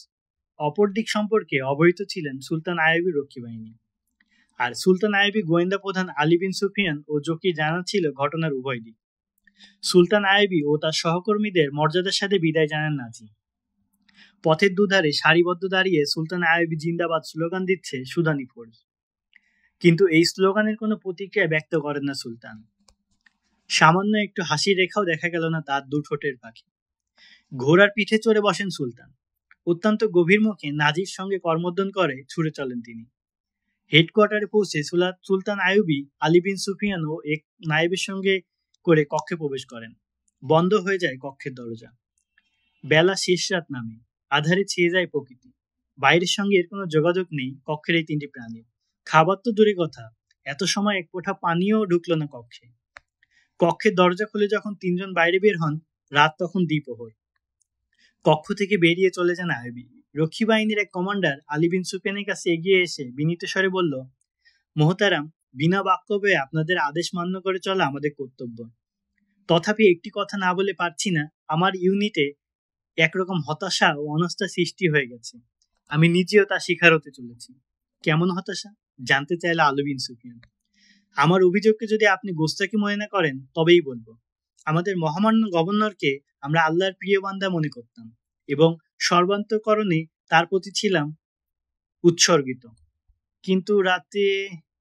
অপর দিক সম্পর্কে অবহিত ছিলেন সুলতান আইবির রক্ষী বাহিনী। আর সুলতান আইবি গোয়েন্দা প্রধান আলী বিন সুফিয়ান ও জকি জানা ছিল ঘটনার উভয় দিক। সুলতান আইবি ও তার সহকর্মীদের মর্যাদার সাথে বিদায় জানান নাজি। পথের দুধারে সারিবদ্ধ দাঁড়িয়ে সুলতান আইবি জিন্দাবাদ স্লোগান দিচ্ছে সুদানি ফৌজ। কিন্তু এই স্লোগানের কোনো প্রতিক্রিয়া ব্যক্ত করেন না সুলতান। সামান্য একটু হাসির রেখাও দেখা গেল না তার দু ঠোঁটের পাখি। ঘোড়ার পিঠে চড়ে বসেন সুলতান। অত্যন্ত গভীর মুখে নাজির সঙ্গে করমর্দন করে ছুটে চলেন তিনি। হেডকোয়ার্টারে পৌঁছে সুলতান আইয়ুবী আলী বিন সুফিয়ান ও এক নায়েবের সঙ্গে করে কক্ষে প্রবেশ করেন। বন্ধ হয়ে যায় কক্ষের দরজা। বেলা শেষ রাত নামে, আধারে ছেয়ে যায় প্রকৃতি। বাইরের সঙ্গে এর কোনো যোগাযোগ নেই কক্ষের এই তিনটি প্রাণীর। খাবার তো দূরে কথা, এত সময় এক ফোঁটা পানিও ঢুকলো না কক্ষে। কক্ষের দরজা খুলে যখন তিনজন বাইরে বের হন, রাত তখন দ্বিপ্রহর। কক্ষ থেকে বেরিয়ে চলে যান আইয়ুবী। রক্ষী বাহিনীর এক কমান্ডার আলী বিন সুফিয়ানের কাছে এগিয়ে এসে বিনীত স্বরে বলল, মোহতারাম, বিনা বাক্যবে আপনাদের আদেশ মান্য করে চলা আমাদের কর্তব্য। তথাপি একটি কথা না বলে পারছি না। আমার ইউনিটে একরকম হতাশা ও অনাস্থা সৃষ্টি হয়ে গেছে। আমি নিজেও তা শিকার হতে চলেছি। কেমন হতাশা? জানতে চাইল আলী বিন সুফিয়ান। আমার অভিযোগকে যদি আপনি গোস্তাকি মনে না করেন তবেই বলবো। আমাদের মহামান্য গভর্নরকে আমরা আল্লাহর প্রিয় বান্দা মনে করতাম এবং সর্বান্তকরণে তার প্রতি ছিলাম উৎসর্গিত। কিন্তু রাতে,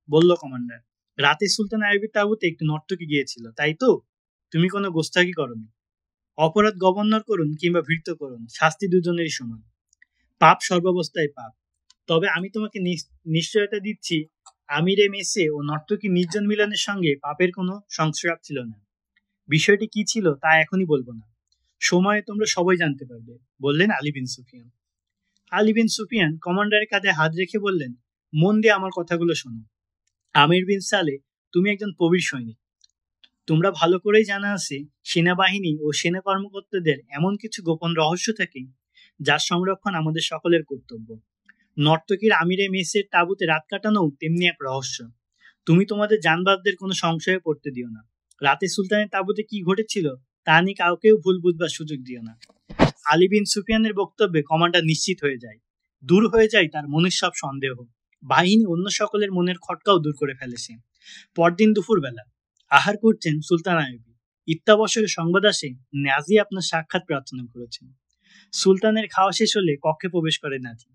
বলল কমান্ডার, রাতে সুলতান আইয়ুবীর তাঁবুতে একটু নর্তকী গিয়েছিল, তাই তো? তুমি কোনো গোস্তাকি করনি। অপরাধ গভর্নর করুন কিংবা ভৃত্য করুন, শাস্তি দুজনেরই সমান। পাপ সর্বাবস্থায় পাপ। তবে আমি তোমাকে নিশ্চয়তা দিচ্ছি, আমিরে মেসে ও নর্তকী নির্জন মিলনের সঙ্গে পাপের কোনো সংস্রব ছিল না। বিষয়টি কি ছিল তা এখনই বলবো না, সময়ে তোমরা সবাই জানতে পারবে, বললেন আলী বিন সুফিয়ান। আলী বিন সুফিয়ান কমান্ডারের কাঁধে হাত রেখে বললেন, মন দিয়ে আমার কথাগুলো শোনো। আমির বিন সালে, তুমি একজন প্রবীর সৈনিক। তোমরা ভালো করেই জানা আছে সেনাবাহিনী ও সেনা কর্মকর্তাদের এমন কিছু গোপন রহস্য থাকে যার সংরক্ষণ আমাদের সকলের কর্তব্য। নর্তকীর আমিরে মেসের তাঁবুতে রাত কাটানোও তেমনি এক রহস্য। তুমি তোমাদের জানবাজদের কোনো সংশয়ে পড়তে দিও না। রাতে সুলতানের তাঁবুতে কি ঘটেছিল তা নিয়ে কাউকেও ভুল বুঝবার সুযোগ দিও না। আলী বিন সুফিয়ানের বক্তব্যে কমান্ডার নিশ্চিত হয়ে যায়। দূর হয়ে যায় তার মনের সব সন্দেহ। বাহিনী অন্য সকলের মনের খটকাও দূর করে ফেলেছে। পরদিন দুপুরবেলা আহার করছেন সুলতান আইয়ুবী। ইত্যাবসরে সংবাদ আসে, নাজি আপনার সাক্ষাৎ প্রার্থনা করেছেন। সুলতানের খাওয়া শেষ হলে কক্ষে প্রবেশ করে নাজি।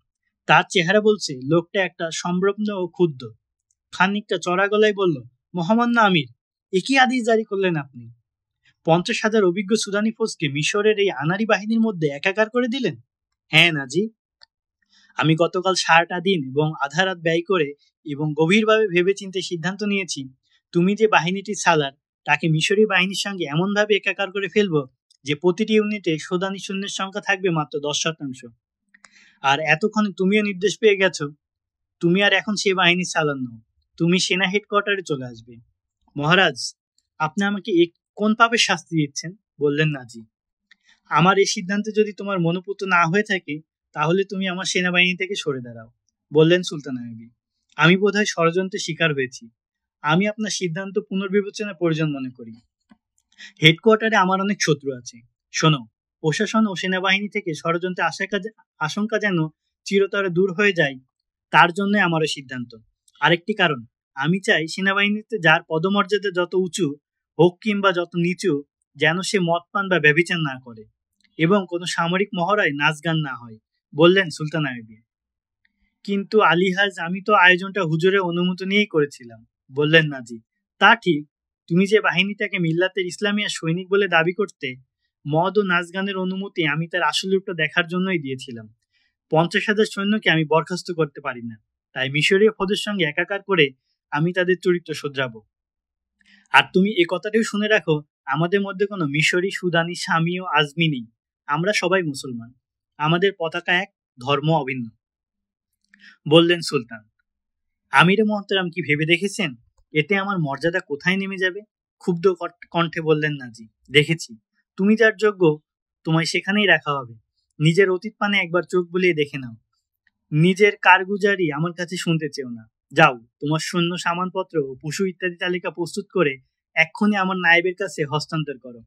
তার চেহারা বলছে লোকটা একটা সম্ভ্রম ও ক্ষুব্ধ। খানিকটা চড়া গলায় বলল, মহামান্য আমির, একই আদেশ জারি করলেন আপনি? 50,000 অভিজ্ঞ সুদানি ফৌজকে মিশরের এই আনাড়ি বাহিনীর মধ্যে একাকার করে দিলেন? হ্যাঁ নাজি, আমি গতকাল সারাটা দিন এবং আধা রাত ব্যয় করে এবং গভীরভাবে ভেবেচিন্তে সিদ্ধান্ত নিয়েছি, তুমি যে বাহিনীটির সালার তাকে মিশরীয় বাহিনীর সঙ্গে এমনভাবে একাকার করে ফেলবো যে প্রতিটি ইউনিটে সুদানি সৈন্যের সংখ্যা থাকবে মাত্র 10%। আর এতক্ষণে তুমিও নির্দেশ পেয়ে গেছো, তুমি আর এখন সে বাহিনীর সালার নও, তুমি সেনা হেডকোয়ার্টারে চলে আসবে। মহারাজ, আপনি আমাকে কোন পাপের শাস্তি দিচ্ছেন? বললেন নাজি। আমার এই সিদ্ধান্তে যদি তোমার মনোপুত না হয়ে থাকে তাহলে তুমি আমার সেনাবাহিনী থেকে সরে দাঁড়াও, বললেন সুলতান আইয়ুবী। আমি বোধহয় ষড়যন্ত্রের শিকার হয়েছি। আমি আপনার সিদ্ধান্ত পুনর্বিবেচনার প্রয়োজন মনে করি। হেডকোয়ার্টারে আমার অনেক শত্রু আছে। শোনো, প্রশাসন ও সেনাবাহিনী থেকে ষড়যন্ত্রের আশঙ্কা যেন চিরতরে দূর হয়ে যায়, তার জন্য আমার এই সিদ্ধান্ত। আরেকটি কারণ, আমি চাই সেনাবাহিনীতে যার পদমর্যাদা যত উঁচু হোক কিংবা যত নিচু, যেন সে মদ পান বা ব্যভিচার না করে এবং কোনো সামরিক মহড়ায় নাচ গান না হয়, বললেন সুলতান আইয়ুবী। কিন্তু আলিহাজ, আমি তো আয়োজনটা হুজুরের অনুমতি নিয়েই করেছিলাম, বললেন নাজি। তা ঠিক, তুমি যে বাহিনীটাকে মিল্লাতের ইসলামিয়া সৈনিক বলে দাবি করতে, মদ ও নাচ গানের অনুমতি আমি তার আসল রূপটা দেখার জন্যই দিয়েছিলাম। 50,000 সৈন্যকে আমি বরখাস্ত করতে পারি না, তাই মিশরীয় ফৌজের সঙ্গে একাকার করে আমি তাদের চরিত্র শোধরাবো। আর তুমি এ কথাটাও শুনে রাখো, আমাদের মধ্যে কোনো মিশরি, সুদানি, শামী ও আজমি নেই। আমরা সবাই মুসলমান। আমাদের পতাকা এক, ধর্ম অভিন্ন, বললেন সুলতান। আমিরে মোহতারাম কি ভেবে দেখেছেন এতে আমার মর্যাদা কোথায় নেমে যাবে? ক্ষুব্ধ কণ্ঠে বললেন নাজি। দেখেছি, তুমি যার যোগ্য তোমায় সেখানেই রাখা হবে। নিজের অতীত পানে একবার চোখ বুলিয়ে দেখে নাও। নিজের কারগুজারি আমার কাছে শুনতে চেও না। যাও, তোমার সৈন্য সামানপত্র ও পশু ইত্যাদি তালিকা প্রস্তুত করে এক্ষুনি আমার নায়েবের কাছে হস্তান্তর করো।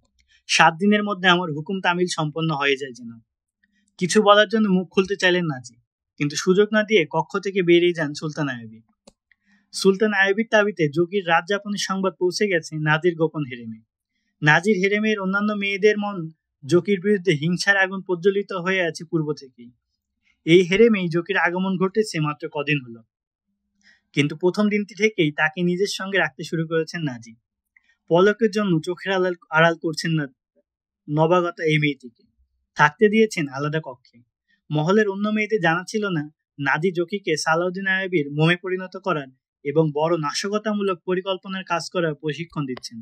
7 দিনের মধ্যে আমার হুকুম তামিল সম্পন্ন হয়ে যায় যেন। কিছু বলার জন্য মুখ খুলতে চাইলেন নাজি, কিন্তু সুযোগ না দিয়ে কক্ষ থেকে বেরিয়ে যান সুলতান আইয়ুবী। সুলতান আইয়ুবীর তাবিতে জকির রাত যাপনের সংবাদ পৌঁছে গেছে নাজির গোপন হেরেমে। নাজির হেরেমের অন্যান্য মেয়েদের মন জকির বিরুদ্ধে হিংসার আগুন প্রজ্বলিত হয়ে আছে পূর্ব থেকেই। এই হেরেমেই জকির আগমন ঘটেছে মাত্র কদিন হলো, কিন্তু প্রথম দিনটি থেকেই তাকে নিজের সঙ্গে রাখতে শুরু করেছেন নাজি। পলকের জন্য চোখের আড়াল করছেন না নবাগতা এই মেয়েটিকে। থাকতে দিয়েছেন আলাদা কক্ষে। মহলের অন্য মেয়েদের জানা ছিল না নাজি জকিকে সালাউদ্দিন আইয়ুবীর মোমে পরিণত করার এবং বড় নাশকতামূলক পরিকল্পনার কাজ করার প্রশিক্ষণ দিচ্ছেন।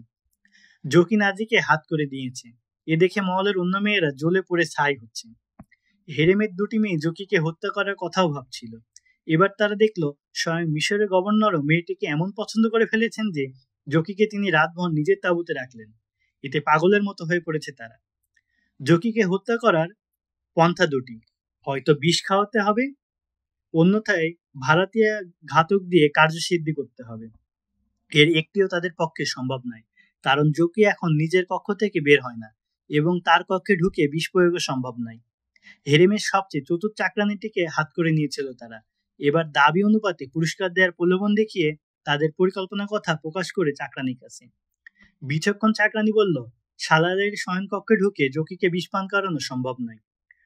জকি নাজিকে হাত করে দিয়েছে। এ দেখে মহলের অন্য মেয়েরা জ্বলে পড়ে ছাই হচ্ছে। হেরেমের দুটি মেয়ে জকিকে হত্যা করার কথাও ভাবছিল। এবার তারা দেখলো স্বয়ং মিশরের গভর্নরও মেয়েটিকে এমন পছন্দ করে ফেলেছেন যে জকিকে তিনি রাতভর নিজের তাঁবুতে রাখলেন। এতে পাগলের মতো হয়ে পড়েছে তারা। জকিকে হত্যা করার পন্থা দুটি, হয়তো বিষ খাওয়াতে হবে, অন্যথায় ভাড়াটিয়া ঘাতক দিয়ে কার্যসিদ্ধি করতে হবে। এর একটিও তাদের পক্ষে সম্ভব নয়, কারণ জকি এখন নিজের কক্ষ থেকে বের হয় না এবং তার কক্ষে ঢুকে বিষ প্রয়োগও সম্ভব নয়। হেরেমের সবচেয়ে চতুর চাকরানিটিকে হাত করে নিয়েছিল তারা। এবার দাবি অনুপাতে পুরস্কার দেওয়ার প্রলোভন দেখিয়ে তাদের পরিকল্পনার কথা প্রকাশ করে চাকরানির কাছে। বিচক্ষণ চাকরানি বলল, সালারের শয়নকক্ষে ঢুকে জকিকে বিষ পান করানো সম্ভব নয়।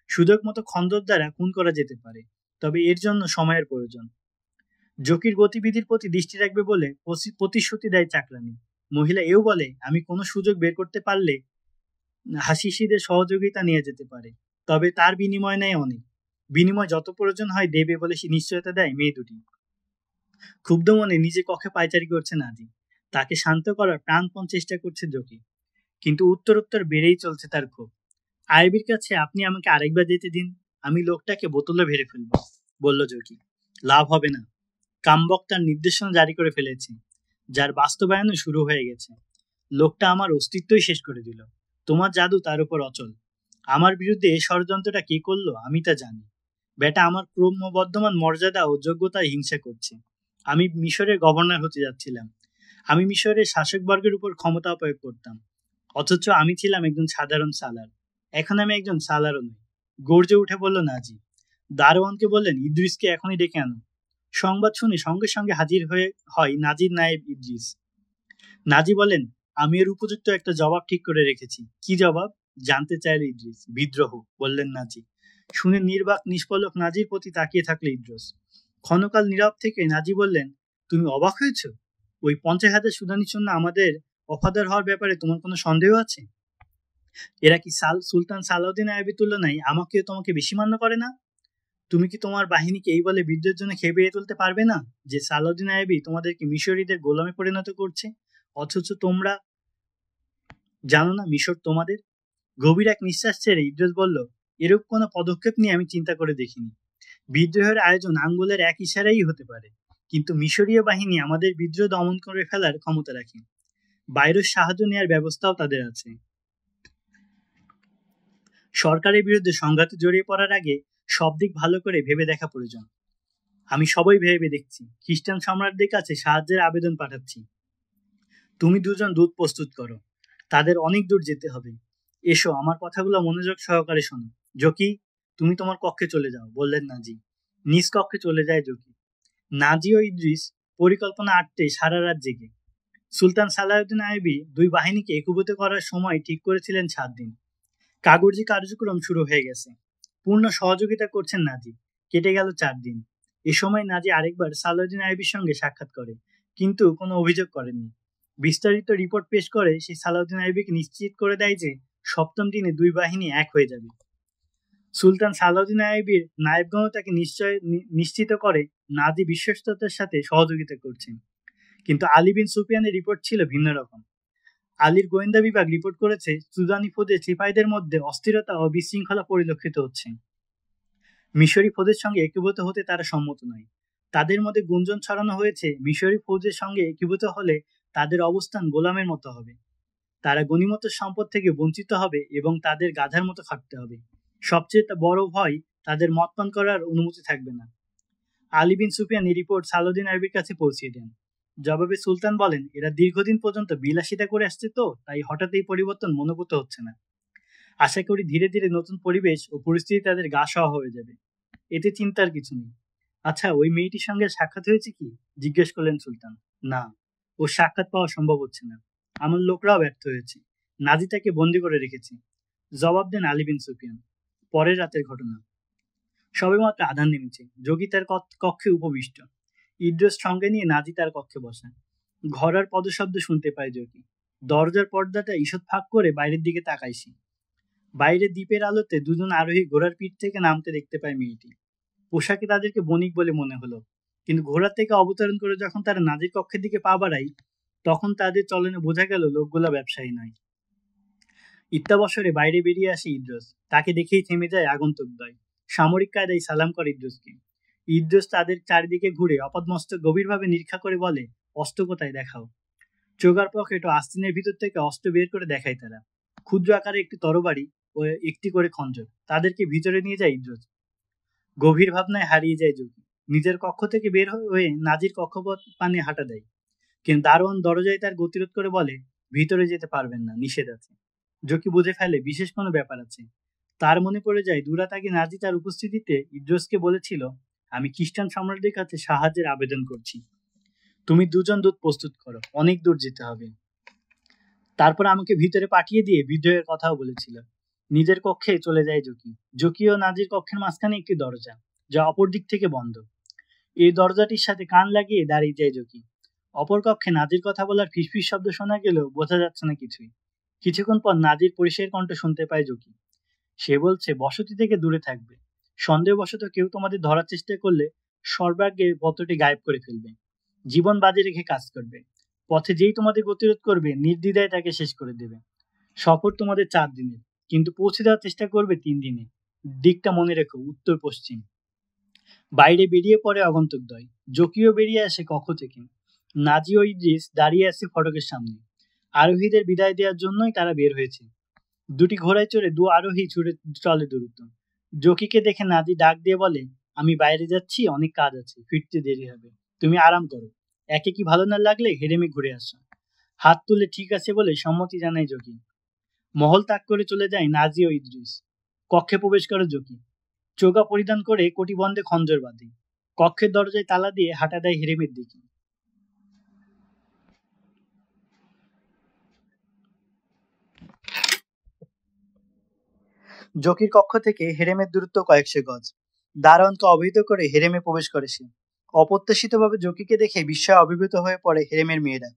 সুযোগ মতো খন্দর দ্বারা খুন করা যেতে পারে, তবে এর জন্য সময়ের প্রয়োজন। জকির গতিবিধির প্রতি দৃষ্টি রাখবে বলে প্রতিশ্রুতি দেয় চাকরানি। মহিলা এও বলে, আমি কোনো সুযোগ বের করতে পারলে হাসিসিদের সহযোগিতা নিয়ে যেতে পারে, তবে তার বিনিময় নেয় অনেক। বিনিময় যত প্রয়োজন হয় দেবে বলে সে নিশ্চয়তা দেয় মেয়ে দুটি। ক্ষুব্ধ মনে নিজে কক্ষে পায়চারি করছে নাজি। তাকে শান্ত করার প্রাণপণ চেষ্টা করছে জকি, কিন্তু উত্তরোত্তর বেড়েই চলছে তার ক্ষোভ। আইবির কাছে আপনি আমাকে আরেকবার যেতে দিন, আমি লোকটাকে বোতলে ভেড়ে ফেলবো, বলল জকি। লাভ হবে না। কামবক তার নির্দেশনা জারি করে ফেলেছে, যার বাস্তবায়নও শুরু হয়ে গেছে। লোকটা আমার অস্তিত্বই শেষ করে দিল। তোমার জাদু তার উপর অচল। আমার বিরুদ্ধে এই ষড়যন্ত্রটা কে করলো আমি তা জানি। বেটা আমার ক্রমবর্ধমান মর্যাদা ও যোগ্যতায় হিংসা করছে। আমি মিশরের গভর্নর হতে যাচ্ছিলাম। আমি মিশরের শাসকবর্গের উপর ক্ষমতা প্রয়োগ করতাম, অথচ আমি ছিলাম একজন সাধারণ সালার। এখন আমি একজন সালারও নই, গর্জে উঠে বলল নাজি। দারোয়ানকে বললেন, ইদ্রিসকে এখনই ডেকে আনো। সংবাদ শুনে সঙ্গে সঙ্গে হাজির হয় নাজির নায়েব ইদ্রিস। নাজি বলেন, আমি এর উপযুক্ত একটা জবাব ঠিক করে রেখেছি। কি জবাব? জানতে চাইল ইদ্রিস। বিদ্রোহ, বললেন নাজি। শুনে নির্বাক নিষ্পলক নাজির প্রতি তাকিয়ে থাকলো ইদ্রিস। ক্ষণকাল নীরব থেকে নাজি বললেন, তুমি অবাক হয়েছ? ওই 50,000 সুদানির জন্য আমাদের অফাদার হওয়ার ব্যাপারে তোমার কোনো সন্দেহ আছে? এরা কি সুলতান সালাউদ্দিন আইয়ুবের তুলনায় আমাকেও তোমাকে বেশি মান্য করে না? তুমি কি তোমার বাহিনীকে এই বলে বিদ্রোহের জন্য খেপিয়ে তুলতে পারবে না যে সালাউদ্দিন আইয়ুবী তোমাদেরকে মিশরীদের গোলামে পরিণত করছে, অথচ তোমরা জানো না মিশর তোমাদের? গভীর এক নিঃশ্বাস ছেড়ে ইদ্রিস বলল, এরূপ কোনো পদক্ষেপ নিয়ে আমি চিন্তা করে দেখিনি। বিদ্রোহের আয়োজন আঙ্গুলের এক ইশারাই হতে পারে, কিন্তু মিশরীয় বাহিনী আমাদের বিদ্রোহ দমন করে ফেলার ক্ষমতা রাখে। বাইরের সাহায্য নেওয়ার ব্যবস্থাও তাদের আছে। সরকারের বিরুদ্ধে সংঘাতে জড়িয়ে পড়ার আগে সব দিক ভালো করে ভেবে দেখা প্রয়োজন। আমি সবই ভেবে দেখছি। খ্রিস্টান সম্রাটদের কাছে সাহায্যের আবেদন পাঠাচ্ছি। তুমি দুজন দূত প্রস্তুত করো, তাদের অনেক দূর যেতে হবে। এসো, আমার কথাগুলো মনোযোগ সহকারে শোনো। জকি, তুমি তোমার কক্ষে চলে যাও, বললেন নাজি। নিজ কক্ষে চলে যায় জকি। নাজি ও ইদ্রিস পরিকল্পনা আটতে সারা রাত জেগে। সুলতান সালাউদ্দিন আইয়ুবী দুই বাহিনীকে একীভূত করার সময় ঠিক করেছিলেন 7 দিন। কাগজি কার্যক্রম শুরু হয়ে গেছে। পূর্ণ সহযোগিতা করছেন নাজি। কেটে গেল 4 দিন। এ সময় নাজি আরেকবার সালাউদ্দিন আইয়ুবীর সঙ্গে সাক্ষাৎ করে, কিন্তু কোনো অভিযোগ করেননি। বিস্তারিত রিপোর্ট পেশ করে সে সালাউদ্দিন আইয়ুবীকে নিশ্চিত করে দেয় যে 7ম দিনে দুই বাহিনী এক হয়ে যাবে। সুলতান সালাউদ্দিন আইয়ুবীর নায়েবগণ তাকে নিশ্চিত করে নাজি বিশ্বস্ততার সাথে সহযোগিতা করছেন। কিন্তু আলী বিন সুফিয়ানের রিপোর্ট ছিল ভিন্ন রকম। আলীর গোয়েন্দা বিভাগ রিপোর্ট করেছে সুদানি ফৌজের সিপাহীদের মধ্যে অস্থিরতা ও বিশৃঙ্খলা পরিলক্ষিত হচ্ছে। মিশরি ফৌজের সঙ্গে একীভূত হতে তারা সম্মত নয়। তাদের মধ্যে গুঞ্জন ছড়ানো হয়েছে মিশরি ফৌজের সঙ্গে একীভূত হলে তাদের অবস্থান গোলামের মতো হবে। তারা গনিমত সম্পদ থেকে বঞ্চিত হবে এবং তাদের গাধার মতো খাটতে হবে। সবচেয়ে বড় ভয়, তাদের মদ পান করার অনুমতি থাকবে না। আলী বিন সুফিয়ান এই রিপোর্ট সালাউদ্দিন আইয়ুবীর কাছে পৌঁছিয়ে দেন। জবাবে সুলতান বলেন, এরা দীর্ঘদিন পর্যন্ত বিলাসিতা করে আসছে, তো তাই হঠাৎ এই পরিবর্তন মনোভূত হচ্ছে না। আশা করি ধীরে ধীরে নতুন পরিবেশ ও পরিস্থিতি তাদের গা সওয়া হয়ে যাবে। এতে চিন্তার কিছু নেই। আচ্ছা, ওই মেয়েটির সঙ্গে সাক্ষাৎ হয়েছে কি? জিজ্ঞেস করলেন সুলতান। না, ওর সাক্ষাৎ পাওয়া সম্ভব হচ্ছে না। আমার লোকরাও ব্যর্থ হয়েছে। নাজি তাকে বন্দি করে রেখেছে, জবাব দেন আলী বিন সুফিয়ান। পরের রাতের ঘটনা। সবেমাত্র আধার নেমেছে। যোগী তার কক্ষে উপবিষ্ট। ইদ্রিস সঙ্গে নিয়ে নাজি তার কক্ষে বসেন। ঘোড়ার পদশব্দ শুনতে পায় যোগী। দরজার পর্দাটা ঈষৎ ফাঁক করে বাইরের দিকে তাকাইছি। বাইরে দ্বীপের আলোতে দুজন আরোহী ঘোড়ার পিঠ থেকে নামতে দেখতে পায় মেয়েটি। পোশাকে তাদেরকে বণিক বলে মনে হলো, কিন্তু ঘোড়া থেকে অবতরণ করে যখন তারা নাজির কক্ষের দিকে পা বাড়ায়, তখন তাদের চলনে বোঝা গেল লোকগুলা ব্যবসায়ী নয়। ইত্যাবসরে বাইরে বেরিয়ে আসে ইদ্রোস। তাকে দেখেই থেমে যায় আগন্তুকদ্বয়। সামরিক কায়দায় সালাম করে ইদ্রোসকে। ইদ্রোস তাদের চারিদিকে ঘুরে আপাদমস্তক গভীরভাবে নিরীক্ষা করে বলে, অস্ত্র কোথায় দেখাও। চোগার পকেট ও আস্তিনের ভিতর থেকে অস্ত্র বের করে দেখায় তারা। ক্ষুদ্র আকারে একটি তরবারি ও একটি করে খঞ্জর। তাদেরকে ভিতরে নিয়ে যায় ইদ্রোস। গভীর ভাবনায় হারিয়ে যায় যোগী। নিজের কক্ষ থেকে বের হয়ে নাজির কক্ষপথ পানে হাঁটা দেয়, কিন্তু দারোয়ান দরজায় তার গতিরোধ করে বলে, ভিতরে যেতে পারবেন না, নিষেধ আছে। জকি বুঝে ফেলে বিশেষ কোনো ব্যাপার আছে। তার মনে পড়ে যায় দুরাত আগে নাজি তার উপস্থিতিতে ইদ্রোসকে বলেছিল, আমি খ্রিস্টান সম্রাটদের কাছে সাহায্যের আবেদন করছি, তুমি দুজন দূত প্রস্তুত করো, অনেক দূর যেতে হবে। তারপর আমাকে ভিতরে পাঠিয়ে দিয়ে বিদ্রোহের কথাও বলেছিল। নিজের কক্ষে চলে যায় জকি। জকি ও নাজির কক্ষের মাঝখানে একটি দরজা, যা অপর দিক থেকে বন্ধ। এই দরজাটির সাথে কান লাগিয়ে দাঁড়িয়ে যায় জকি। অপর কক্ষে নাজির কথা বলার ফিসফিস শব্দ শোনা গেলেও বোঝা যাচ্ছে না কিছুই। কিছুক্ষণ পর নাজির পরিষ্কার কণ্ঠ শুনতে পায় জকি। সে বলছে, বসতি থেকে দূরে থাকবে। সন্দেহবশত কেউ তোমাদের ধরার চেষ্টা করলে সর্বাগ্যে পত্রটি গায়েব করে ফেলবে। জীবন বাজি রেখে কাজ করবে। পথে যেই তোমাদের গতিরোধ করবে নির্দ্বিধায় তাকে শেষ করে দেবে। সফর তোমাদের 4 দিনের, কিন্তু পৌঁছে দেওয়ার চেষ্টা করবে 3 দিনে। দিকটা মনে রেখো, উত্তর পশ্চিম। বাইরে বেরিয়ে পড়ে আগন্তুকদ্বয়। জকিও বেরিয়ে আসে কক্ষ থেকে। নাজি ও ইদ্রিস দাঁড়িয়ে আছে ফটকের সামনে। আরোহীদের বিদায় দেওয়ার জন্যই তারা বের হয়েছে। দুটি ঘোড়ায় চড়ে দু আরোহী ছুটে চলে দ্রুত। জকিকে দেখে নাজি ডাক দিয়ে বলে, আমি বাইরে যাচ্ছি, অনেক কাজ আছে, ফিরতে দেরি হবে, তুমি আরাম করো। একে কি ভালো না লাগলে হেরেমে ঘুরে আসো। হাত তুলে ঠিক আছে বলে সম্মতি জানায় জকি। মহল ত্যাগ করে চলে যায় নাজি ও ইদ্রিস। কক্ষে প্রবেশ করে জকি। চোগা পরিধান করে কটিবন্ধে খঞ্জর বাঁধে। কক্ষের দরজায় তালা দিয়ে হাঁটা দেয় হেরেমের দিকে। জকির কক্ষ থেকে হেরেমের দূরত্ব কয়েকশো গজ। দারোয়ানকে অবহিত করে হেরেমে প্রবেশ করে সে। অপ্রত্যাশিতভাবে জকিকে দেখে বিস্ময়ে অভিভূত হয়ে পড়ে হেরেমের মেয়েরা।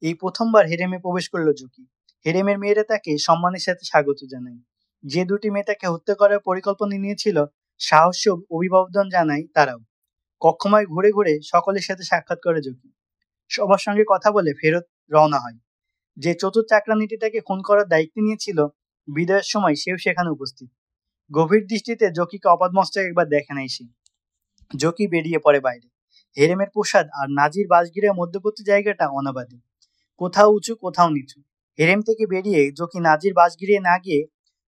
এই প্রথমবার হেরেমে প্রবেশ করলো জকি। হেরেমের মেয়েরা তাকে সম্মানের সাথে স্বাগত জানায়। যে দুটি মেয়ে তাকে হত্যা করার পরিকল্পনা নিয়েছিল, সাহস্য অভিবাদন জানায় তারাও। কক্ষময় ঘুরে ঘুরে সকলের সাথে সাক্ষাৎ করে জকি। সবার সঙ্গে কথা বলে ফেরত রওনা হয়। যে চতুর চাকরানিটি তাকে খুন করার দায়িত্ব নিয়েছিল, বিদায়ের সময় সেও সেখানে উপস্থিত। গভীর দৃষ্টিতে জকিকে আপাদমস্তক একবার দেখে নেয় সে। জকি বেরিয়ে পড়ে বাইরে। হেরেমের প্রসাদ আর নাজির বাসগৃহের মধ্যবর্তী জায়গাটা অনাবাদী, কোথাও উঁচু কোথাও নিচু। হেরেম থেকে বেরিয়ে জকি নাজির বাসগৃহে না গিয়ে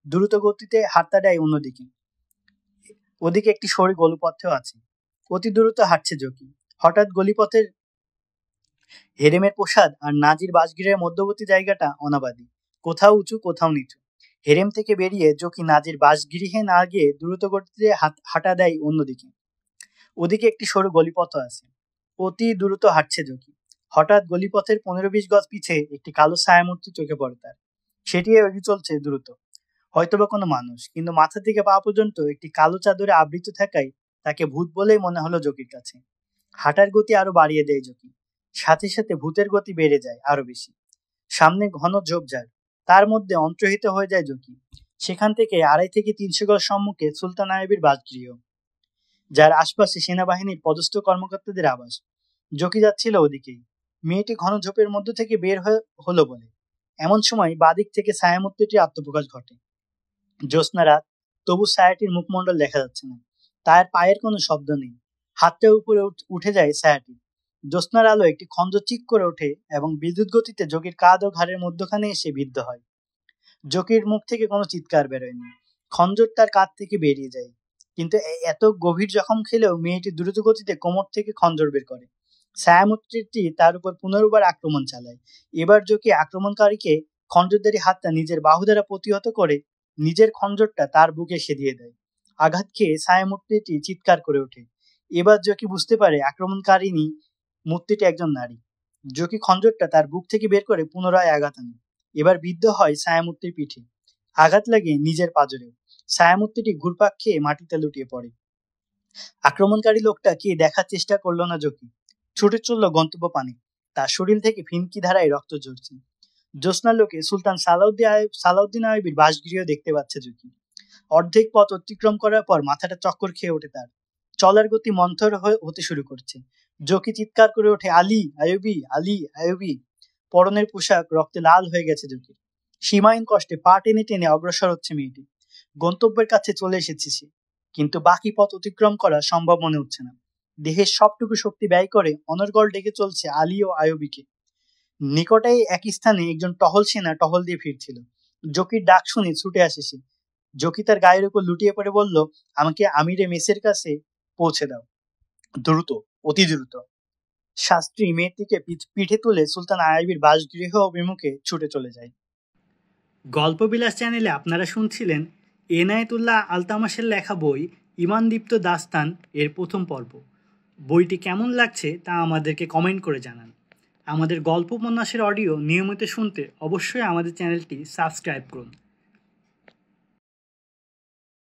দ্রুত গতিতে হাঁটতে দেয় অন্যদিকে। ওদিকে একটি সরু গলিপথও আছে। অতি দ্রুত হাঁটছে জকি। হঠাৎ গলিপথের হেরেমের প্রসাদ আর নাজির বাসগৃহের মধ্যবর্তী জায়গাটা অনাবাদী, কোথাও উঁচু কোথাও নিচু। হেরেম থেকে বেরিয়ে জকি নাজির বাসগৃহে না গিয়ে দ্রুত গতিতে হাঁটা দেয় অন্যদিকে। ওদিকে একটি সরু গলিপথ আছে। অতি দ্রুত হাঁটছে জকি। হঠাৎ গলিপথের 15-20 গজ পিছে একটি কালো ছায়ামূর্তি চোখে পড়ে তার। সেটি এগিয়ে চলছে দ্রুত। হয়তোবা কোনো মানুষ, কিন্তু মাথা থেকে পা পর্যন্ত একটি কালো চাদরে আবৃত থাকায় তাকে ভূত বলেই মনে হলো জকির কাছে। হাঁটার গতি আরো বাড়িয়ে দেয় জকি। সাথে সাথে ভূতের গতি বেড়ে যায় আরো বেশি। সামনে ঘন ঝোপঝাড়, তার মধ্যে অন্তর্হিত হয়ে যায় জকি। সেখান থেকে 250 থেকে 300 গজ সম্মুখে সুলতান আইবির বাসগৃহ, যার আশপাশে সেনাবাহিনীর পদস্থ কর্মকর্তাদের আবাস। জকি যাচ্ছিল ওদিকেই। মেয়েটি ঘন ঝোপের মধ্য থেকে বের হলো বলে। এমন সময় বাদিক থেকে ছায়ামূর্তিটির আত্মপ্রকাশ ঘটে। জ্যোৎস্না রাত, তবু ছায়াটির মুখমণ্ডল দেখা যাচ্ছে না। তার পায়ের কোনো শব্দ নেই। হাতটা উপরে উঠে যায় ছায়াটি। জ্যোৎস্নার আলো একটি খঞ্জ চিক করে ওঠে এবং বিদ্যুৎ গতিতে জকির কাঁধ ও ঘাড়ের মধ্যখানে এসে বিদ্ধ হয়। জকির মুখ থেকে কোনো চিৎকার বেরোয়নি। খঞ্জর তার কাঁধ থেকে বেরিয়ে যায়, কিন্তু এত গভীর জখম খেলেও মেয়েটি দ্রুত গতিতে কোমর থেকে খঞ্জর বের করে। ছায়ামূর্তিটি তার উপর পুনর্বার আক্রমণ চালায়। এবার জকি আক্রমণকারীকে খঞ্জরধারী হাতটা নিজের বাহু দ্বারা প্রতিহত করে নিজের খঞ্জরটা তার বুকে সেদিয়ে দেয়। আঘাত খেয়ে ছায়ামূর্তিটি চিৎকার করে ওঠে। এবার জকি বুঝতে পারে আক্রমণকারিণী মূর্তিটি একজন নারী। জকি খঞ্জরটা তার বুক থেকে বের করে পুনরায় আঘাত আনে। এবার বিদ্ধ হয় ছায়ামূর্তির পিঠে। আঘাত লাগে নিজের পাঁজরেও। ছায়ামূর্তিটি ঘুরপাক খেয়ে মাটিতে লুটিয়ে পড়ে। আক্রমণকারী লোকটা কি দেখার চেষ্টা করলো না জকি। ছুটে চলল গন্তব্য পানে। তার শরীর থেকে ফিনকি ধারায় রক্ত ঝরছে। জ্যোৎস্নালোকে সুলতান সালাউদ্দিন আইয়ুবীর বাসগৃহ দেখতে পাচ্ছে জুকি। অর্ধেক পথ অতিক্রম করার পর মাথাটা চক্কর খেয়ে ওঠে তার। চলার গতি মন্থর হতে শুরু করছে। জকি চিৎকার করে ওঠে, আলী আইয়ুবী, আলী আইয়ুবী। পরনের পোশাক রক্তে লাল হয়ে গেছে জকির। সীমাহীন কষ্টে পা টেনে টেনে অগ্রসর হচ্ছে মেয়েটি। গন্তব্যের কাছে চলে এসেছে সে, কিন্তু বাকি পথ অতিক্রম করা সম্ভব মনে হচ্ছে না। দেহের সবটুকু শক্তি ব্যয় করে অনর্গল ডেকে চলছে আলী ও আইয়ুবীকে। নিকটেই একই স্থানে একজন টহল সেনা টহল দিয়ে ফিরছিল। জকির ডাক শুনে ছুটে আসে সে। জকি তার গায়ের উপর লুটিয়ে পড়ে বলল, আমাকে আমিরে মেসের কাছে পৌঁছে দাও, দ্রুত, অতি দ্রুত। শাস্ত্রী মেয়েটিকে পিঠে তুলে সুলতান আইয়ুবীর বাসগৃহ অভিমুখে ছুটে চলে যায়। গল্পবিলাস চ্যানেলে আপনারা শুনছিলেন এনায়েতুল্লাহ আলতামাশের লেখা বই ইমানদীপ্ত দাস্তান এর প্রথম পর্ব। বইটি কেমন লাগছে তা আমাদেরকে কমেন্ট করে জানান। আমাদের গল্প উপন্যাসের অডিও নিয়মিত শুনতে অবশ্যই আমাদের চ্যানেলটি সাবস্ক্রাইব করুন।